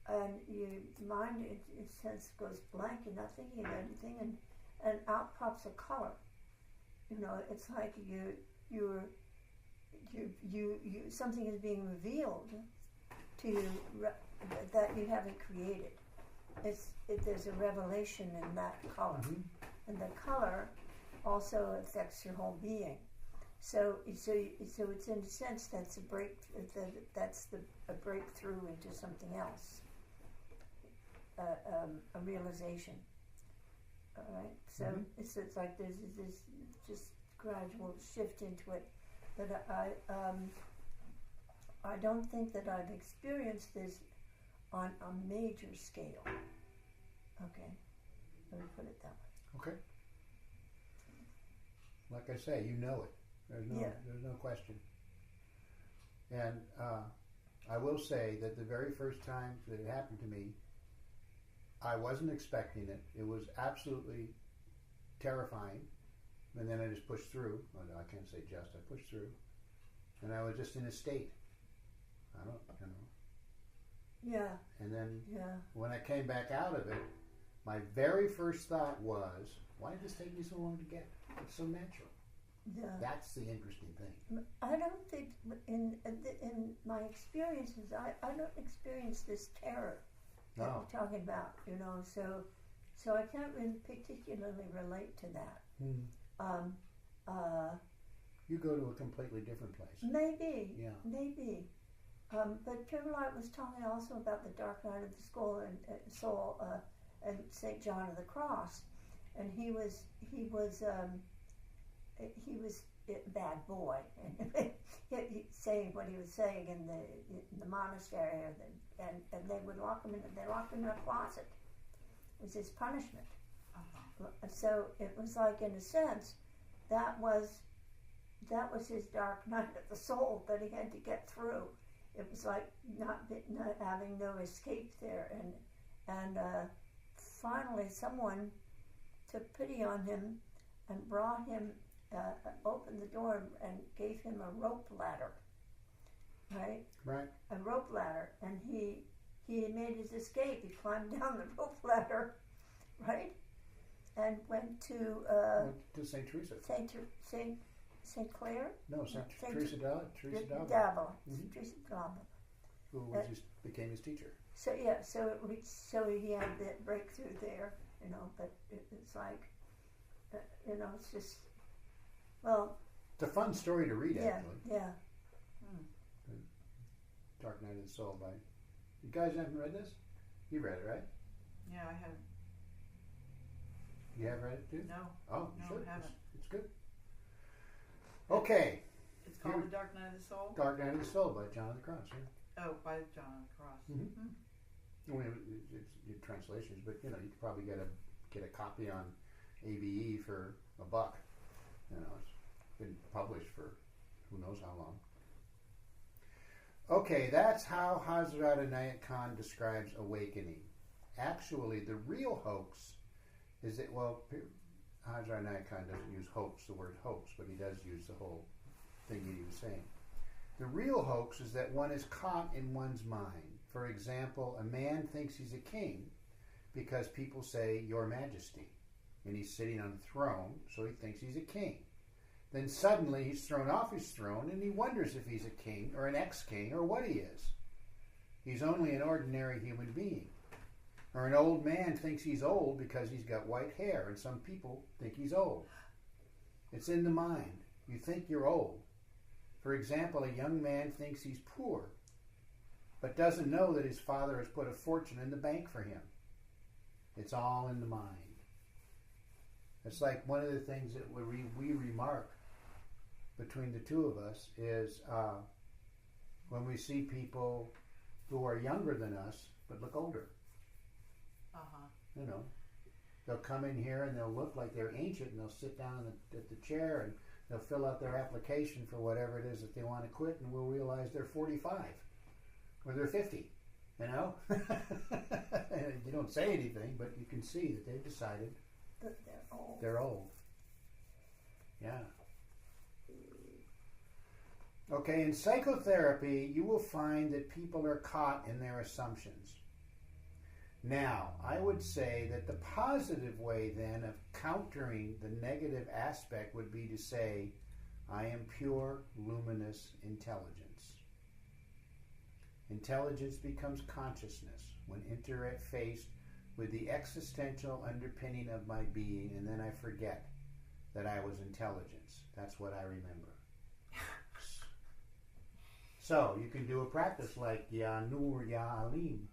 and your mind, in a sense, goes blank. You're not thinking of anything, and out pops a color. It's like you something is being revealed to you that you haven't created. There's a revelation in that color, and the color also affects your whole being. So it's in a sense that's a breakthrough into something else. A realization. All right. So it's like there's this just gradual shift into it, but I don't think that I've experienced this on a major scale. Okay, let me put it that way. Okay. Like I say, you know it. There's no question. And I will say that the very first time that it happened to me, I wasn't expecting it. It was absolutely terrifying. And then I just pushed through. Well, I can't say just. I pushed through. And I was just in a state. I don't, you know. Yeah. And then Yeah. when I came back out of it, my very first thought was, why did this take me so long to get? It's so natural. Yeah. That's the interesting thing. I don't think in my experiences, I don't experience this terror that No. we're talking about, you know. So I can't really particularly relate to that. You go to a completely different place. Maybe. Yeah. Maybe. But Kimberlite was talking also about the Dark Night of the Soul and St. John of the Cross, and he was a bad boy, and saying what he was saying in the monastery, and they would lock him in a closet. It was his punishment. So it was like, in a sense, that was his dark night of the soul that he had to get through. It was like not having no escape there, and finally someone took pity on him and brought him, opened the door and gave him a rope ladder, right? Right. A rope ladder, and he made his escape. He climbed down the rope ladder, right, and went to St. Teresa. St. Clair. No, St. Saint Teresa d'Avila. D'Avila. Mhm. Teresa d'Avila. Who was became his teacher. So yeah, so he had that breakthrough there, you know. But it's like, you know, it's just, well. It's a fun story to read, Yeah, actually. yeah. Dark Night of the Soul by. You guys haven't read this? You read it, right? Yeah, I haven't. You have read it too? No. Oh, you No, should. haven't. It's good. Okay. It's called The Dark Night of the Soul? Dark Night of the Soul by John of the Cross, yeah. Oh, by John of the Cross. Mhm. Well, it's your translations, but you know, you could probably get a copy on ABE for $1. You know, it's been published for who knows how long. Okay, that's how Hazrat Inayat Khan describes awakening. Actually, the real hoax is that, well, Hazrat Inayat Khan doesn't use hoax, the word hoax, but he does use the whole thing that he was saying. The real hoax is that one is caught in one's mind. For example, a man thinks he's a king because people say, Your Majesty, and he's sitting on a throne, so he thinks he's a king. Then suddenly he's thrown off his throne and he wonders if he's a king or an ex-king or what he is. He's only an ordinary human being. Or an old man thinks he's old because he's got white hair, and some people think he's old. It's in the mind. You think you're old. For example, a young man thinks he's poor, but doesn't know that his father has put a fortune in the bank for him. It's all in the mind. It's like one of the things that we remark between the two of us is when we see people who are younger than us but look older. You know, they'll come in here and they'll look like they're ancient, and they'll sit down at the chair and they'll fill out their application for whatever it is that they want to quit, and we'll realize they're 45 or they're 50. You know, you don't say anything, but you can see that they've decided But they're old. they're old. Yeah. Okay, in psychotherapy, you will find that people are caught in their assumptions. Now, I would say that the positive way then of countering the negative aspect would be to say, I am pure, luminous intelligence. Intelligence becomes consciousness when interfaced with the existential underpinning of my being, and then I forget that I was intelligence. That's what I remember. So, you can do a practice like Ya Nur Ya Alim.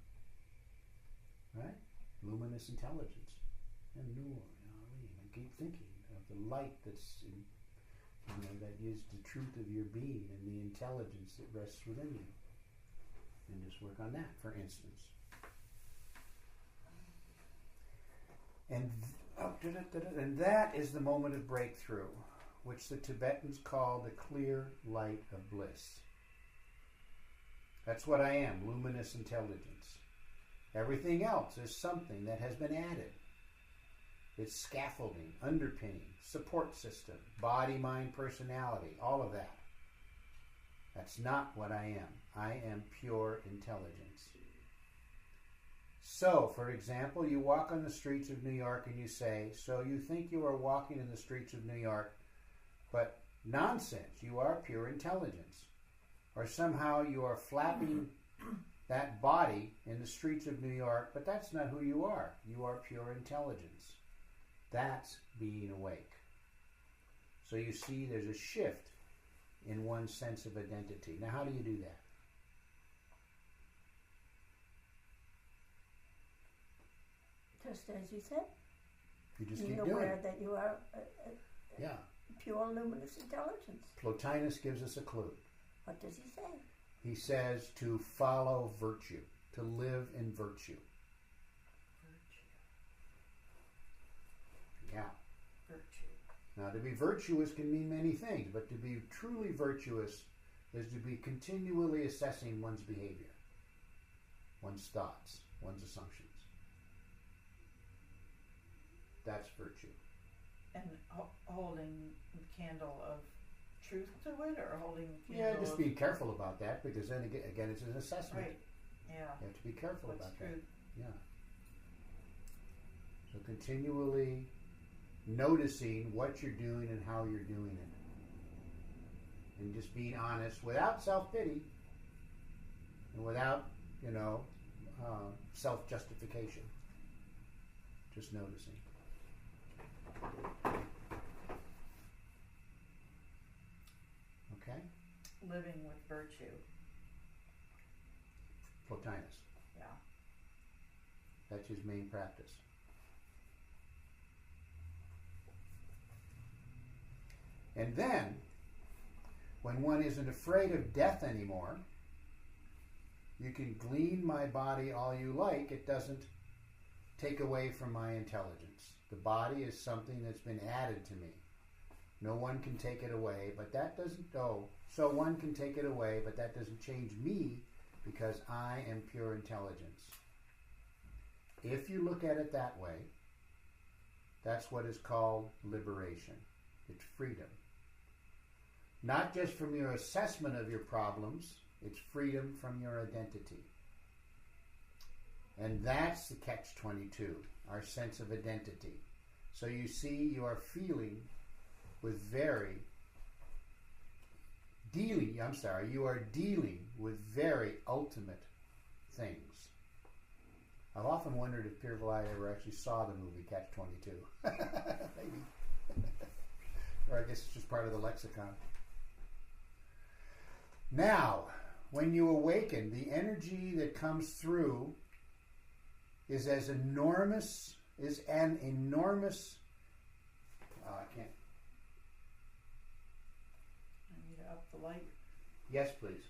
Right? Luminous intelligence. And Nur Ya Alim. And keep thinking of the light that's in, that is the truth of your being and the intelligence that rests within you. And just work on that, for instance. And that is the moment of breakthrough, which the Tibetans call the clear light of bliss. That's what I am, luminous intelligence. Everything else is something that has been added. It's scaffolding, underpinning, support system, body, mind, personality, all of that. That's not what I am. I am pure intelligence. So, for example, you walk on the streets of New York and you say, so you think you are walking in the streets of New York, but nonsense, you are pure intelligence. Or somehow you are flapping that body in the streets of New York, but that's not who you are. You are pure intelligence. That's being awake. So you see there's a shift in one's sense of identity. Now, how do you do that? Just as you said, You just being keep doing aware it. that you are Yeah. pure luminous intelligence. Plotinus gives us a clue. What does he say? He says to follow virtue, to live in virtue. Virtue. Yeah. Virtue. Now, to be virtuous can mean many things, but to be truly virtuous is to be continually assessing one's behavior, one's thoughts, one's assumptions. That's virtue. And holding the candle of truth to it, or holding the Yeah, candle just of... be careful about that, because then again it's an assessment. Right. Yeah. You have to be careful What's about truth? that. Yeah. So continually noticing what you're doing and how you're doing it. And just being honest without self-pity and without, self-justification. Just noticing. Okay? Living with virtue. Plotinus. Yeah. That's his main practice. And then, when one isn't afraid of death anymore, you can glean my body all you like, it doesn't take away from my intelligence. The body is something that's been added to me. No one can take it away, but that doesn't, so one can take it away, but that doesn't change me, because I am pure intelligence. If you look at it that way, that's what is called liberation. It's freedom. Not just from your assessment of your problems, it's freedom from your identity. And that's the catch-22, our sense of identity. So you see, you are dealing with very ultimate things. I've often wondered if Pierre Vlad ever actually saw the movie Catch-22. Maybe. Or I guess it's just part of the lexicon. Now, when you awaken, the energy that comes through is an enormous. I can't. I need to up the light. Yes, please.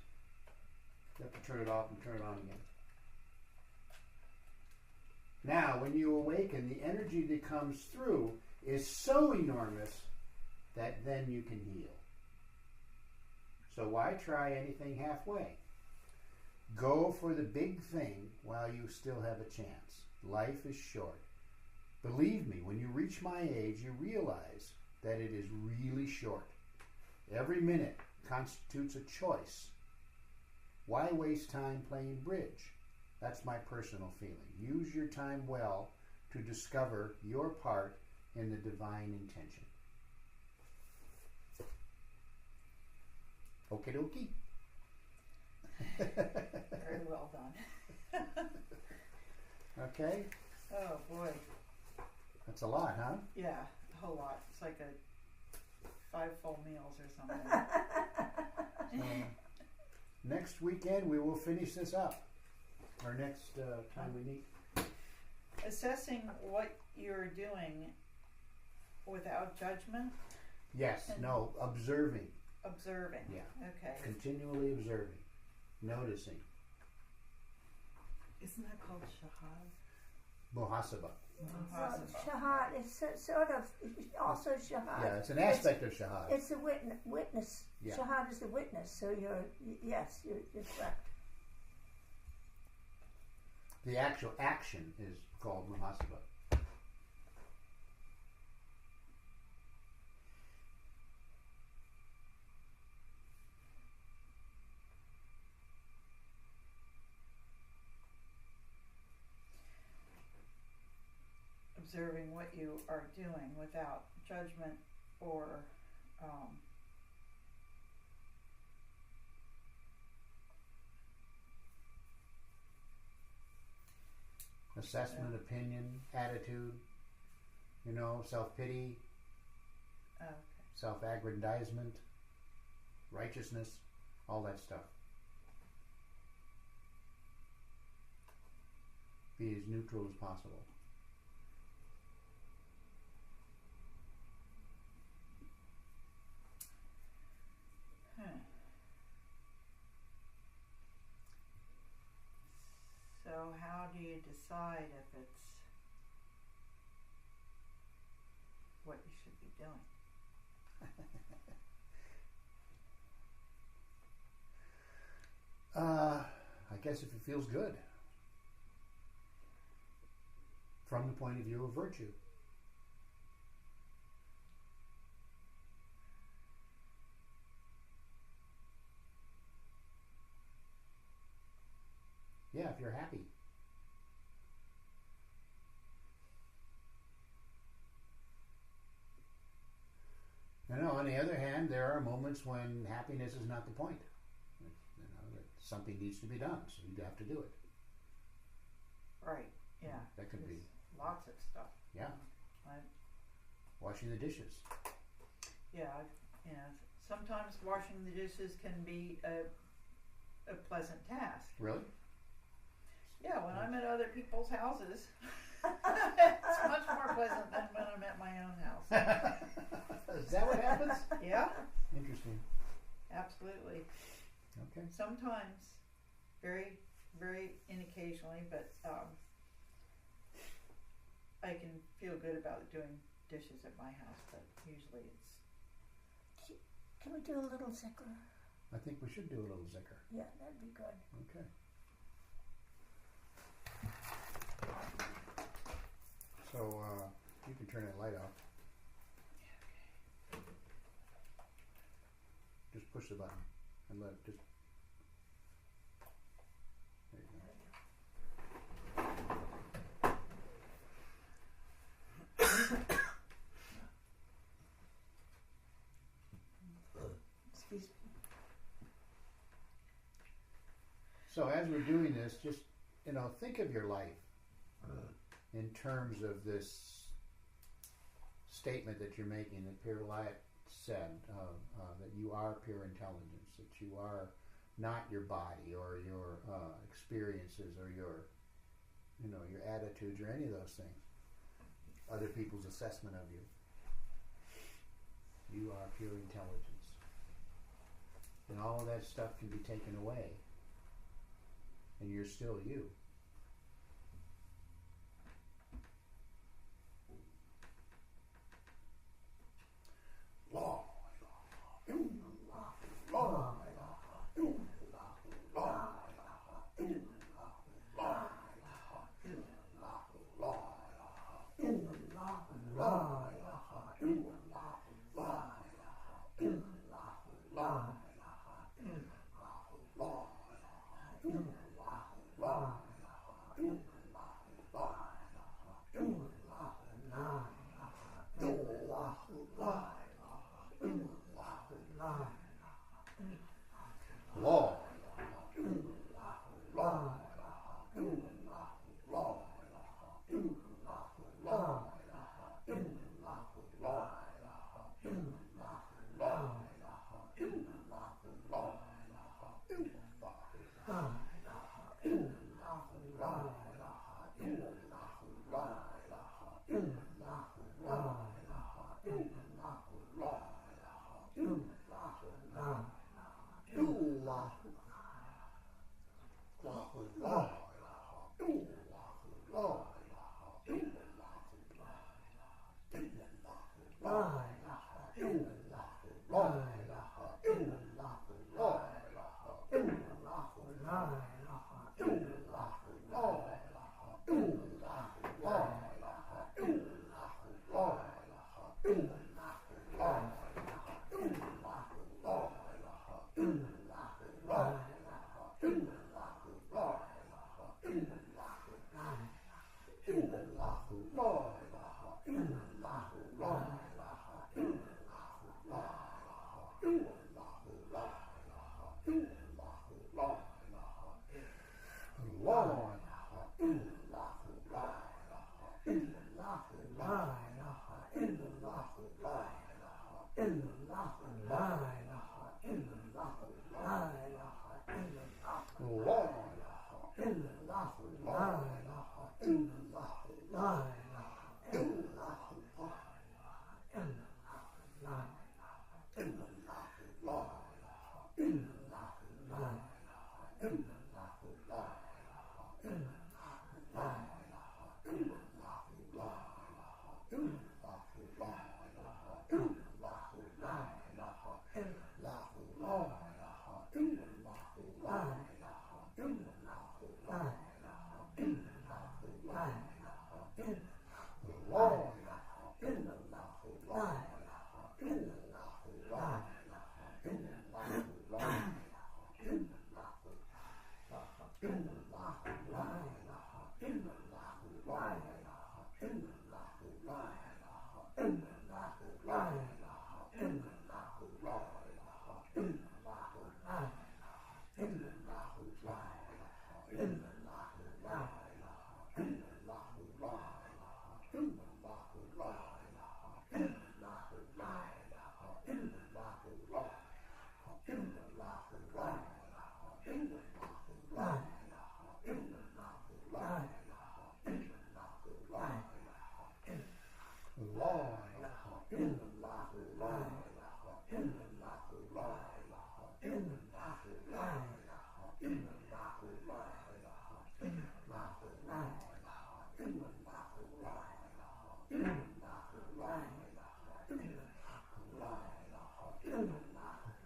You have to turn it off and turn it on again. Now, when you awaken, the energy that comes through is so enormous that then you can heal. So why try anything halfway? Go for the big thing while you still have a chance. Life is short. Believe me, when you reach my age, you realize that it is really short. Every minute constitutes a choice. Why waste time playing bridge? That's my personal feeling. Use your time well to discover your part in the divine intention. Okie dokie. Very well done. Okay, Oh boy. that's a lot, huh? Yeah, a whole lot. It's like 5 full meals or something. Next weekend we will finish this up. Or next time we meet. Assessing what you're doing without judgment. Yes, no, observing. Observing. Yeah. Okay. Continually observing. Noticing. Isn't that called shahad? Muhasaba. Shahad is sort of also shahad. Yeah, it's an aspect of shahad. It's a witness. Yeah. Shahad is a witness. So you're correct. The actual action is called muhasaba. observing what you are doing without judgment or assessment, opinion, attitude, self-pity, okay. self-aggrandizement, righteousness, all that stuff. Be as neutral as possible. So how do you decide if it's what you should be doing? I guess if it feels good. From the point of view of virtue. Yeah, if you're happy. On the other hand, there are moments when happiness is not the point. That something needs to be done, so you have to do it. Right, yeah. That could be. Lots of stuff. Yeah. Washing the dishes. Yeah, sometimes washing the dishes can be a pleasant task. Really? Yeah, when I'm at other people's houses, it's much more pleasant than when I'm at my own house. Is that what happens? Yeah. Interesting. Absolutely. Okay. Sometimes, very, very inoccasionally, but I can feel good about doing dishes at my house, but usually it's... Can we do a little zikr? I think we should do a little zikr. Yeah, that'd be good. Okay. So you can turn that light off. Just push the button and let it just. There you go. Excuse me. So as we're doing this, just think of your life in terms of this statement that you're making that Pir Liat said, that you are pure intelligence, that you are not your body or your experiences or your attitudes or any of those things, other people's assessment of you. You are pure intelligence. And all of that stuff can be taken away, and you're still you.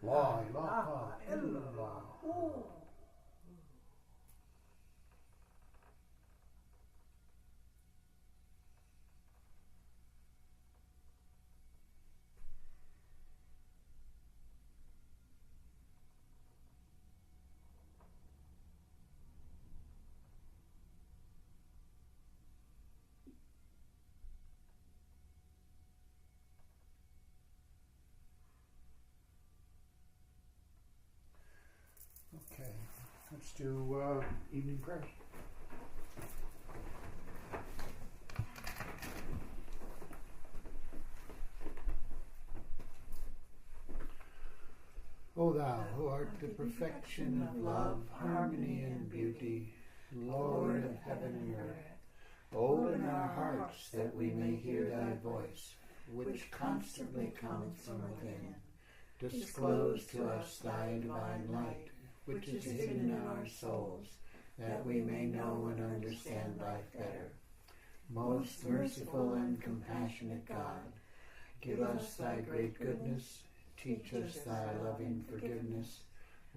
La ilaha illallah. Okay, let's do evening prayer. O Thou, who art the perfection of love, harmony, and beauty, Lord of heaven and earth, open our hearts that we may hear Thy voice, which constantly comes from within. Disclose to us Thy divine light, which is hidden in our souls, that we may know and understand life better. Most merciful and compassionate God, give us Thy great goodness, teach us Thy loving forgiveness,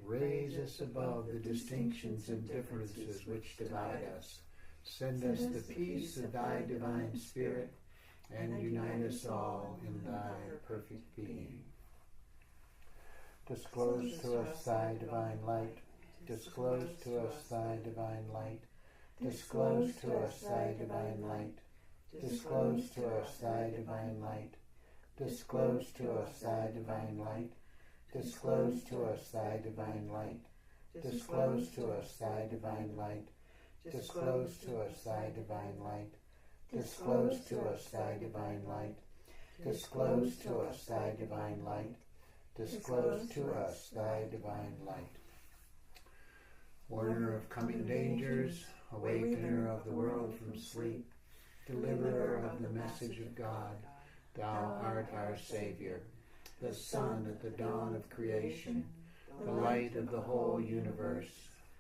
raise us above the distinctions and differences which divide us, send us the peace of Thy divine Spirit, and unite us all in Thy perfect being. Disclose to us Thy divine light, disclose to us Thy divine light, disclose to us Thy divine light, disclose to us Thy divine light, disclose to us Thy divine light, disclose to us Thy divine light, disclose to us Thy divine light, disclose to us Thy divine light, disclose to us Thy divine light, disclose to us Thy divine light, disclose to us Thy divine light. Warner of coming dangers, awakener of the world from sleep, deliverer of the message of God, Thou art our Savior, the sun at the dawn of creation, the light of the whole universe,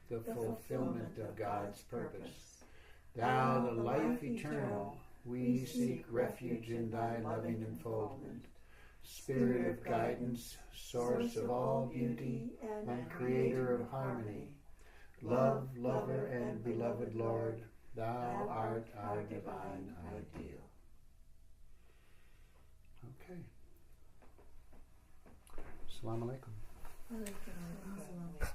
the fulfillment of God's purpose. Thou, the life eternal, we seek refuge in Thy loving enfoldment. Spirit of guidance, source of all beauty, and creator of harmony, love, lover, and beloved Lord, Thou art our divine ideal. Okay. Assalamu alaikum. Alaikum.